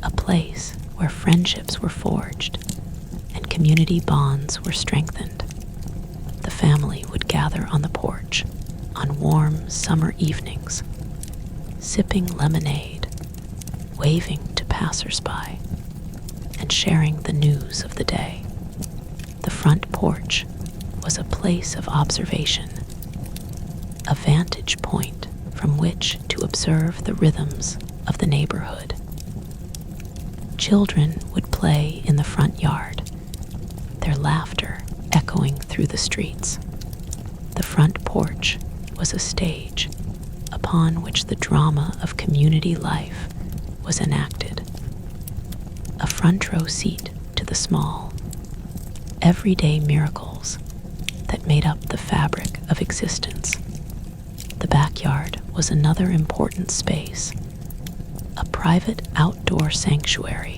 a place where friendships were forged and community bonds were strengthened. The family would gather on the porch on warm summer evenings, sipping lemonade, waving to passersby, and sharing the news of the day. The front porch was a place of observation, a vantage point from which to observe the rhythms of the neighborhood. children would play in the front yard, their laughter echoing through the streets. The front porch was a stage upon which the drama of community life was enacted. A front row seat to the small, everyday miracles that made up the fabric of existence. The backyard was another important space, a private outdoor sanctuary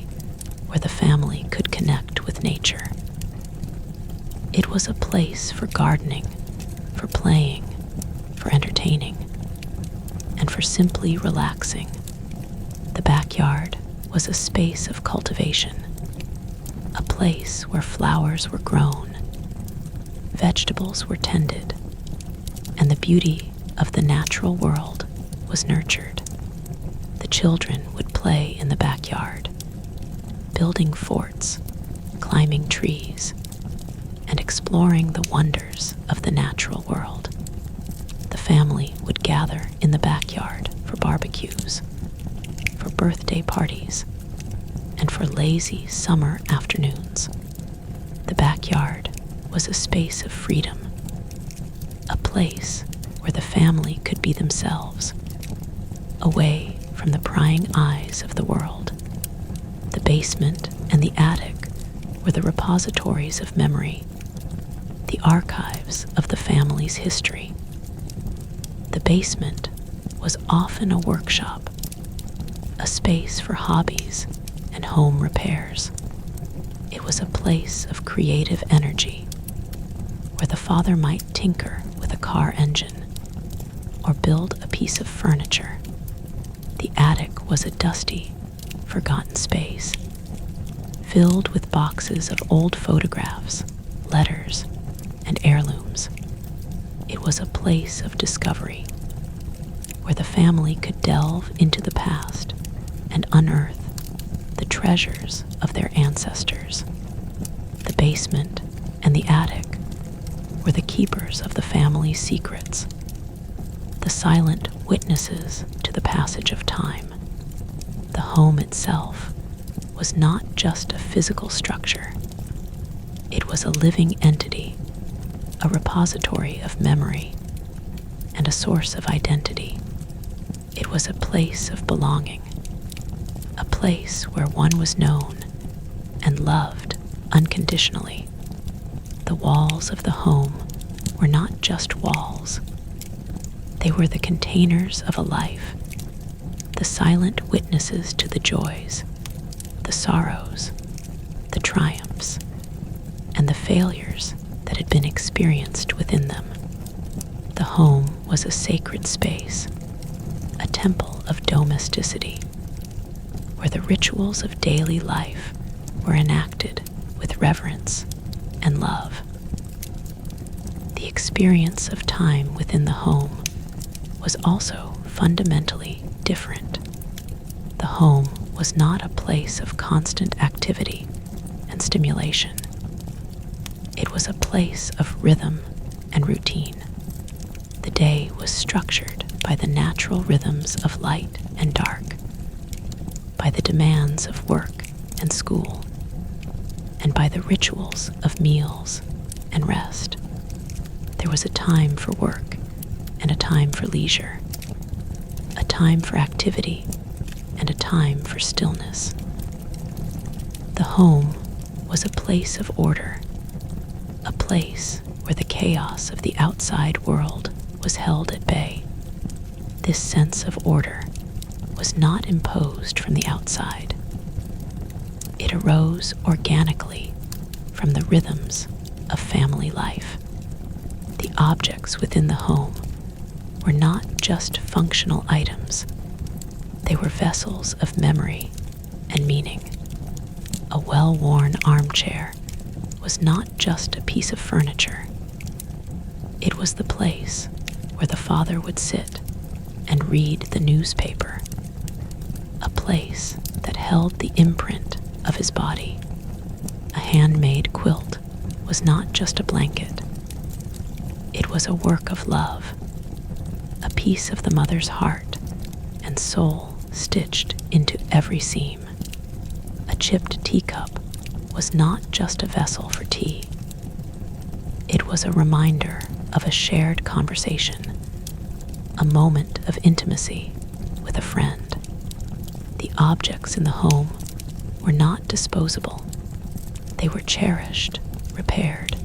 where the family could connect with nature. It was a place for gardening, for playing, for entertaining, and for simply relaxing. The backyard was a space of cultivation, a place where flowers were grown, vegetables were tended, and the beauty of the natural world was nurtured. The children would play in the backyard, building forts, climbing trees, and exploring the wonders of the natural world. The family would gather in the backyard for barbecues, for birthday parties, and for lazy summer afternoons. The backyard was a space of freedom, a place where the family could be themselves, away from the prying eyes of the world. The basement and the attic were the repositories of memory, the archives of the family's history. The basement was often a workshop, a space for hobbies and home repairs. It was a place of creative energy, where the father might tinker with a car engine or build a piece of furniture. The attic was a dusty, forgotten space, filled with boxes of old photographs, letters, and heirlooms. It was a place of discovery, where the family could delve into the past and unearth the treasures of their ancestors. The basement and the attic were the keepers of the family's secrets, the silent witnesses to the passage of time. The home itself was not just a physical structure. It was a living entity, a repository of memory, and a source of identity. It was a place of belonging, a place where one was known and loved unconditionally. The walls of the home were not just walls. They were the containers of a life, the silent witnesses to the joys, the sorrows, the triumphs, and the failures that had been experienced within them. The home was a sacred space, a temple of domesticity, where the rituals of daily life were enacted with reverence and love. The experience of time within the home was also fundamentally different. The home was not a place of constant activity and stimulation. It was a place of rhythm and routine. The day was structured by the natural rhythms of light and dark, by the demands of work and school, and by the rituals of meals and rest. There was a time for work and a time for leisure, a time for activity and a time for stillness. The home was a place of order, a place where the chaos of the outside world was held at bay. This sense of order was not imposed from the outside. It arose organically from the rhythms of family life. The objects within the home were not just functional items. They were vessels of memory and meaning. A well-worn armchair was not just a piece of furniture. It was the place where the father would sit and read the newspaper, a place that held the imprint of his body. A handmade quilt was not just a blanket. It was a work of love, a piece of the mother's heart and soul stitched into every seam. A chipped teacup was not just a vessel for tea. It was a reminder of a shared conversation, a moment of intimacy with a friend. The objects in the home were not disposable. They were cherished, repaired,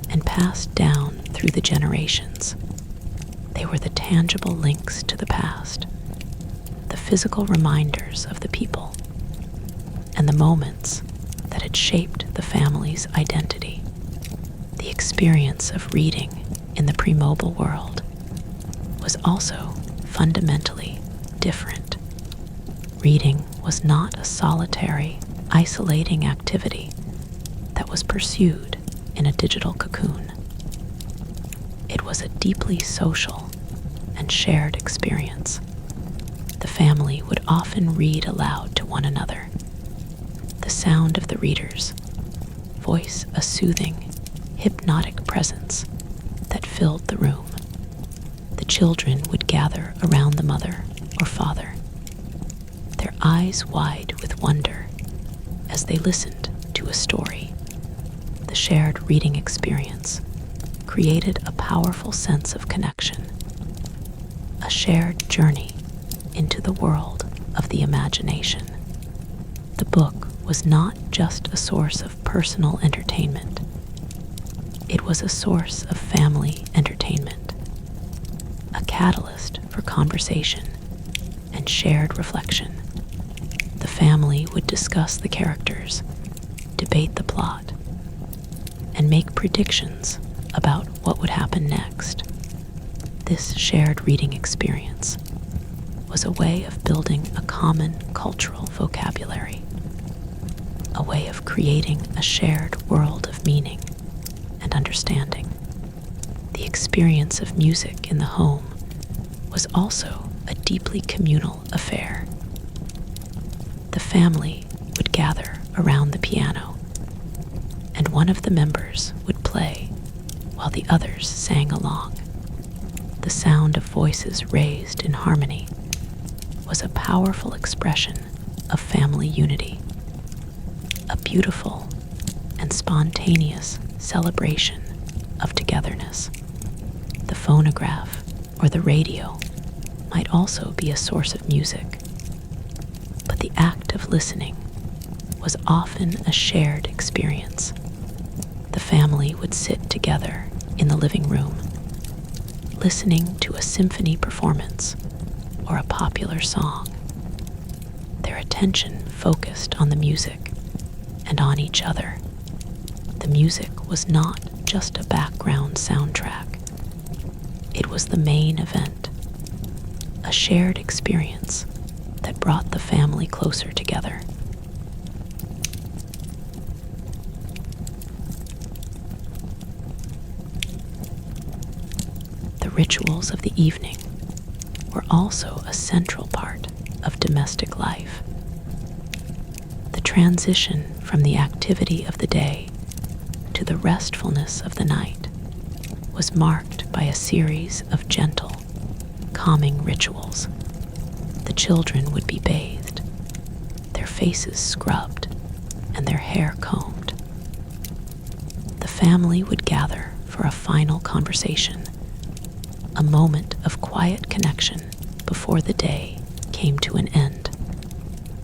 and passed down through the generations. They were the tangible links to the past, the physical reminders of the people, and the moments that had shaped the family's identity. The experience of reading in the pre-mobile world was also fundamentally different. Reading was not a solitary, isolating activity that was pursued in a digital cocoon. It was a deeply social and shared experience. The family would often read aloud to one another. The sound of the readers voice a soothing, hypnotic presence that filled the room. The children would gather around the mother or father, their eyes wide with wonder as they listened to a story. The shared reading experience created a powerful sense of connection, a shared journey into the world of the imagination. The book was not just a source of personal entertainment. It was a source of family entertainment, a catalyst for conversation and shared reflection. The family would discuss the characters, debate the plot, and make predictions about what would happen next. This shared reading experience was a way of building a common cultural vocabulary, a way of creating a shared world of meaning and understanding. The experience of music in the home was also a deeply communal affair. The family would gather around the piano, and one of the members would play while the others sang along. The sound of voices raised in harmony was a powerful expression of family unity, a beautiful and spontaneous celebration of togetherness. The phonograph or the radio might also be a source of music, but the act of listening was often a shared experience. The family would sit together in the living room, listening to a symphony performance or a popular song. Their attention focused on the music and on each other. The music was not just a background soundtrack. It was the main event, a shared experience that brought the family closer together. The rituals of the evening were also a central part of domestic life. The transition from the activity of the day to the restfulness of the night was marked by a series of gentle, calming rituals. The children would be bathed, their faces scrubbed, and their hair combed. The family would gather for a final conversation, a moment of quiet connection before the day came to an end.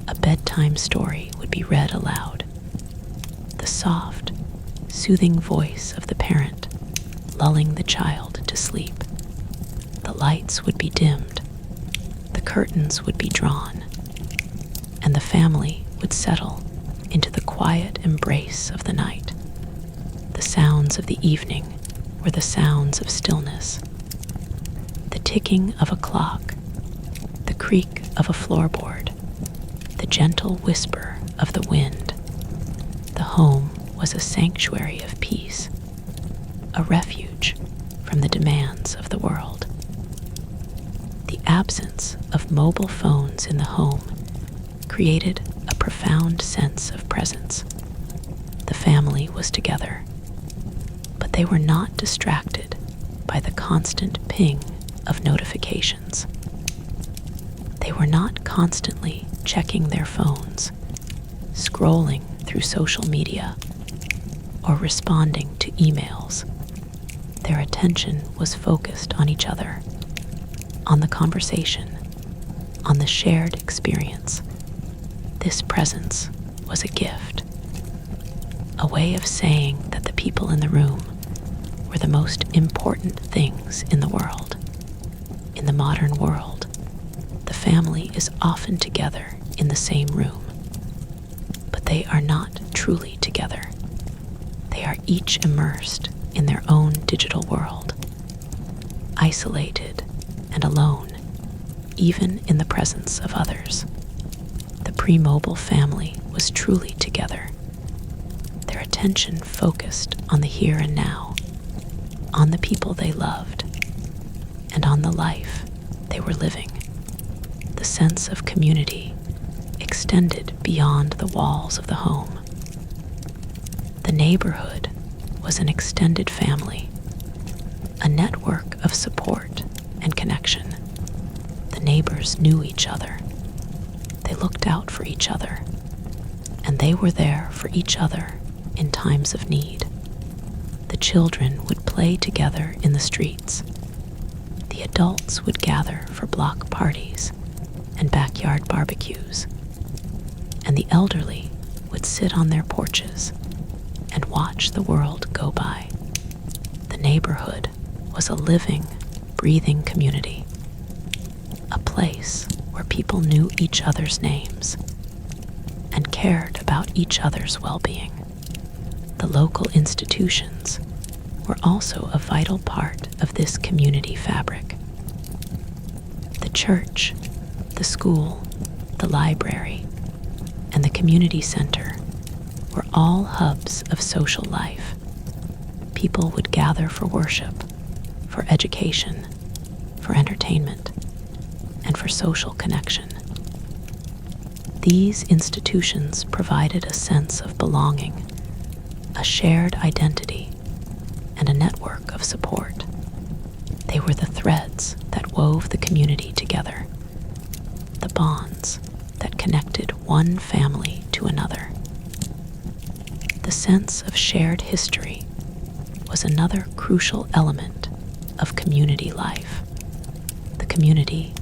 A bedtime story would be read aloud. The soft, soothing voice of the parent lulling the child to sleep. The lights would be dimmed, the curtains would be drawn, and the family would settle into the quiet embrace of the night. The sounds of the evening were the sounds of stillness. The ticking of a clock, the creak of a floorboard, the gentle whisper of the wind. The home was a sanctuary of peace, a refuge from the demands of the world. The absence of mobile phones in the home created a profound sense of presence. The family was together, but they were not distracted by the constant ping of notifications. They were not constantly checking their phones. scrolling through social media, or responding to emails. Their attention was focused on each other, on the conversation, on the shared experience. This presence was a gift, a way of saying that the people in the room were the most important things in the world. In the modern world, the family is often together in the same room, but they are not truly together. They are each immersed in their own digital world, isolated and alone, even in the presence of others. The pre-mobile family was truly together, their attention focused on the here and now, on the people they loved, and on the life they were living. The sense of community extended beyond the walls of the home. The neighborhood was an extended family, a network of support and connection. The neighbors knew each other. They looked out for each other, and they were there for each other in times of need. The children would play together in the streets. The adults would gather for block parties and backyard barbecues, and the elderly would sit on their porches and watch the world go by. The neighborhood was a living, breathing community, a place where people knew each other's names and cared about each other's well-being. The local institutions were also a vital part of this community fabric. The church, the school, the library, and the community center were all hubs of social life. People would gather for worship, for education, for entertainment, and for social connection. These institutions provided a sense of belonging, a shared identity, and a network of support. They were the threads that wove the community together, the bonds that connected one family to another. The sense of shared history was another crucial element of community life. The community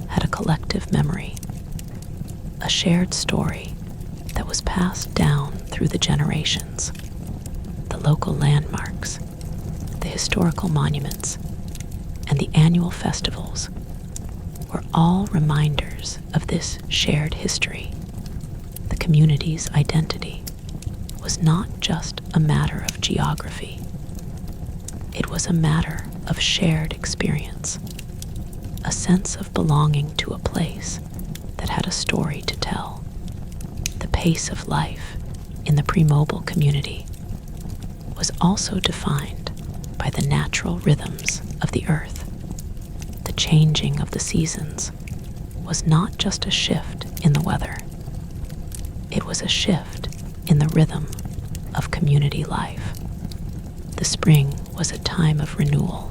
had a collective memory, a shared story that was passed down through the generations. The local landmarks, the historical monuments, and the annual festivals were all reminders of this shared history. The community's identity was not just a matter of geography. It was a matter of shared experience, a sense of belonging to a place that had a story to tell. The pace of life in the pre-mobile community was also defined by the natural rhythms of the earth. The changing of the seasons was not just a shift in the weather. It was a shift in the rhythm of community life. The spring was a time of renewal,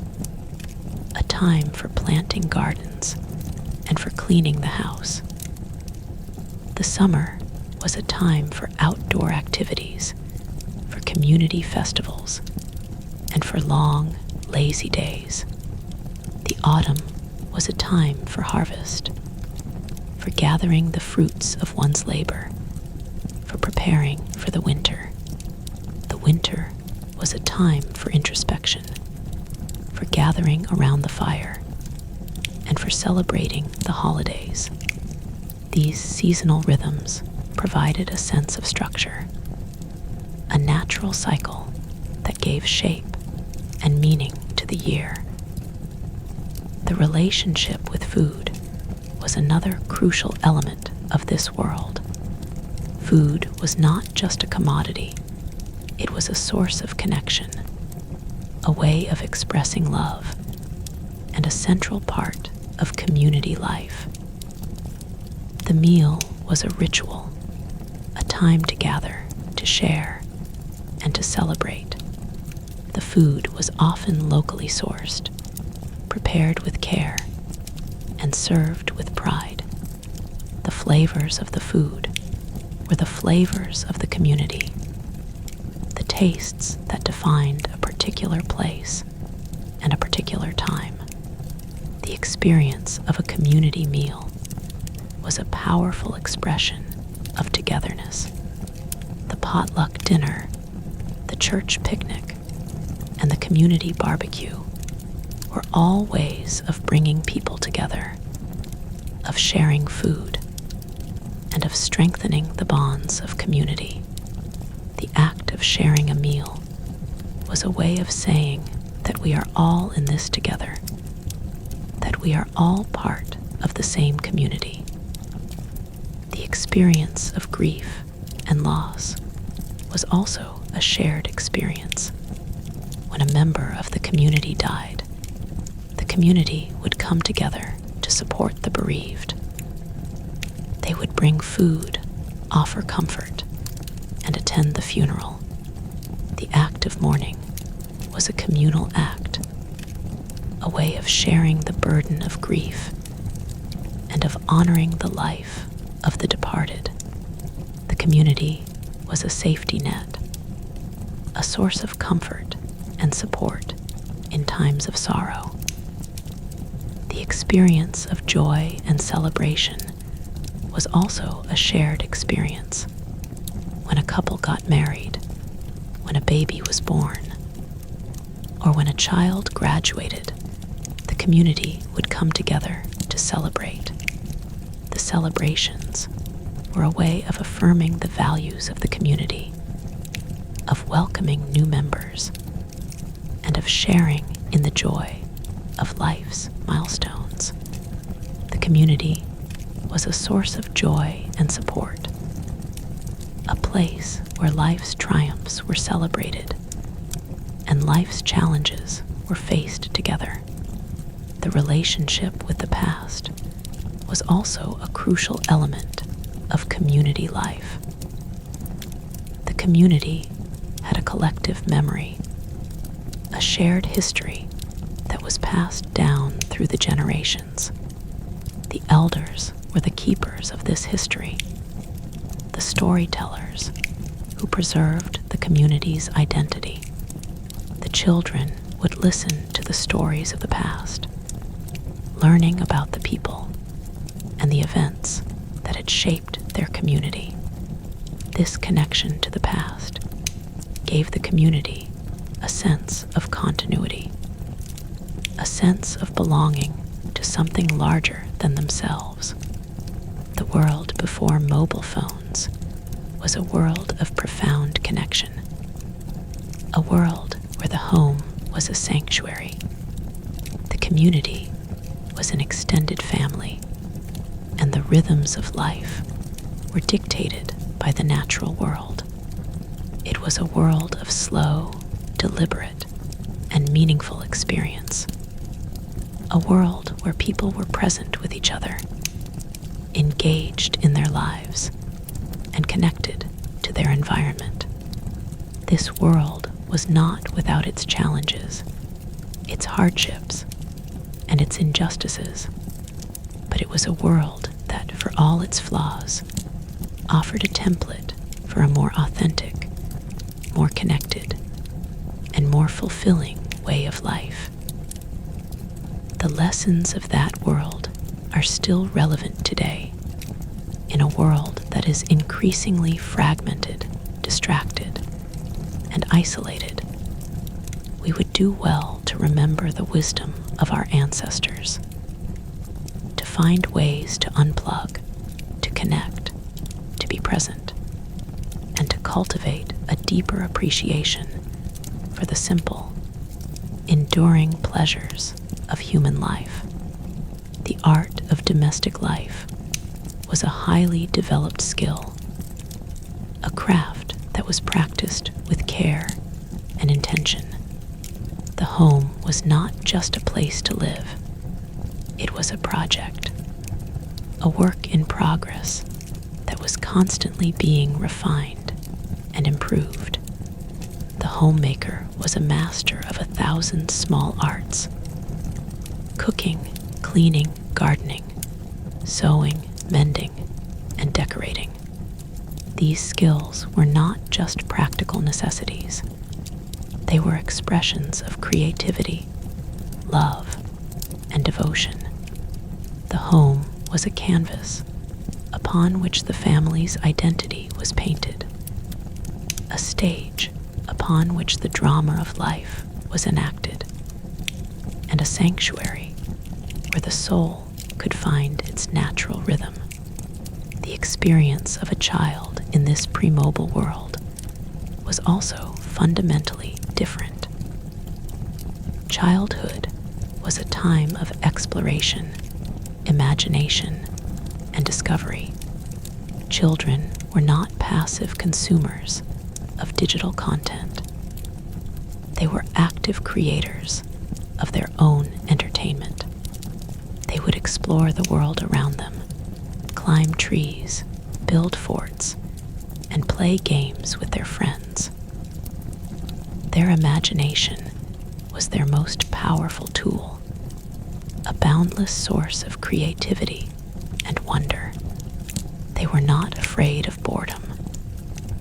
a time for planting gardens and for cleaning the house. The summer was a time for outdoor activities, for community festivals, and for long, lazy days. The autumn was a time for harvest, for gathering the fruits of one's labor, for preparing for the winter. The winter was a time for introspection, for gathering around the fire, and for celebrating the holidays. These seasonal rhythms provided a sense of structure, a natural cycle that gave shape and meaning to the year. The relationship with food was another crucial element of this world. Food was not just a commodity, it was a source of connection, a way of expressing love, and a central part of community life. The meal was a ritual, a time to gather, to share, and to celebrate. The food was often locally sourced, prepared with care, and served with pride. The flavors of the food, were the flavors of the community, the tastes that defined a particular place and a particular time. The experience of a community meal was a powerful expression of togetherness. The potluck dinner, the church picnic, and the community barbecue were all ways of bringing people together, of sharing food, and of strengthening the bonds of community. The act of sharing a meal was a way of saying that we are all in this together, that we are all part of the same community. The experience of grief and loss was also a shared experience. When a member of the community died, the community would come together to support the bereaved. They would bring food, offer comfort, and attend the funeral. The act of mourning was a communal act, a way of sharing the burden of grief and of honoring the life of the departed. The community was a safety net, a source of comfort and support in times of sorrow. The experience of joy and celebration was also a shared experience. When a couple got married, when a baby was born, or when a child graduated, the community would come together to celebrate. The celebrations were a way of affirming the values of the community, of welcoming new members, and of sharing in the joy of life's milestones. The community was a source of joy and support, a place where life's triumphs were celebrated and life's challenges were faced together. The relationship with the past was also a crucial element of community life. The community had a collective memory, a shared history that was passed down through the generations. The elders were the keepers of this history, the storytellers who preserved the community's identity. The children would listen to the stories of the past, learning about the people and the events that had shaped their community. This connection to the past gave the community a sense of continuity, a sense of belonging to something larger than themselves. The world before mobile phones was a world of profound connection, a world where the home was a sanctuary. The community was an extended family, and the rhythms of life were dictated by the natural world. It was a world of slow, deliberate, and meaningful experience, a world where people were present with each other, engaged in their lives, and connected to their environment. This world was not without its challenges, its hardships, and its injustices, but it was a world that, for all its flaws, offered a template for a more authentic, more connected, and more fulfilling way of life. The lessons of that world are still relevant today in a world that is increasingly fragmented, distracted, and isolated. We would do well to remember the wisdom of our ancestors, to find ways to unplug, to connect, to be present, and to cultivate a deeper appreciation for the simple, enduring pleasures of human life. The art of domestic life was a highly developed skill, a craft that was practiced with care and intention. The home was not just a place to live. It was a project, a work in progress that was constantly being refined and improved. The homemaker was a master of 1,000 small arts: cooking, cleaning, gardening, sewing, mending, and decorating. These skills were not just practical necessities. They were expressions of creativity, love, and devotion. The home was a canvas upon which the family's identity was painted, a stage upon which the drama of life was enacted, and a sanctuary where the soul could find its natural rhythm. The experience of a child in this pre-mobile world was also fundamentally different. Childhood was a time of exploration, imagination, and discovery. Children were not passive consumers of digital content. They were active creators of their own entertainment. They would explore the world around them, climb trees, build forts, and play games with their friends. Their imagination was their most powerful tool, a boundless source of creativity and wonder. They were not afraid of boredom.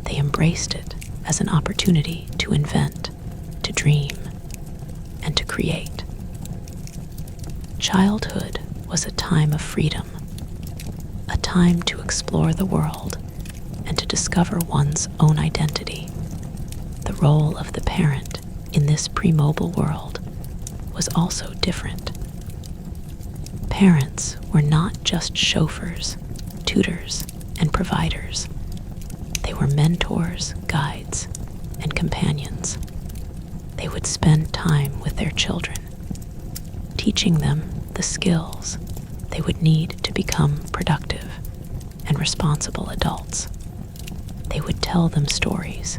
They embraced it as an opportunity to invent, to dream, and to create. Childhood was a time of freedom, a time to explore the world and to discover one's own identity. The role of the parent in this pre-mobile world was also different. Parents were not just chauffeurs, tutors, and providers. They were mentors, guides, and companions. They would spend time with their children, teaching them the skills they would need to become productive and responsible adults. They would tell them stories,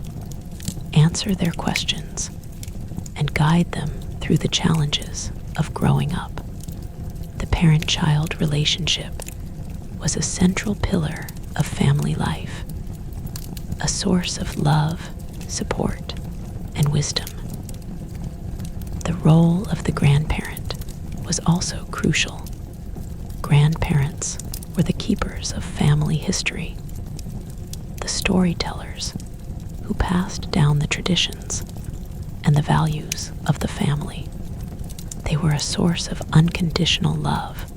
answer their questions, and guide them through the challenges of growing up. The parent-child relationship was a central pillar of family life, a source of love, support, and wisdom. The role of the grandparent was also crucial. Grandparents were the keepers of family history, the storytellers who passed down the traditions and the values of the family. They were a source of unconditional love,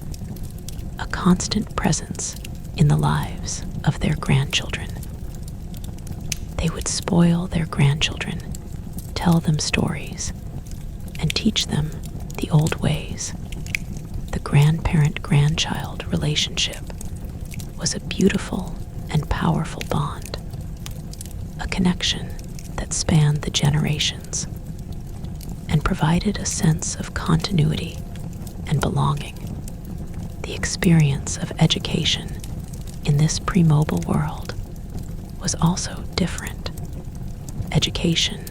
a constant presence in the lives of their grandchildren. They would spoil their grandchildren, tell them stories, and teach them the old ways. The grandparent-grandchild relationship was a beautiful and powerful bond, a connection that spanned the generations and provided a sense of continuity and belonging. The experience of education in this pre-mobile world was also different. Education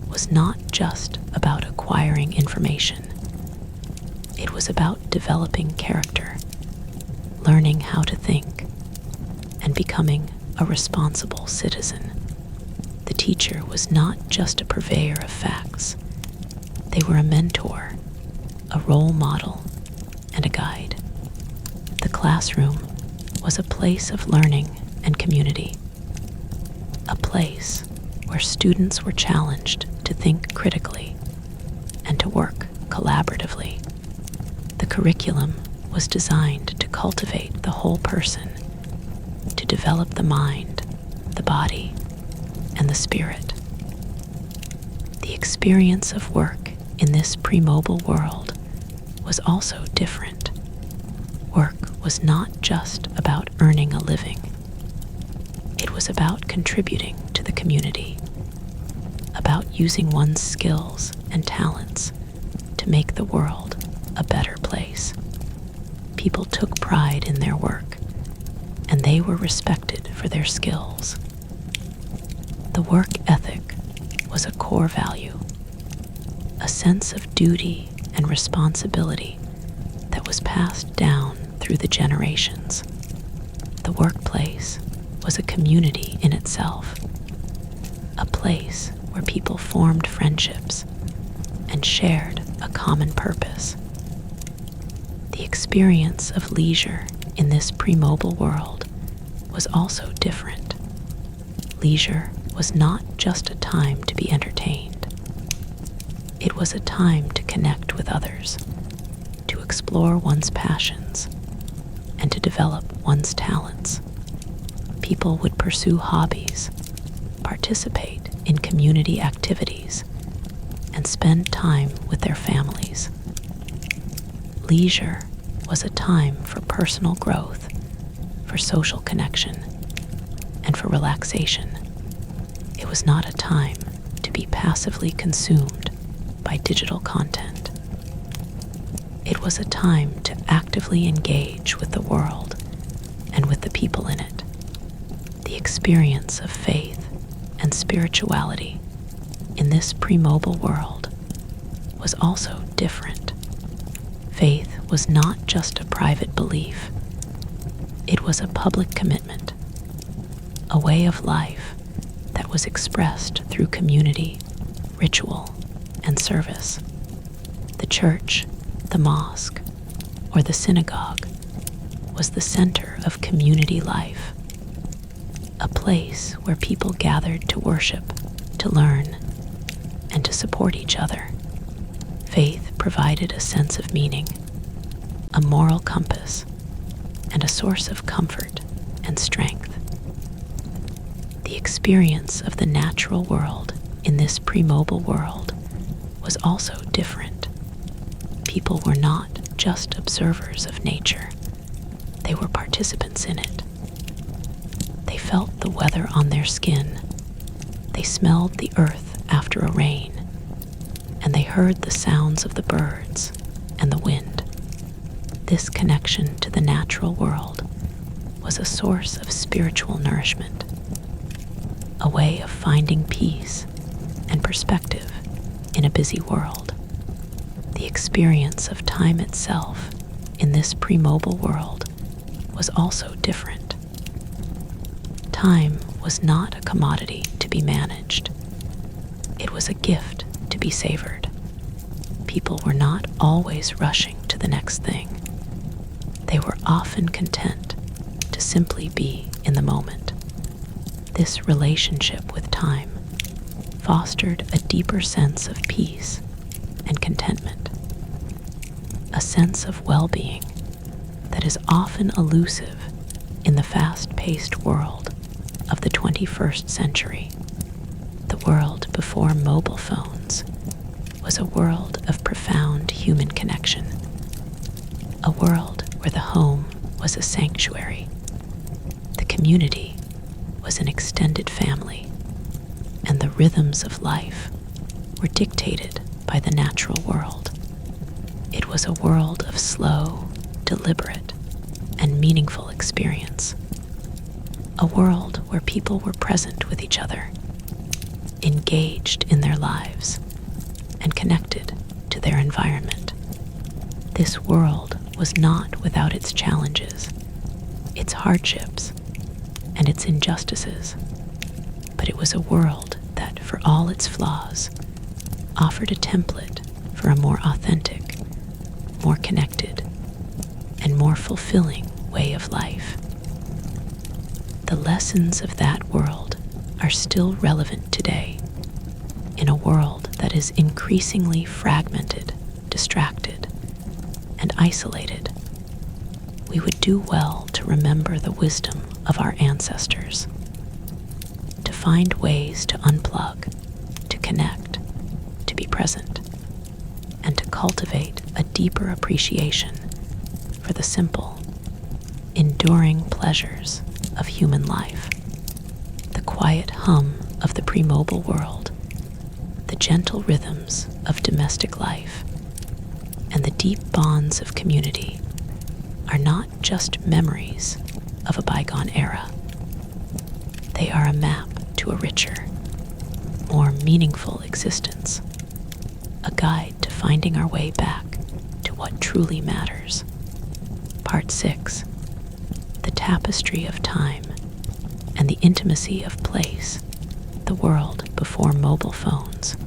was not just about acquiring information. It was about developing character, learning how to think, and becoming a responsible citizen. The teacher was not just a purveyor of facts. They were a mentor, a role model, and a guide. The classroom was a place of learning and community, a place where students were challenged to think critically and to work collaboratively. The curriculum was designed to cultivate the whole person, to develop the mind, the body, and the spirit. The experience of work in this pre-mobile world was also different. Work was not just about earning a living. It was about contributing to the community, about using one's skills and talents to make the world a better place. People took pride in their work, and they were respected for their skills. The work ethic was a core value, a sense of duty and responsibility that was passed down through the generations. The workplace was a community in itself, a place where people formed friendships and shared a common purpose. The experience of leisure in this pre-mobile world was also different. Leisure was not just a time to be entertained. It was a time to connect with others, to explore one's passions, and to develop one's talents. People would pursue hobbies, participate in community activities, and spend time with their families. Leisure was a time for personal growth, for social connection, and for relaxation. It was not a time to be passively consumed by digital content. It was a time to actively engage with the world and with the people in it. The experience of faith and spirituality in this pre-mobile world was also different. Faith was not just a private belief. It was a public commitment, a way of life that was expressed through community, ritual, and service. The church, the mosque, or the synagogue was the center of community life, a place where people gathered to worship, to learn, and to support each other. Faith provided a sense of meaning, a moral compass, and a source of comfort and strength. The experience of the natural world in this pre-mobile world was also different. People were not just observers of nature, they were participants in it. They felt the weather on their skin, they smelled the earth after a rain, and they heard the sounds of the birds and the wind. This connection to the natural world was a source of spiritual nourishment, a way of finding peace and perspective in a busy world. The experience of time itself in this pre-mobile world was also different. Time was not a commodity to be managed. It was a gift to be savored. People were not always rushing to the next thing. They were often content to simply be in the moment. This relationship with time fostered a deeper sense of peace and contentment, a sense of well-being that is often elusive in the fast-paced world of the 21st century. The world before mobile phones was a world of profound human connection, a world where the home was a sanctuary, the community was an extended family, and the rhythms of life were dictated by the natural world. It was a world of slow, deliberate, and meaningful experience, a world where people were present with each other, engaged in their lives, and connected to their environment. This world was not without its challenges, its hardships, and its injustices, but it was a world that, for all its flaws, offered a template for a more authentic, more connected, and more fulfilling way of life. The lessons of that world are still relevant today in a world that is increasingly fragmented, distracted, and isolated. We would do well to remember the wisdom of our ancestors, to find ways to unplug, to connect, to be present, and to cultivate a deeper appreciation for the simple, enduring pleasures of human life. The quiet hum of the pre-mobile world, the gentle rhythms of domestic life, and the deep bonds of community are not just memories of a bygone era. They are a map to a richer, more meaningful existence, a guide to finding our way back to what truly matters. Part 6. The tapestry of time and the intimacy of place. The world before mobile phones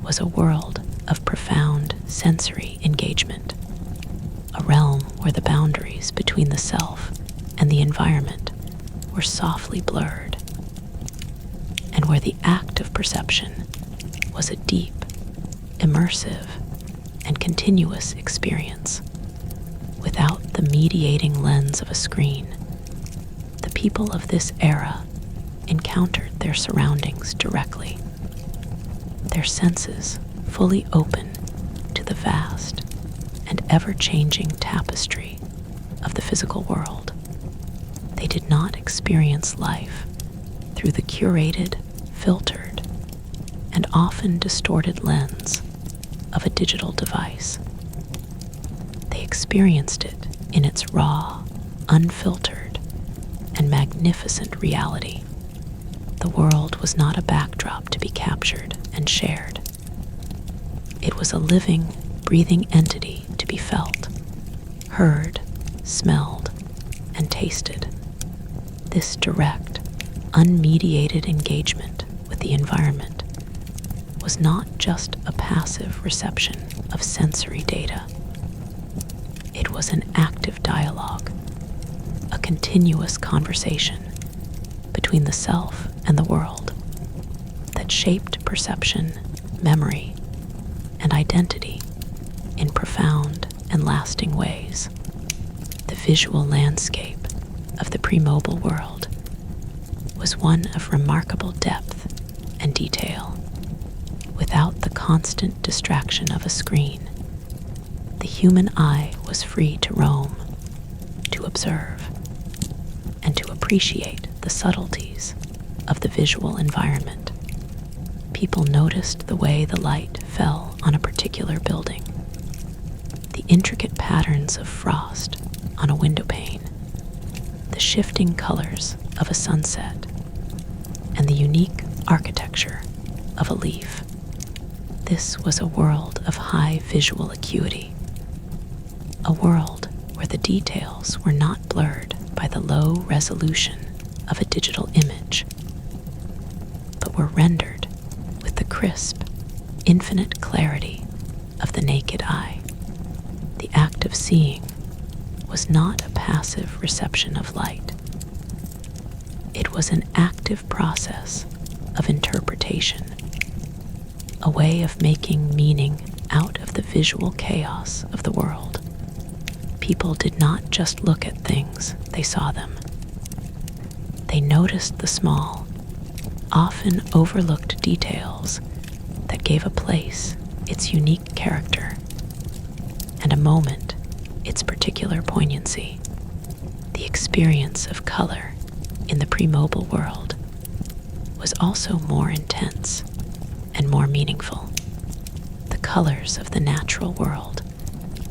was a world of profound sensory engagement, a realm where the boundaries between the self and the environment were softly blurred. where the act of perception was a deep, immersive, and continuous experience. Without the mediating lens of a screen, the people of this era encountered their surroundings directly, their senses fully open to the vast and ever-changing tapestry of the physical world. They did not experience life through the curated, filtered, and often distorted lens of a digital device. They experienced it in its raw, unfiltered, and magnificent reality. The world was not a backdrop to be captured and shared. It was a living, breathing entity to be felt, heard, smelled, and tasted. This direct, unmediated engagement with the environment was not just a passive reception of sensory data. It was an active dialogue, a continuous conversation between the self and the world that shaped perception, memory, and identity in profound and lasting ways. The visual landscape of the pre-mobile world was one of remarkable depth and detail. Without the constant distraction of a screen, the human eye was free to roam, to observe, and to appreciate the subtleties of the visual environment. People noticed the way the light fell on a particular building, the intricate patterns of frost on a window pane, the shifting colors of a sunset, and the unique architecture of a leaf. This was a world of high visual acuity, a world where the details were not blurred by the low resolution of a digital image, but were rendered with the crisp, infinite clarity of the naked eye. The act of seeing was not a passive reception of light. It was an active process of interpretation, a way of making meaning out of the visual chaos of the world. People did not just look at things, they saw them. They noticed the small, often overlooked details that gave a place its unique character and a moment its particular poignancy. The experience of color in the pre-mobile world was also more intense and more meaningful. The colors of the natural world,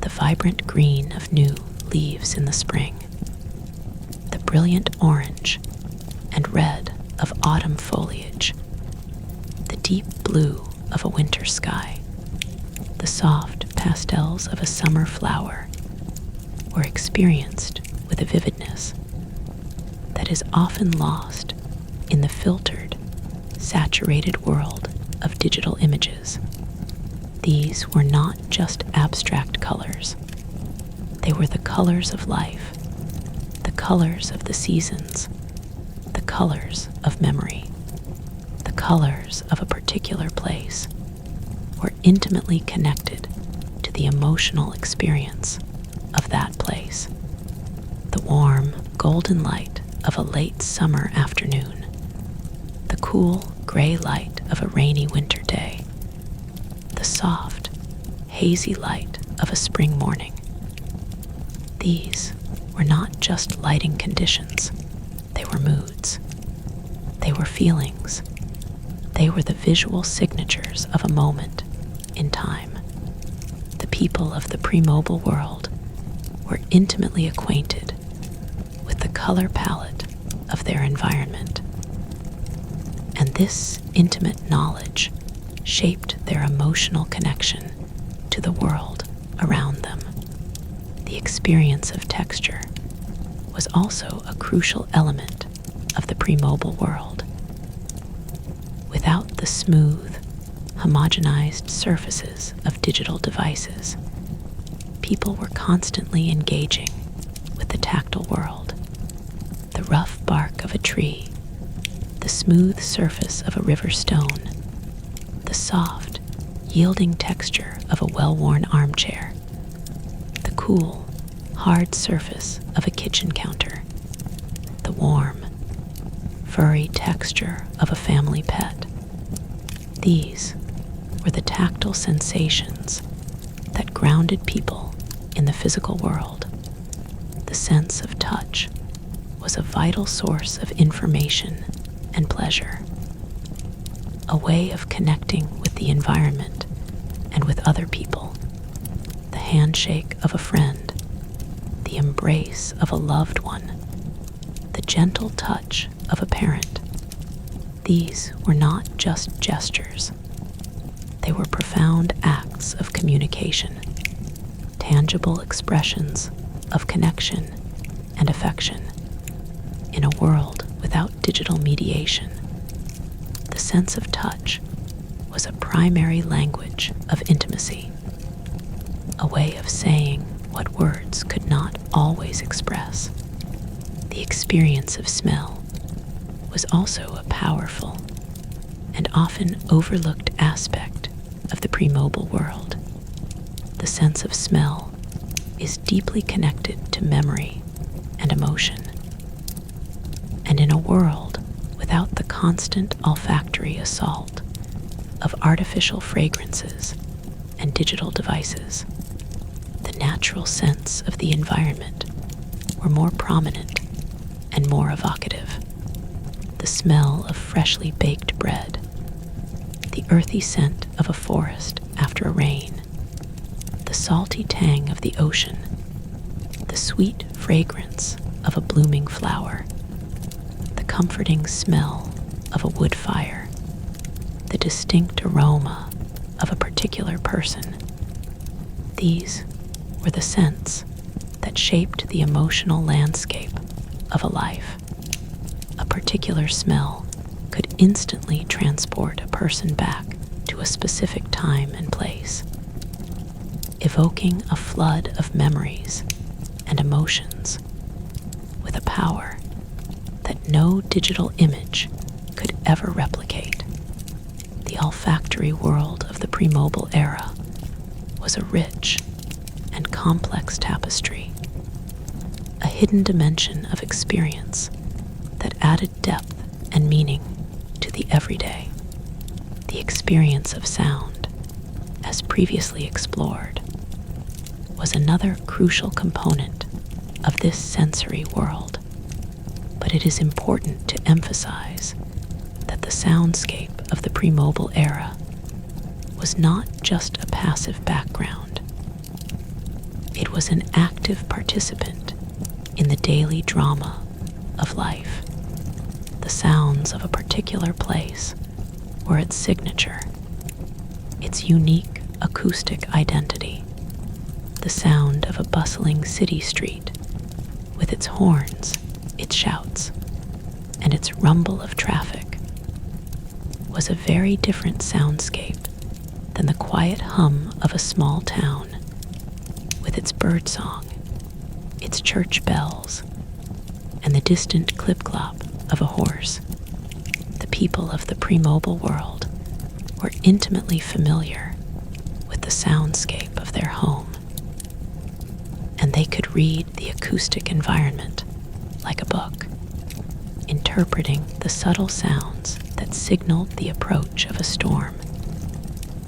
the vibrant green of new leaves in the spring, the brilliant orange and red of autumn foliage, the deep blue of a winter sky, the soft pastels of a summer flower were experienced with a vividness that is often lost in the filtered, saturated world of digital images. These were not just abstract colors. They were the colors of life, the colors of the seasons, the colors of memory, the colors of a particular place, were intimately connected to the emotional experience of that place. The warm, golden light of a late summer afternoon, the cool, gray light of a rainy winter day, the soft, hazy light of a spring morning. These were not just lighting conditions, they were moods. They were feelings. They were the visual signatures of a moment in time. The people of the pre-mobile world were intimately acquainted with the color palette of their environment. And this intimate knowledge shaped their emotional connection to the world around them. The experience of texture was also a crucial element of the pre-mobile world. Without the smooth, homogenized surfaces of digital devices, people were constantly engaging with the tactile world. The rough bark of a tree, the smooth surface of a river stone, the soft, yielding texture of a well-worn armchair, the cool, hard surface of a kitchen counter, the warm, furry texture of a family pet. These were the tactile sensations that grounded people in the physical world. The sense of touch was a vital source of information and pleasure, a way of connecting with the environment and with other people. The handshake of a friend, the embrace of a loved one, the gentle touch of a parent. These were not just gestures. They were profound acts of communication, tangible expressions of connection and affection. In a world without digital mediation, the sense of touch was a primary language of intimacy, a way of saying what words could not always express. The experience of smell was also a powerful and often overlooked aspect of the pre-mobile world. The sense of smell is deeply connected to memory and emotion. And in a world without the constant olfactory assault of artificial fragrances and digital devices, the natural scents of the environment were more prominent and more evocative. The smell of freshly baked bread, the earthy scent of a forest after a rain, the salty tang of the ocean, the sweet fragrance of a blooming flower, the comforting smell of a wood fire, the distinct aroma of a particular person. These were the scents that shaped the emotional landscape of a life. A particular smell could instantly transport a person back to a specific time and place, evoking a flood of memories and emotions with a power that no digital image could ever replicate. The olfactory world of the pre-mobile era was a rich and complex tapestry, a hidden dimension of experience that added depth and meaning to the everyday. The experience of sound, as previously explored, was another crucial component of this sensory world. But it is important to emphasize that the soundscape of the pre-mobile era was not just a passive background. It was an active participant in the daily drama of life. The sounds of a particular place were its signature, its unique acoustic identity. The sound of a bustling city street, with its horns, its shouts, and its rumble of traffic, was a very different soundscape than the quiet hum of a small town, with its birdsong, its church bells, and the distant clip-clop of a horse. The people of the pre-mobile world were intimately familiar with the soundscape of their home, and they could read the acoustic environment like a book, interpreting the subtle sounds that signaled the approach of a storm,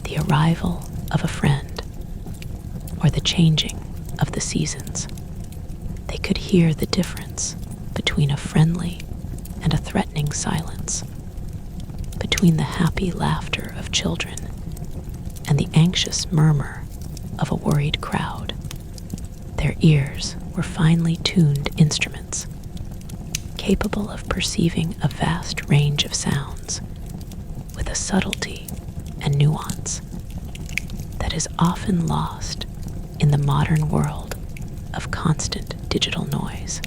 the arrival of a friend, or the changing of the seasons. They could hear the difference between a friendly and a threatening silence, between the happy laughter of children and the anxious murmur of a worried crowd. Their ears were finely tuned instruments, capable of perceiving a vast range of sounds with a subtlety and nuance that is often lost in the modern world of constant digital noise.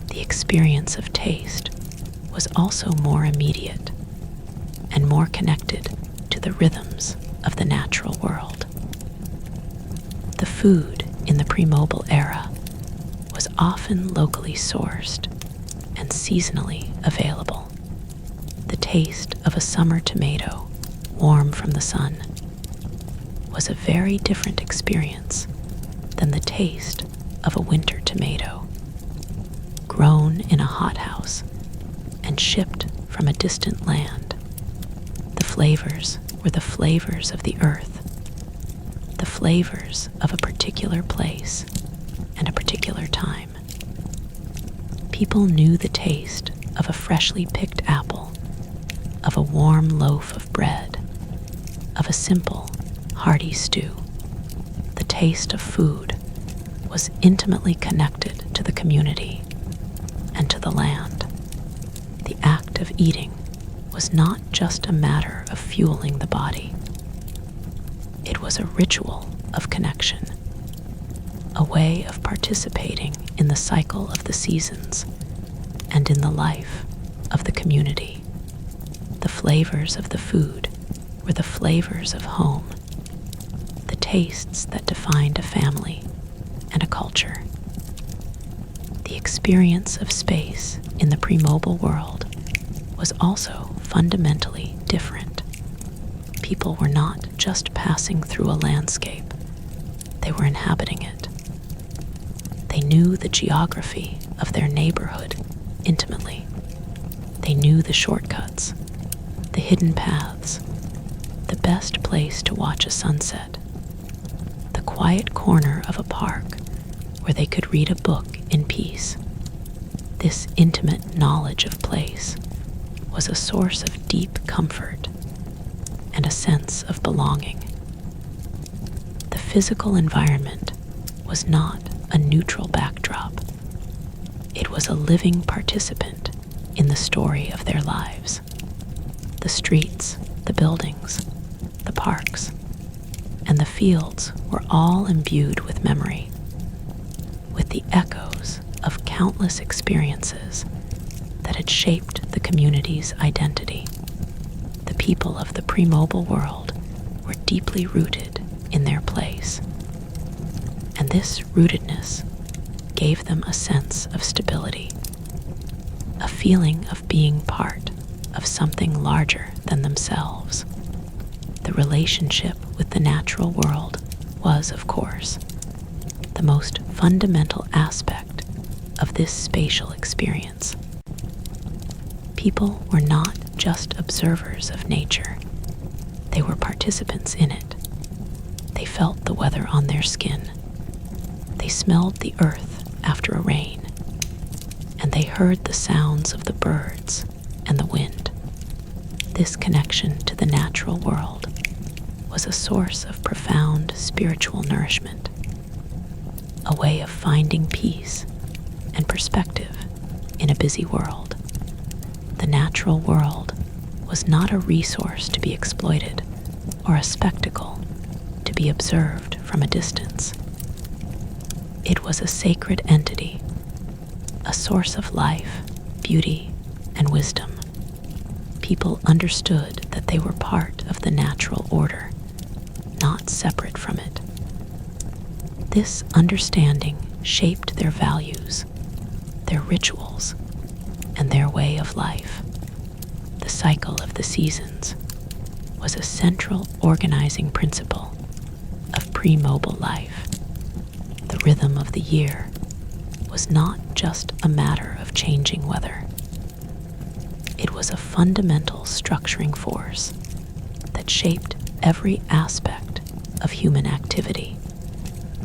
The experience of taste was also more immediate and more connected to the rhythms of the natural world. The food in the pre-mobile era was often locally sourced and seasonally available. taste of a summer tomato, warm from the sun, was a very different experience than the taste of a winter tomato, grown in a hothouse and shipped from a distant land. The flavors were the flavors of the earth, the flavors of a particular place and a particular time. People knew the taste of a freshly picked apple, of a warm loaf of bread, of a simple, hearty stew. The taste of food was intimately connected to the community and to the land. The act of eating was not just a matter of fueling the body. It was a ritual of connection, a way of participating in the cycle of the seasons and in the life of the community. The flavors of the food were the flavors of home, the tastes that defined a family and a culture. The experience of space in the pre-mobile world was also fundamentally different. People were not just passing through a landscape, they were inhabiting it. They knew the geography of their neighborhood intimately. They knew the shortcuts, the hidden paths, the best place to watch a sunset, the quiet corner of a park where they could read a book in peace. This intimate knowledge of place was a source of deep comfort and a sense of belonging. The physical environment was not a neutral backdrop. It was a living participant in the story of their lives. The streets, the buildings, the parks, and the fields were all imbued with memory, with the echoes of countless experiences that had shaped the community's identity. The people of the pre-mobile world were deeply rooted in their place, and this rootedness gave them a sense of stability, a feeling of being part of something larger than themselves. The relationship with the natural world was, of course, the most fundamental aspect of this spatial experience. People were not just observers of nature, they were participants in it. They felt the weather on their skin. They smelled the earth after a rain, and they heard the sounds of the birds and the wind. This connection to the natural world was a source of profound spiritual nourishment, a way of finding peace and perspective in a busy world. The natural world was not a resource to be exploited or a spectacle to be observed from a distance. It was a sacred entity, a source of life, beauty, and wisdom. People understood that they were part of the natural order, not separate from it. This understanding shaped their values, their rituals, and their way of life. The cycle of the seasons was a central organizing principle of pre-mobile life. The rhythm of the year was not just a matter of changing weather. It was a fundamental structuring force that shaped every aspect of human activity.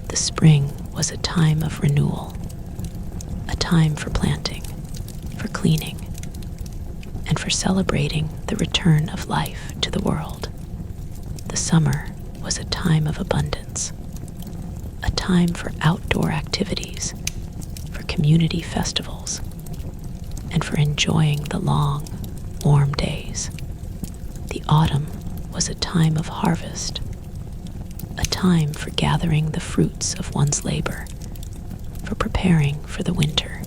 The spring was a time of renewal, a time for planting, for cleaning, and for celebrating the return of life to the world. The summer was a time of abundance, a time for outdoor activities, for community festivals, and for enjoying the long, warm days. The autumn was a time of harvest, a time for gathering the fruits of one's labor, for preparing for the winter,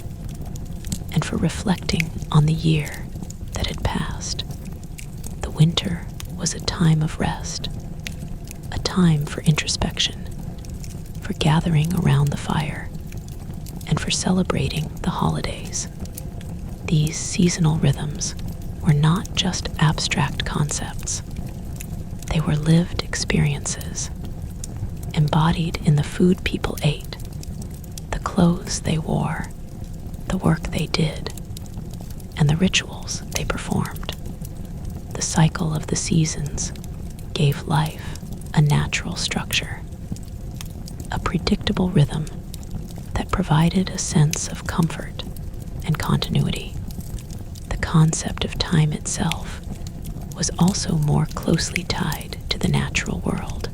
and for reflecting on the year that had passed. The winter was a time of rest, a time for introspection, for gathering around the fire, and for celebrating the holidays. These seasonal rhythms were not just abstract concepts. They were lived experiences, embodied in the food people ate, the clothes they wore, the work they did, and the rituals they performed. The cycle of the seasons gave life a natural structure, a predictable rhythm that provided a sense of comfort and continuity. The concept of time itself was also more closely tied to the natural world.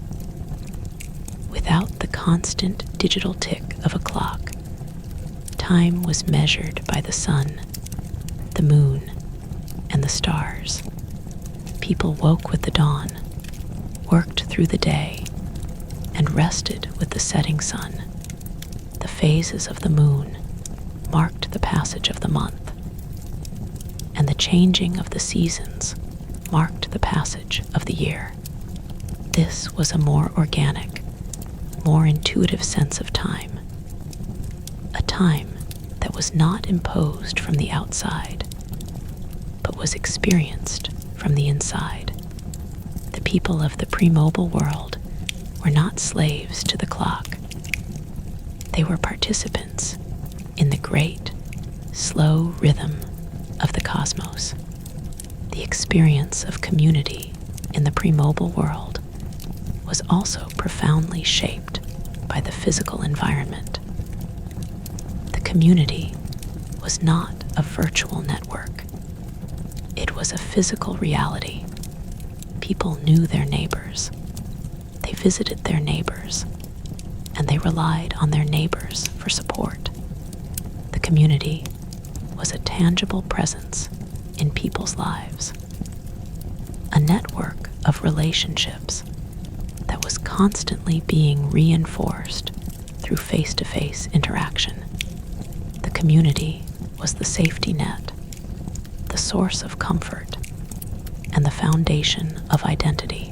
Without the constant digital tick of a clock, time was measured by the sun, the moon, and the stars. People woke with the dawn, worked through the day, and rested with the setting sun. The phases of the moon marked the passage of the month, and the changing of the seasons marked the passage of the year. This was a more organic, more intuitive sense of time, a time that was not imposed from the outside, but was experienced from the inside. The people of the pre-mobile world were not slaves to the clock. They were participants in the great, slow rhythm of the cosmos. The experience of community in the pre-mobile world was also profoundly shaped by the physical environment. The community was not a virtual network. It was a physical reality. People knew their neighbors. They visited their neighbors, and they relied on their neighbors for support. The community was a tangible presence in people's lives, a network of relationships that was constantly being reinforced through face-to-face interaction. The community was the safety net, the source of comfort, and the foundation of identity.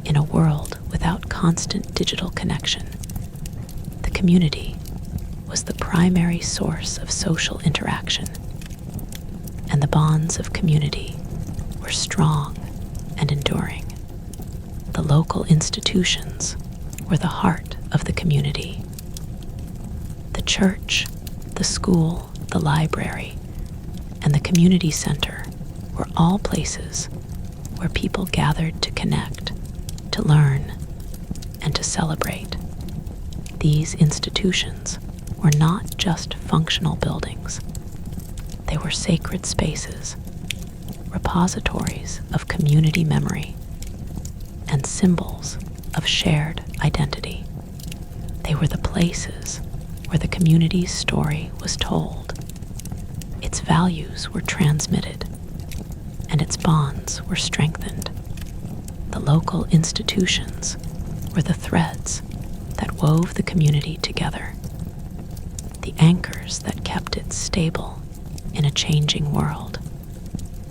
In a world without constant digital connection, the community was the primary source of social interaction, and the bonds of community were strong and enduring. The local institutions were the heart of the community. The church, the school, the library, and the community center were all places where people gathered to connect, to learn, and to celebrate. These institutions were not just functional buildings. They were sacred spaces, repositories of community memory, and symbols of shared identity. They were the places where the community's story was told, its values were transmitted, and its bonds were strengthened. The local institutions were the threads that wove the community together, the anchors that kept it stable in a changing world.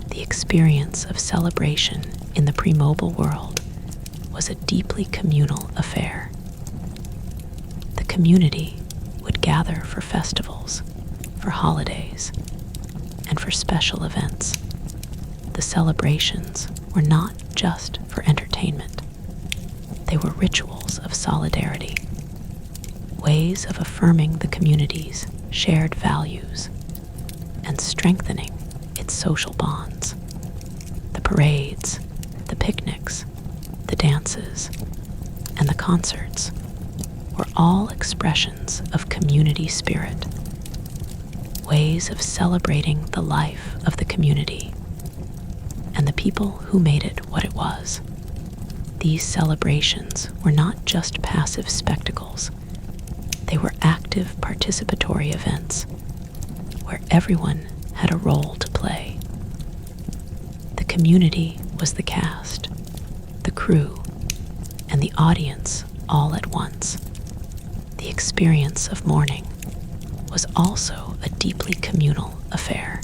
The experience of celebration in the pre-mobile world was a deeply communal affair. The community would gather for festivals, for holidays, and for special events. The celebrations were not just for entertainment. They were rituals of solidarity, ways of affirming the community's shared values and strengthening its social bonds. The parades, the picnics, the dances, and the concerts were all expressions of community spirit, ways of celebrating the life of the community and the people who made it what it was. These celebrations were not just passive spectacles. They were active participatory events where everyone had a role to play. The community was the cast, the crew, and the audience all at once. The experience of mourning was also a deeply communal affair.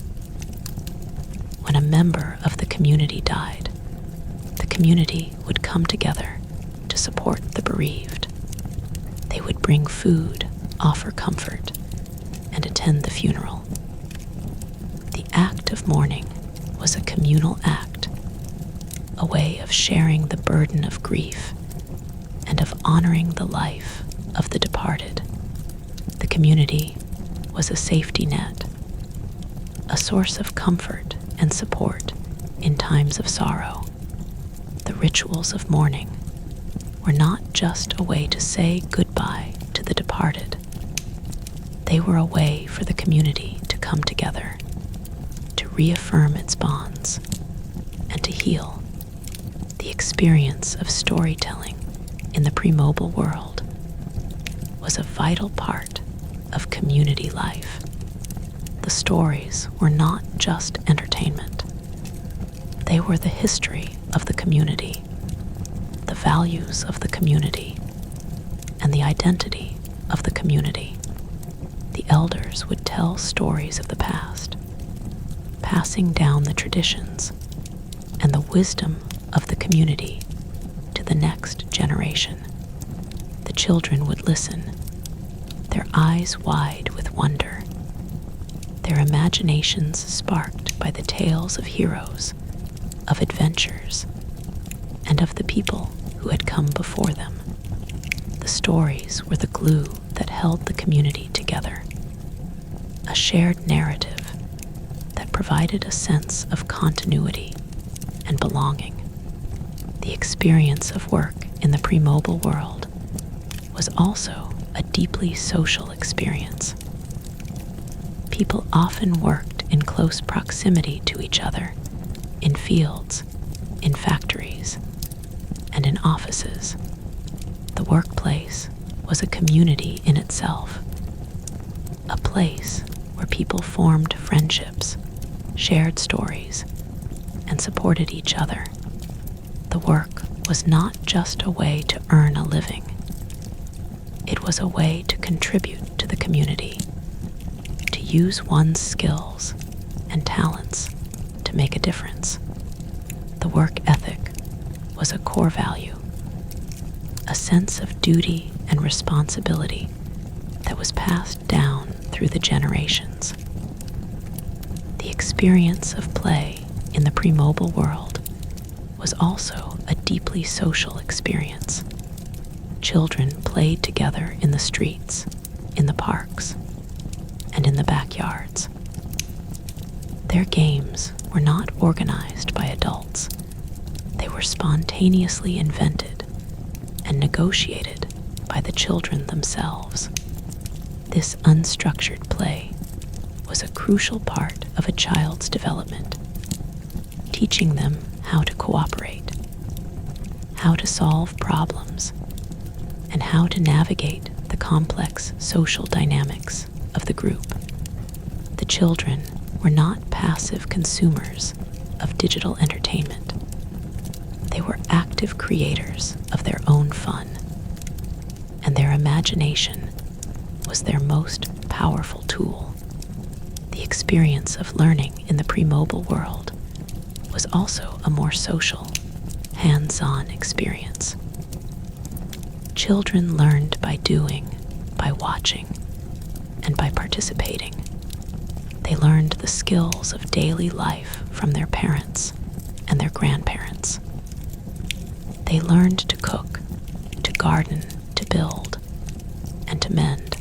When a member of the community died, the community would come together to support the bereaved. They would bring food, offer comfort, and attend the funeral. The act of mourning was a communal act, a way of sharing the burden of grief and of honoring the life of the departed. The community was a safety net, a source of comfort and support in times of sorrow. The rituals of mourning were not just a way to say goodbye to the departed. They were a way for the community to come together, to reaffirm its bonds, and to heal. The experience of storytelling in the pre-mobile world was a vital part of community life. The stories were not just entertainment. They were the history of the community, the values of the community, and the identity of the community. The elders would tell stories of the past, passing down the traditions and the wisdom of the community to the next generation. The children would listen, their eyes wide with wonder, their imaginations sparked by the tales of heroes, of adventures, and of the people who had come before them. The stories were the glue that held the community together, a shared narrative that provided a sense of continuity and belonging. The experience of work in the pre-mobile world was also a deeply social experience. People often worked in close proximity to each other, in fields, in factories, and in offices. The workplace was a community in itself, a place where people formed friendships, shared stories, and supported each other. The work was not just a way to earn a living. It was a way to contribute to the community, to use one's skills and talents to make a difference. The work ethic was a core value, a sense of duty and responsibility that was passed down through the generations. The experience of play in the pre-mobile world was also a deeply social experience. Children played together in the streets, in the parks, and in the backyards. Their games were not organized by adults. They were spontaneously invented and negotiated by the children themselves. This unstructured play was a crucial part of a child's development, teaching them how to cooperate, how to solve problems, and how to navigate the complex social dynamics of the group. The children were not passive consumers of digital entertainment. They were active creators of their own fun, and their imagination was their most powerful tool. The experience of learning in the pre-mobile world was also a more social, hands-on experience. Children learned by doing, by watching, and by participating. They learned the skills of daily life from their parents and their grandparents. They learned to cook, to garden, to build, and to mend.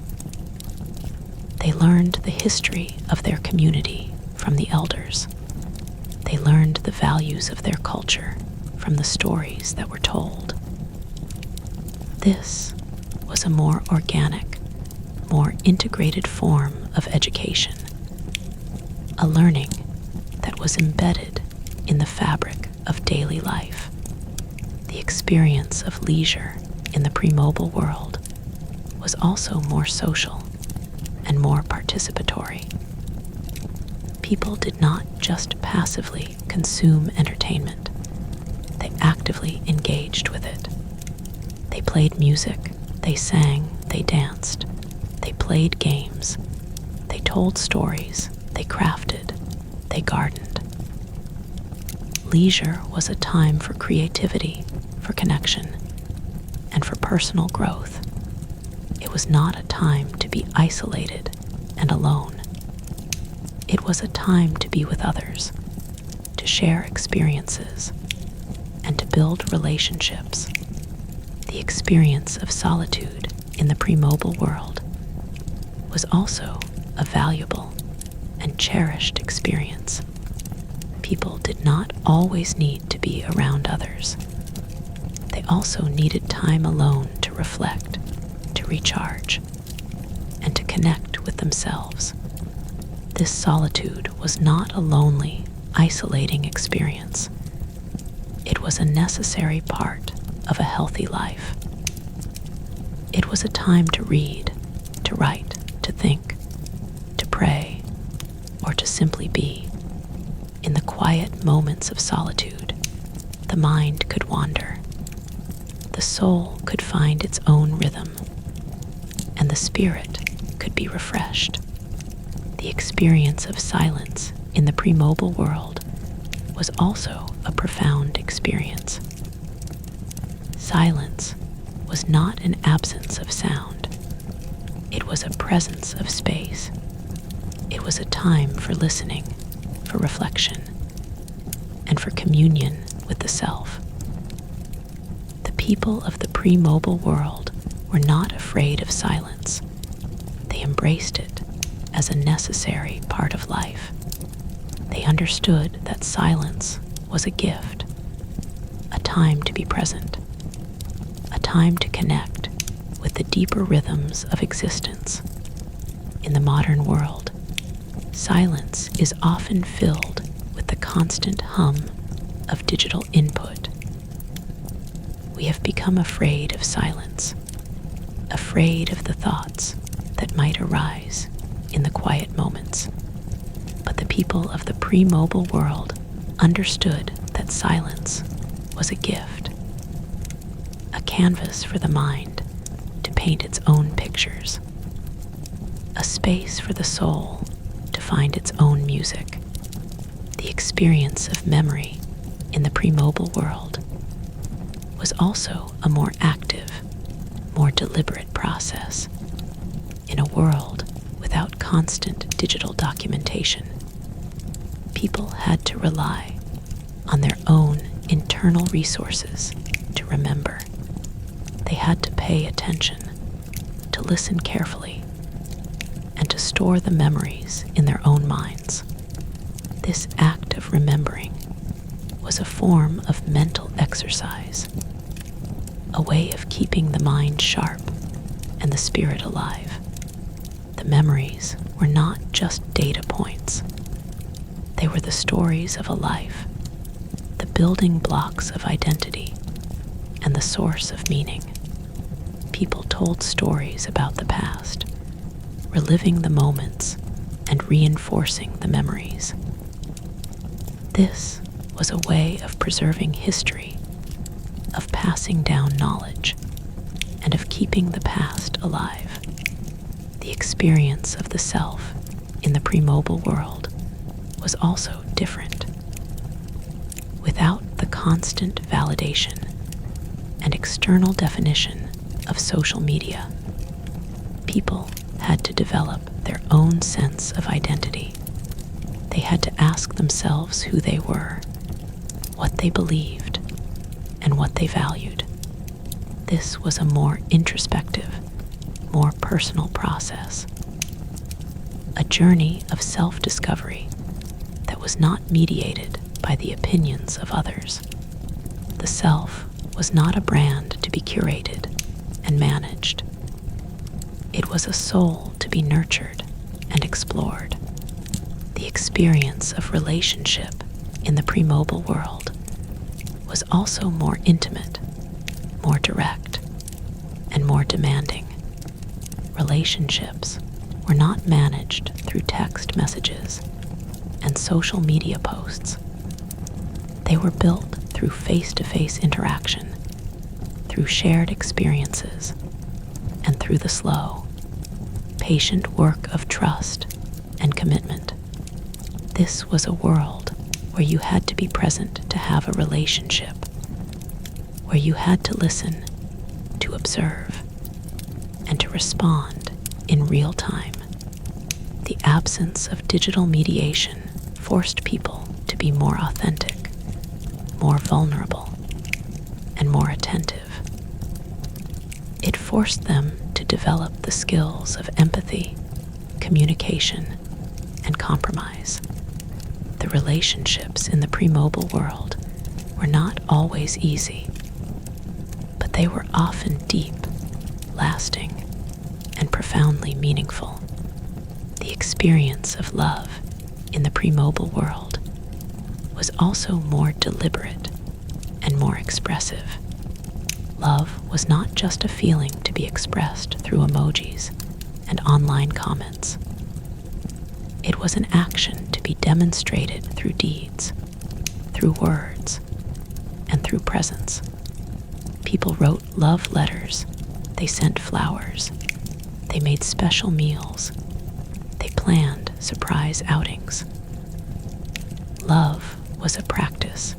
They learned the history of their community from the elders. They learned the values of their culture from the stories that were told. This was a more organic, more integrated form of education, a learning that was embedded in the fabric of daily life. The experience of leisure in the pre-mobile world was also more social and more participatory. People did not just passively consume entertainment, they actively engaged with it. They played music, they sang, they danced, they played games, they told stories, they crafted, they gardened. Leisure was a time for creativity, for connection, and for personal growth. It was not a time to be isolated and alone. It was a time to be with others, to to share experiences and to build relationships. The experience of solitude in the pre-mobile world was also a valuable and cherished experience. People did not always need to be around others. They also needed time alone to reflect, to recharge, and to connect with themselves. This solitude was not a lonely, isolating experience. It was a necessary part of a healthy life. It was a time to read, to write, to think, to pray, or to simply be. In the quiet moments of solitude, the mind could wander, the soul could find its own rhythm, and the spirit could be refreshed. The experience of silence in the pre-mobile world was also a profound experience. Silence was not an absence of sound. It was a presence of space. It was a time for listening, for reflection, and for communion with the self. The people of the pre-mobile world were not afraid of silence. They embraced it as a necessary part of life. They understood that silence was a gift, a time to be present, a time to connect with the deeper rhythms of existence. In the modern world, silence is often filled with the constant hum of digital input. We have become afraid of silence, afraid of the thoughts that might arise in the quiet moments. But the people of the pre-mobile world understood that silence was a gift, a canvas for the mind to paint its own pictures, a space for the soul to find its own music. The experience of memory in the pre-mobile world was also a more active, more deliberate process. In a world without constant digital documentation, people had to rely on their own internal resources to remember. They had to pay attention, to listen carefully, and to store the memories in their own minds. This act of remembering was a form of mental exercise, a way of keeping the mind sharp and the spirit alive. The memories were not just data points. They were the stories of a life, the building blocks of identity, and the source of meaning. People told stories about the past, reliving the moments and reinforcing the memories. This was a way of preserving history, of passing down knowledge, and of keeping the past alive. The experience of the self in the pre-mobile world was also different. Without the constant validation and external definition of social media, people had to develop their own sense of identity. They had to ask themselves who they were, what they believed, and what they valued. This was a more introspective, more personal process, a journey of self-discovery that was not mediated by the opinions of others. The self was not a brand to be curated and managed. It was a soul to be nurtured and explored. The experience of relationship in the pre-mobile world was also more intimate, more direct, and more demanding. Relationships were not managed through text messages and social media posts. They were built through face-to-face interaction, through shared experiences, and through the slow, patient work of trust and commitment. This was a world where you had to be present to have a relationship, where you had to listen, to observe, and to respond in real time. The absence of digital mediation forced people to to be more authentic, more vulnerable, and more attentive. It forced them to develop the skills of empathy, communication, and compromise. The relationships in the pre-mobile world were not always easy, but they were often deep, lasting, and profoundly meaningful. The experience of love in the pre-mobile world was also more deliberate and more expressive. Love was not just a feeling to be expressed through emojis and online comments. It was an action to be demonstrated through deeds, through words, and through presence. People wrote love letters, they sent flowers, they made special meals, they planned surprise outings. Love was a practice,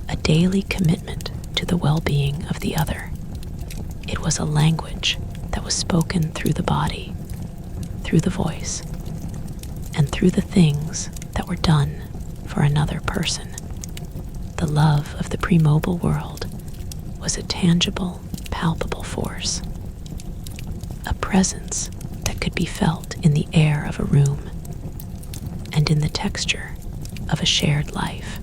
a daily commitment to the well-being of the other. It was a language that was spoken through the body, through the voice, and through the things that were done for another person. The love of the pre-mobile world was a tangible, palpable force, a presence that could be felt in the air of a room and in the texture of a shared life.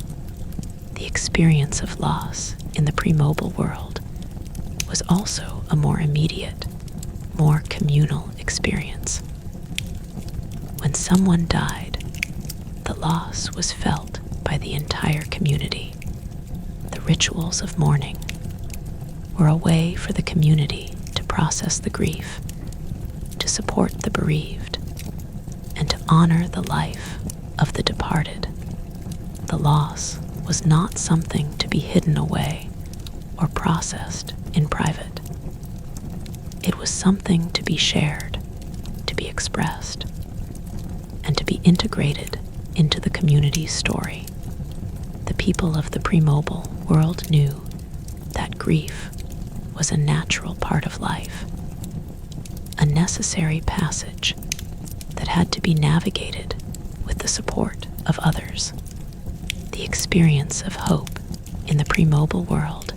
The experience of loss in the pre-mobile world was also a more immediate, more communal experience. When someone died, the loss was felt by the entire community. The rituals of mourning were a way for the community to process the grief, to support the bereaved, and to honor the life of the departed. The loss was not something to be hidden away or processed in private. It was something to be shared, to be expressed, and to be integrated into the community's story. The people of the pre-mobile world knew that grief was a natural part of life, a necessary passage that had to be navigated with the support of others. The experience of hope in the pre-mobile world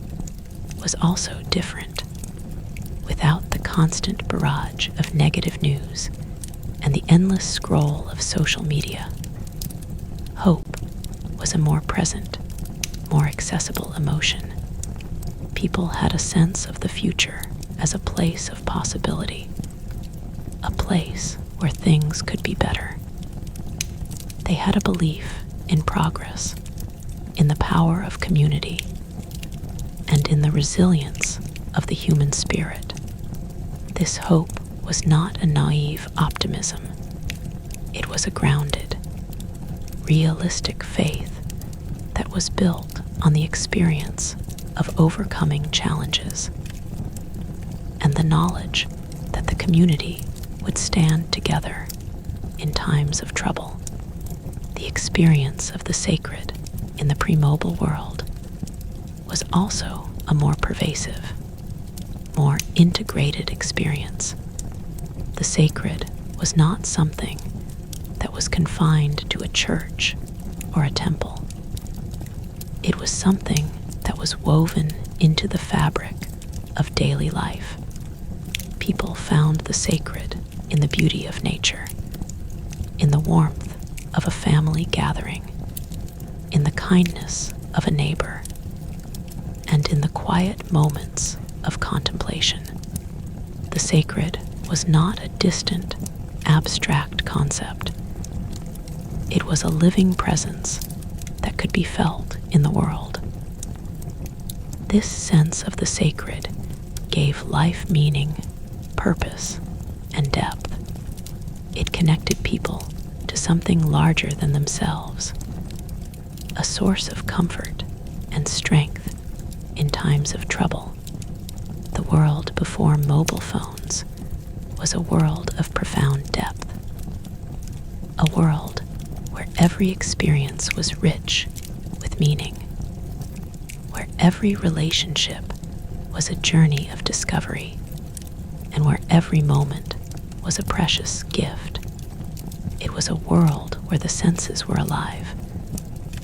was also different. Without the constant barrage of negative news and the endless scroll of social media, hope was a more present, more accessible emotion. People had a sense of the future as a place of possibility, a place where things could be better. They had a belief in progress, in the power of community, and in the resilience of the human spirit. This hope was not a naive optimism. It was a grounded, realistic faith that was built on the experience of overcoming challenges and the knowledge that the community would stand together in times of trouble. The experience of the sacred in the pre-mobile world was also a more pervasive, more integrated experience. The sacred was not something that was confined to a church or a temple. It was something that was woven into the fabric of daily life. People found the sacred in the beauty of nature, in the warmth of a family gathering, in the kindness of a neighbor, and in the quiet moments of contemplation. The sacred was not a distant, abstract concept. It was a living presence that could be felt in the world. This sense of the sacred gave life meaning, purpose, and depth. It connected people to something larger than themselves, a source of comfort and strength in times of trouble. The world before mobile phones was a world of profound depth, a world where every experience was rich with meaning, where every relationship was a journey of discovery, and where every moment was a precious gift. It was a world where the senses were alive,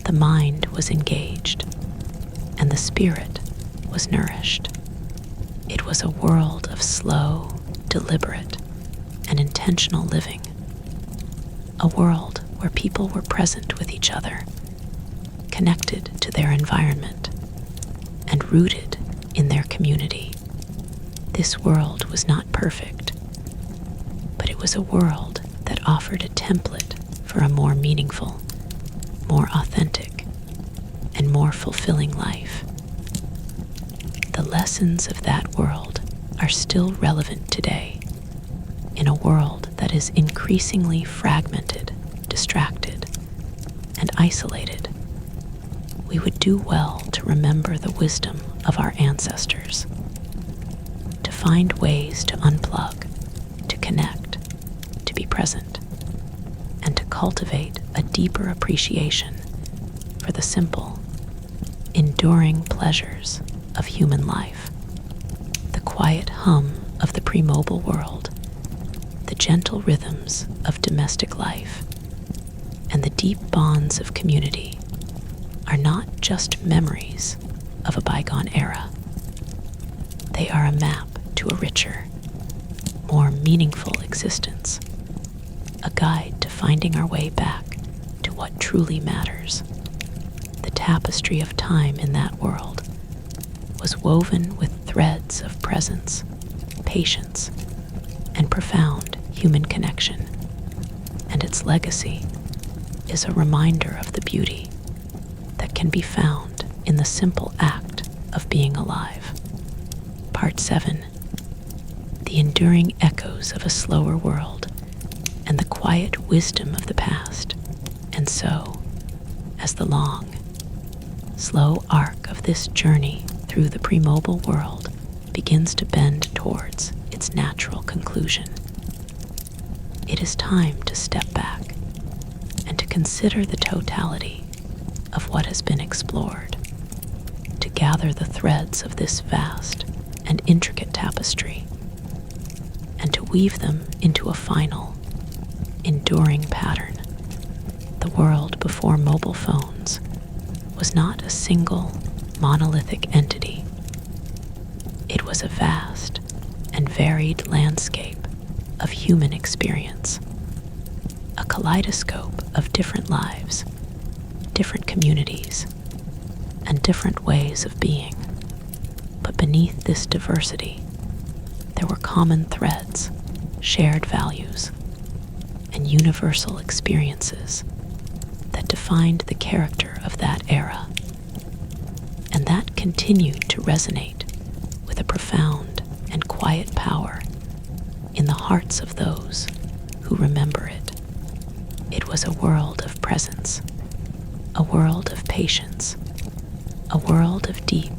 The mind was engaged, and the spirit was nourished. It was a world of slow, deliberate, and intentional living. A world where people were present with each other, connected to their environment, and rooted in their community. This world was not perfect, but it was a world that offered a template for a more meaningful, more authentic, and more fulfilling life. The lessons of that world are still relevant today in a world that is increasingly fragmented, distracted, and isolated. We would do well to remember the wisdom of our ancestors, to find ways to unplug, to connect, to be present, and to cultivate a deeper appreciation for the simple, enduring pleasures of human life. The quiet hum of the pre-mobile world, the gentle rhythms of domestic life, and the deep bonds of community are not just memories of a bygone era. They are a map to a richer, more meaningful existence, a guide to finding our way back to what truly matters. The tapestry of time in that world was woven with threads of presence, patience, and profound human connection, and its legacy is a reminder of the beauty that can be found in the simple act of being alive. Part 7. The enduring echoes of a slower world and the quiet wisdom of the past. And so, as the long, slow arc of this journey through the pre-mobile world begins to bend towards its natural conclusion, it is time to step back and to consider the totality of what has been explored, to gather the threads of this vast and intricate tapestry, and to weave them into a final, enduring pattern. The world before mobile phones was not a single, monolithic entity. It was a vast and varied landscape of human experience, a kaleidoscope of different lives, different communities, and different ways of being. But beneath this diversity, there were common threads, shared values, and universal experiences that defined the character of that era, and that continued to resonate with a profound and quiet power in the hearts of those who remember it. It was a world of presence, a world of patience, a world of deep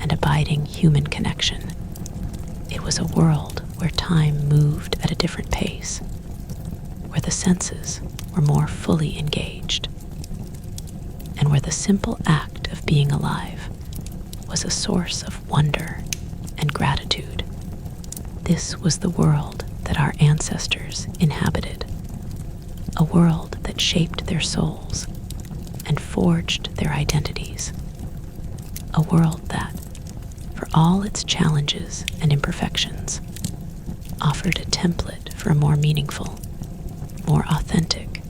and abiding human connection. It was a world where time moved at a different pace, where the senses were more fully engaged, and where the simple act of being alive was a source of wonder and gratitude. This was the world that our ancestors inhabited, a world that shaped their souls and forged their identities, a world that, for all its challenges and imperfections, offered a template for a more meaningful, more authentic,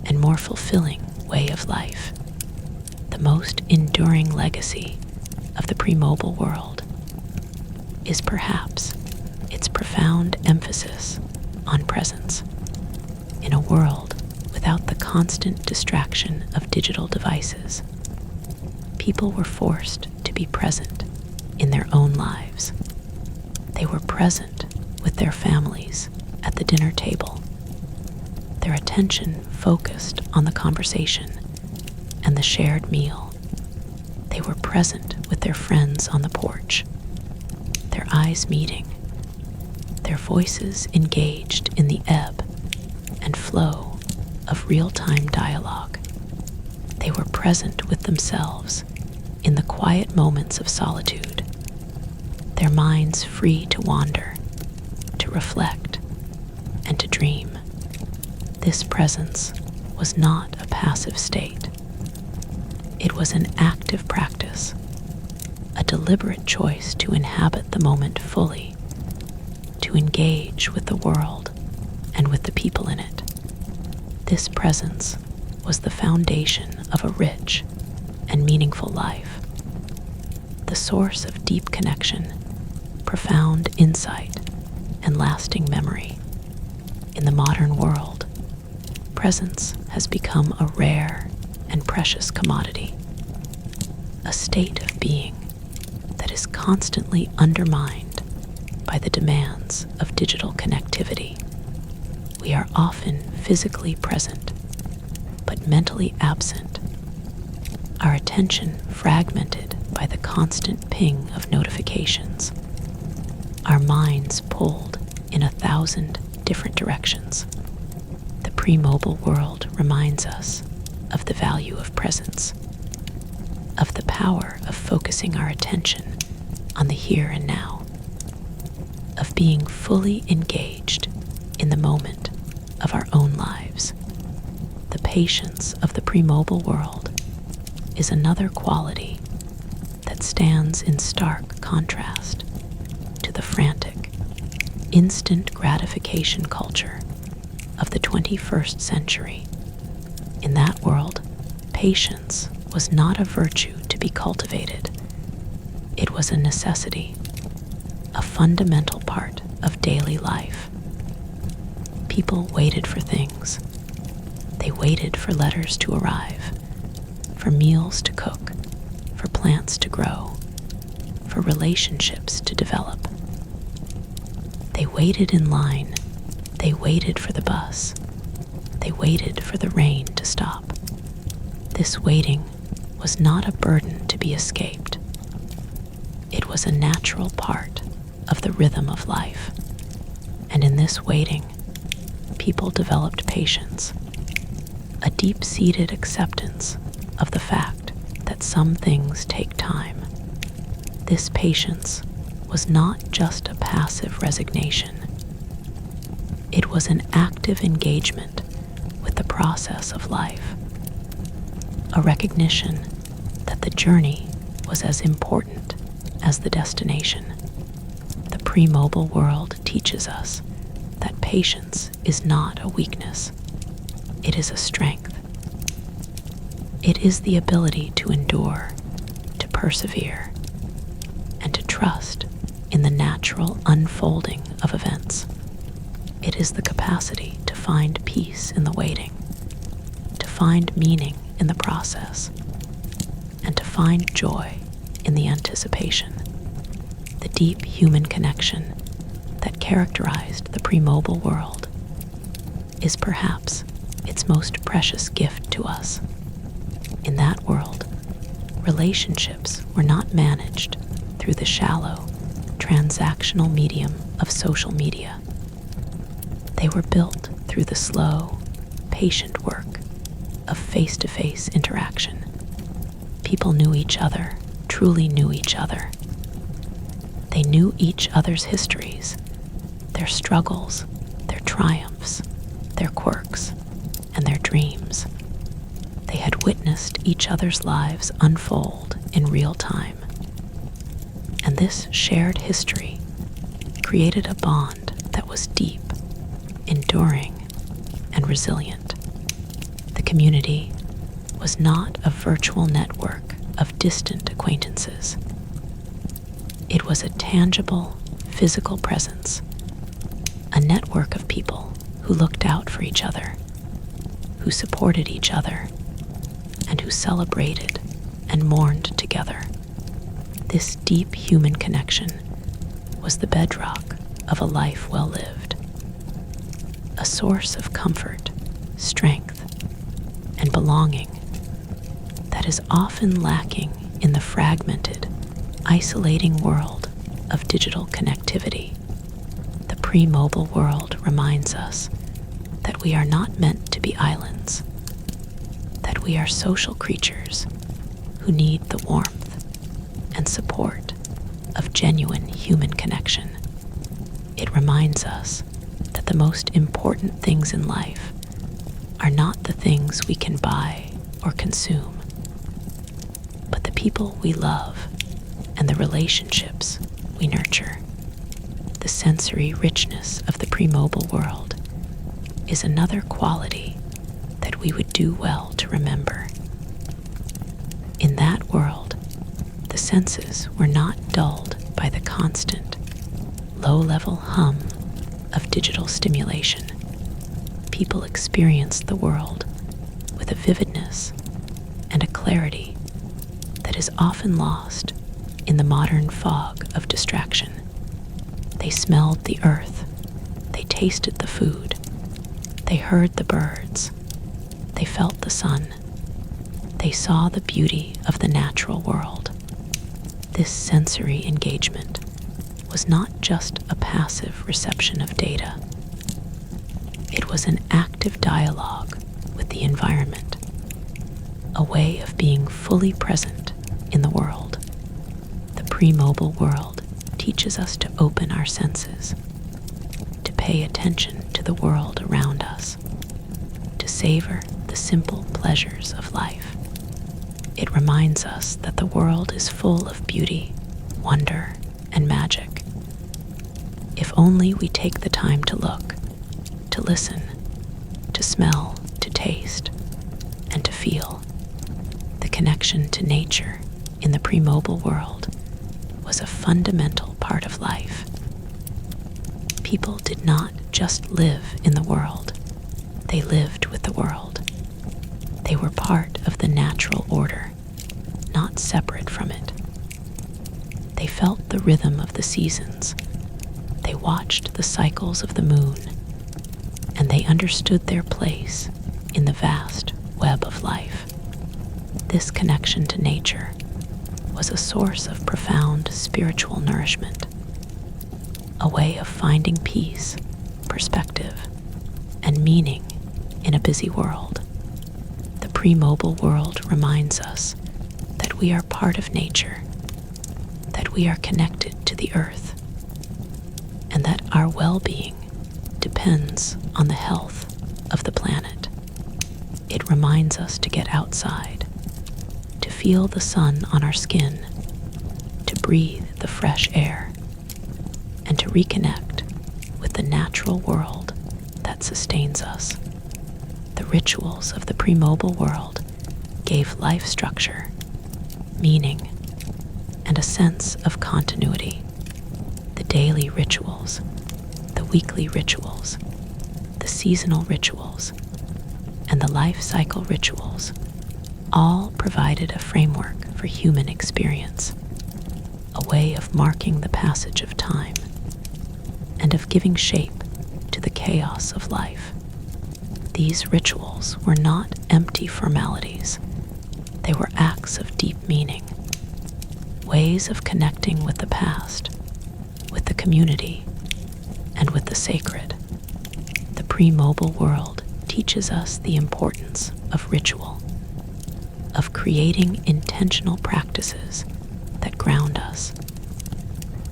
and more fulfilling way of life. The most enduring legacy of the pre-mobile world is perhaps its profound emphasis on presence. In a world without the constant distraction of digital devices, people were forced to be present in their own lives. They were present with their families at the dinner table, their attention focused on the conversation and the shared meal. They were present with their friends on the porch, their eyes meeting, their voices engaged in the ebb and flow of real-time dialogue. They were present with themselves in the quiet moments of solitude, their minds free to wander, to reflect, and to dream. This presence was not a passive state, It was an active practice, a deliberate choice to inhabit the moment fully, to engage with the world and with the people in it. This presence was the foundation of a rich and meaningful life, the source of deep connection, profound insight, and lasting memory. In the modern world, presence has become a rare and precious commodity, a state of being that is constantly undermined by the demands of digital connectivity. We are often physically present, but mentally absent, our attention fragmented by the constant ping of notifications, our minds pulled in 1,000 different directions. The pre-mobile world reminds us of the value of presence, of the power of focusing our attention on the here and now, of being fully engaged in the moment of our own lives. The patience of the pre-mobile world is another quality that stands in stark contrast to the frantic, instant gratification culture of the 21st century. In that world, patience was not a virtue to be cultivated. It was a necessity, a fundamental part of daily life. People waited for things. They waited for letters to arrive, for meals to cook, for plants to grow, for relationships to develop. They waited in line. They waited for the bus. They waited for the rain to stop. This waiting was not a burden to be escaped. It was a natural part of the rhythm of life. And in this waiting, people developed patience, a deep-seated acceptance of the fact that some things take time. This patience was not just a passive resignation. It was an active engagement with the process of life, a recognition that the journey was as important as the destination. The pre-mobile world teaches us that patience is not a weakness. It is a strength. It is the ability to endure, to persevere, and to trust in the natural unfolding of events. It is the capacity to find peace in the waiting, to find meaning in the process, and to find joy in the anticipation. The deep human connection that characterized the pre-mobile world is perhaps its most precious gift to us. In that world, relationships were not managed through the shallow, transactional medium of social media. They were built through the slow, patient work of face-to-face interaction. People knew each other, truly knew each other. They knew each other's histories, their struggles, their triumphs, their quirks, and their dreams. They had witnessed each other's lives unfold in real time. And this shared history created a bond that was deep, enduring, and resilient. The community was not a virtual network of distant acquaintances. It was a tangible, physical presence, a network of people who looked out for each other, who supported each other, and who celebrated and mourned together. This deep human connection was the bedrock of a life well lived, a source of comfort, strength, and belonging that is often lacking in the fragmented, isolating world of digital connectivity. The pre-mobile world reminds us that we are not meant to be islands, that we are social creatures who need the warmth and support of genuine human connection. It reminds us that the most important things in life are not the things we can buy or consume, people we love and the relationships we nurture. The sensory richness of the pre-mobile world is another quality that we would do well to remember. In that world, the senses were not dulled by the constant, low-level hum of digital stimulation. People experienced the world with a vividness and a clarity that is often lost in the modern fog of distraction. They smelled the earth, they tasted the food, they heard the birds, they felt the sun, they saw the beauty of the natural world. This sensory engagement was not just a passive reception of data. It was an active dialogue with the environment, a way of being fully present in the world. The pre-mobile world teaches us to open our senses, to pay attention to the world around us, to savor the simple pleasures of life. It reminds us that the world is full of beauty, wonder, and magic. If only we take the time to look, to listen, to smell, to taste, and to feel. The connection to nature in the pre-mobile world was a fundamental part of life. People did not just live in the world, they lived with the world. They were part of the natural order, not separate from it. They felt the rhythm of the seasons. They watched the cycles of the moon, and they understood their place in the vast web of life. This connection to nature was a source of profound spiritual nourishment, a way of finding peace, perspective, and meaning in a busy world. The pre-mobile world reminds us that we are part of nature, that we are connected to the earth, and that our well-being depends on the health of the planet. It reminds us to get outside, to feel the sun on our skin, to breathe the fresh air, and to reconnect with the natural world that sustains us. The rituals of the pre-mobile world gave life structure, meaning, and a sense of continuity. The daily rituals, the weekly rituals, the seasonal rituals, and the life cycle rituals all provided a framework for human experience, a way of marking the passage of time and of giving shape to the chaos of life. These rituals were not empty formalities. They were acts of deep meaning, ways of connecting with the past, with the community, and with the sacred. The pre-mobile world teaches us the importance of ritual, of creating intentional practices that ground us,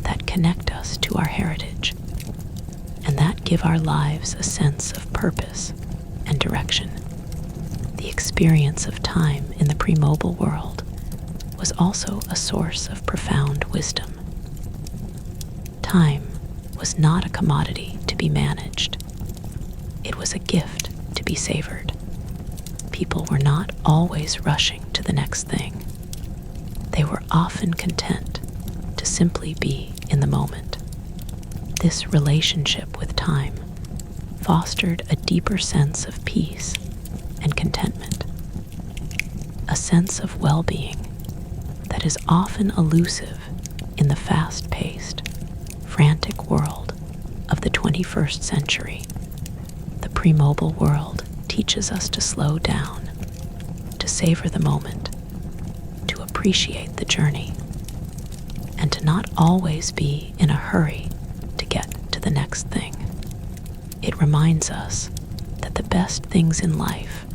that connect us to our heritage, and that give our lives a sense of purpose and direction. The experience of time in the pre-mobile world was also a source of profound wisdom. Time was not a commodity to be managed. It was a gift to be savored. People were not always rushing to the next thing. They were often content to simply be in the moment. This relationship with time fostered a deeper sense of peace and contentment, a sense of well-being that is often elusive in the fast-paced, frantic world of the 21st century. The pre-mobile world teaches us to slow down, to savor the moment, to appreciate the journey, and to not always be in a hurry to get to the next thing. It reminds us that the best things in life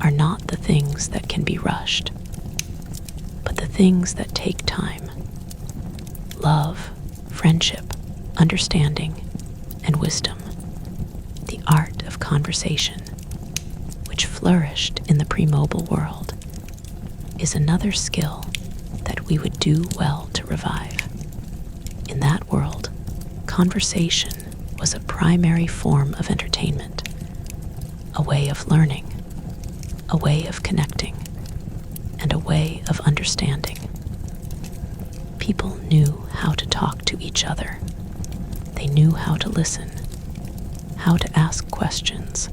are not the things that can be rushed, but the things that take time. Love, friendship, understanding, and wisdom. The art of conversation, which flourished in the pre-mobile world, is another skill we would do well to revive. In that world, conversation was a primary form of entertainment, a way of learning, a way of connecting, and a way of understanding. People knew how to talk to each other. They knew how to listen, how to ask questions,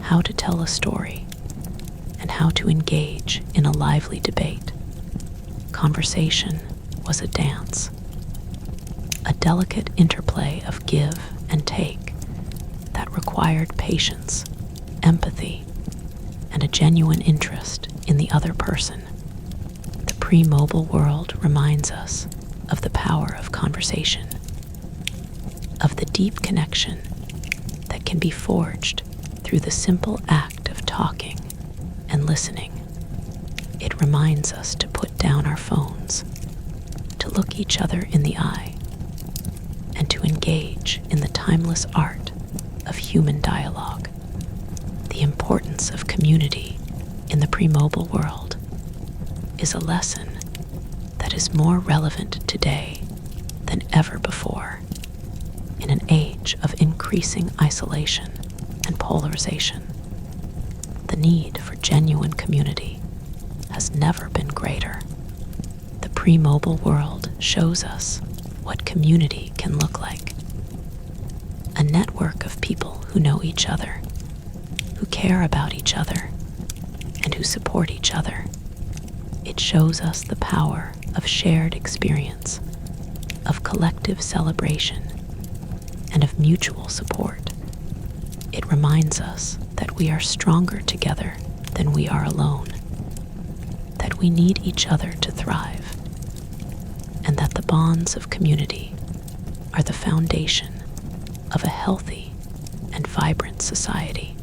how to tell a story, and how to engage in a lively debate. Conversation was a dance, a delicate interplay of give and take that required patience, empathy, and a genuine interest in the other person. The pre-mobile world reminds us of the power of conversation, of the deep connection that can be forged through the simple act of talking and listening. It reminds us to put down our phones, to look each other in the eye, and to engage in the timeless art of human dialogue. The importance of community in the pre-mobile world is a lesson that is more relevant today than ever before, in an age of increasing isolation and polarization. The need for genuine community has never been greater. The pre-mobile world shows us what community can look like. A network of people who know each other, who care about each other, and who support each other. It shows us the power of shared experience, of collective celebration, and of mutual support. It reminds us that we are stronger together than we are alone, that we need each other to thrive, and that the bonds of community are the foundation of a healthy and vibrant society.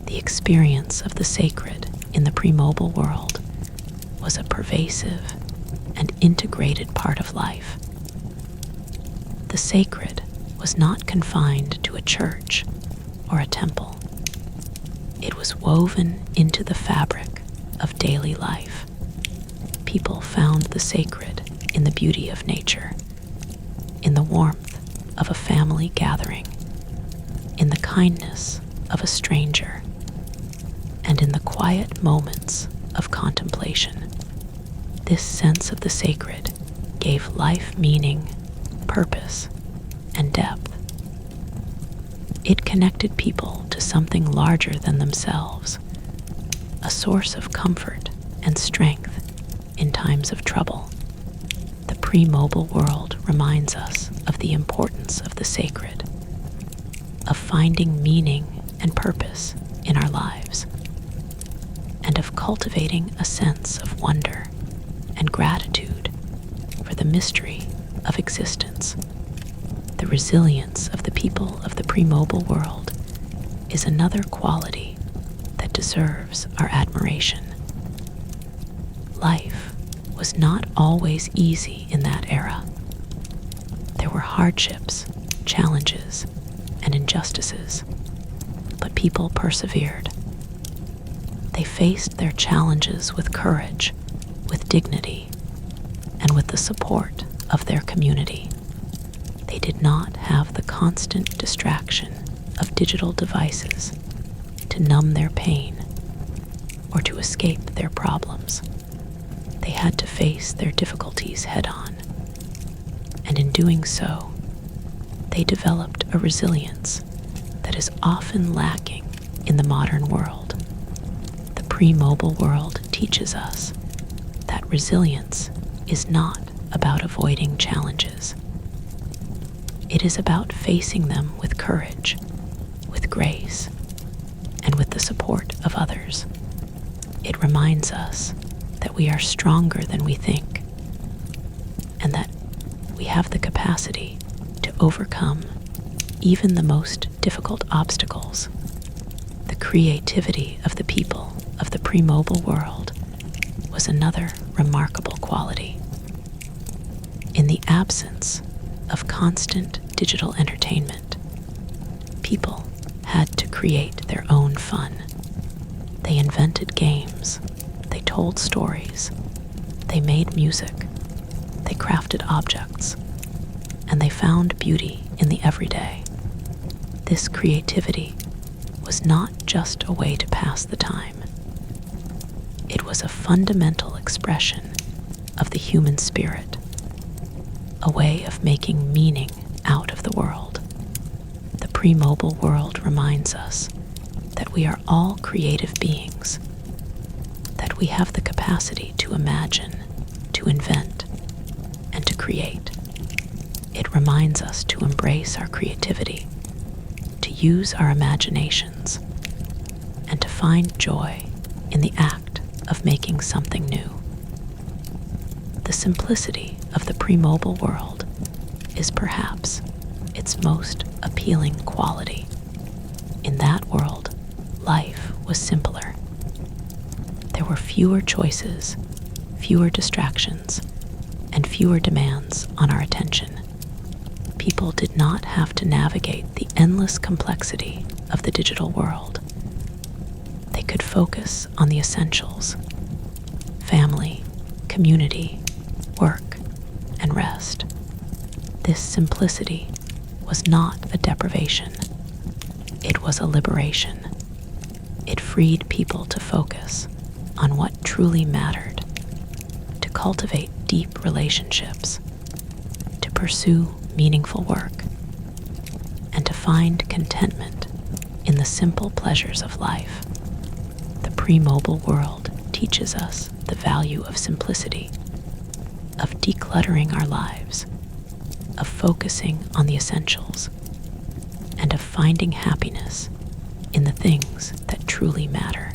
The experience of the sacred in the pre-mobile world was a pervasive and integrated part of life. The sacred was not confined to a church or a temple. It was woven into the fabric of daily life. People found the sacred in the beauty of nature, in the warmth of a family gathering, in the kindness of a stranger, and in the quiet moments of contemplation. This sense of the sacred gave life meaning, purpose, and depth. It connected people to something larger than themselves, a source of comfort and strength in times of trouble. The pre-mobile world reminds us of the importance of the sacred, of finding meaning and purpose in our lives, and of cultivating a sense of wonder and gratitude for the mystery of existence. The resilience of the people of the pre-mobile world is another quality that deserves our admiration. Life was not always easy in that era. There were hardships, challenges, and injustices, but people persevered. They faced their challenges with courage, with dignity, and with the support of their community. They did not have the constant distraction of digital devices to numb their pain or to escape their problems. They had to face their difficulties head-on, and in doing so, they developed a resilience that is often lacking in the modern world. The pre-mobile world teaches us that resilience is not about avoiding challenges. It is about facing them with courage, with grace, and with the support of others. It reminds us that we are stronger than we think, and that we have the capacity to overcome even the most difficult obstacles. The creativity of the people of the pre-mobile world was another remarkable quality. In the absence of constant digital entertainment, people had to create their own fun. They invented games, they told stories, They made music, they crafted objects, and they found beauty in the everyday. This creativity was not just a way to pass the time. It was a fundamental expression of the human spirit, a way of making meaning out of the world. The pre-mobile world reminds us that we are all creative beings, that we have the capacity to imagine, to invent, and to create. It reminds us to embrace our creativity, to use our imaginations, and to find joy in the act of making something new. The simplicity of the pre-mobile world is perhaps its most appealing quality. In that world, life was simpler. There were fewer choices, fewer distractions, and fewer demands on our attention. People did not have to navigate the endless complexity of the digital world. They could focus on the essentials: family, community, work, and rest. This simplicity was not a deprivation. It was a liberation. It freed people to focus on what truly mattered, to cultivate deep relationships, to pursue meaningful work, and to find contentment in the simple pleasures of life. The pre-mobile world teaches us the value of simplicity, of decluttering our lives, of focusing on the essentials, and of finding happiness in the things that truly matter.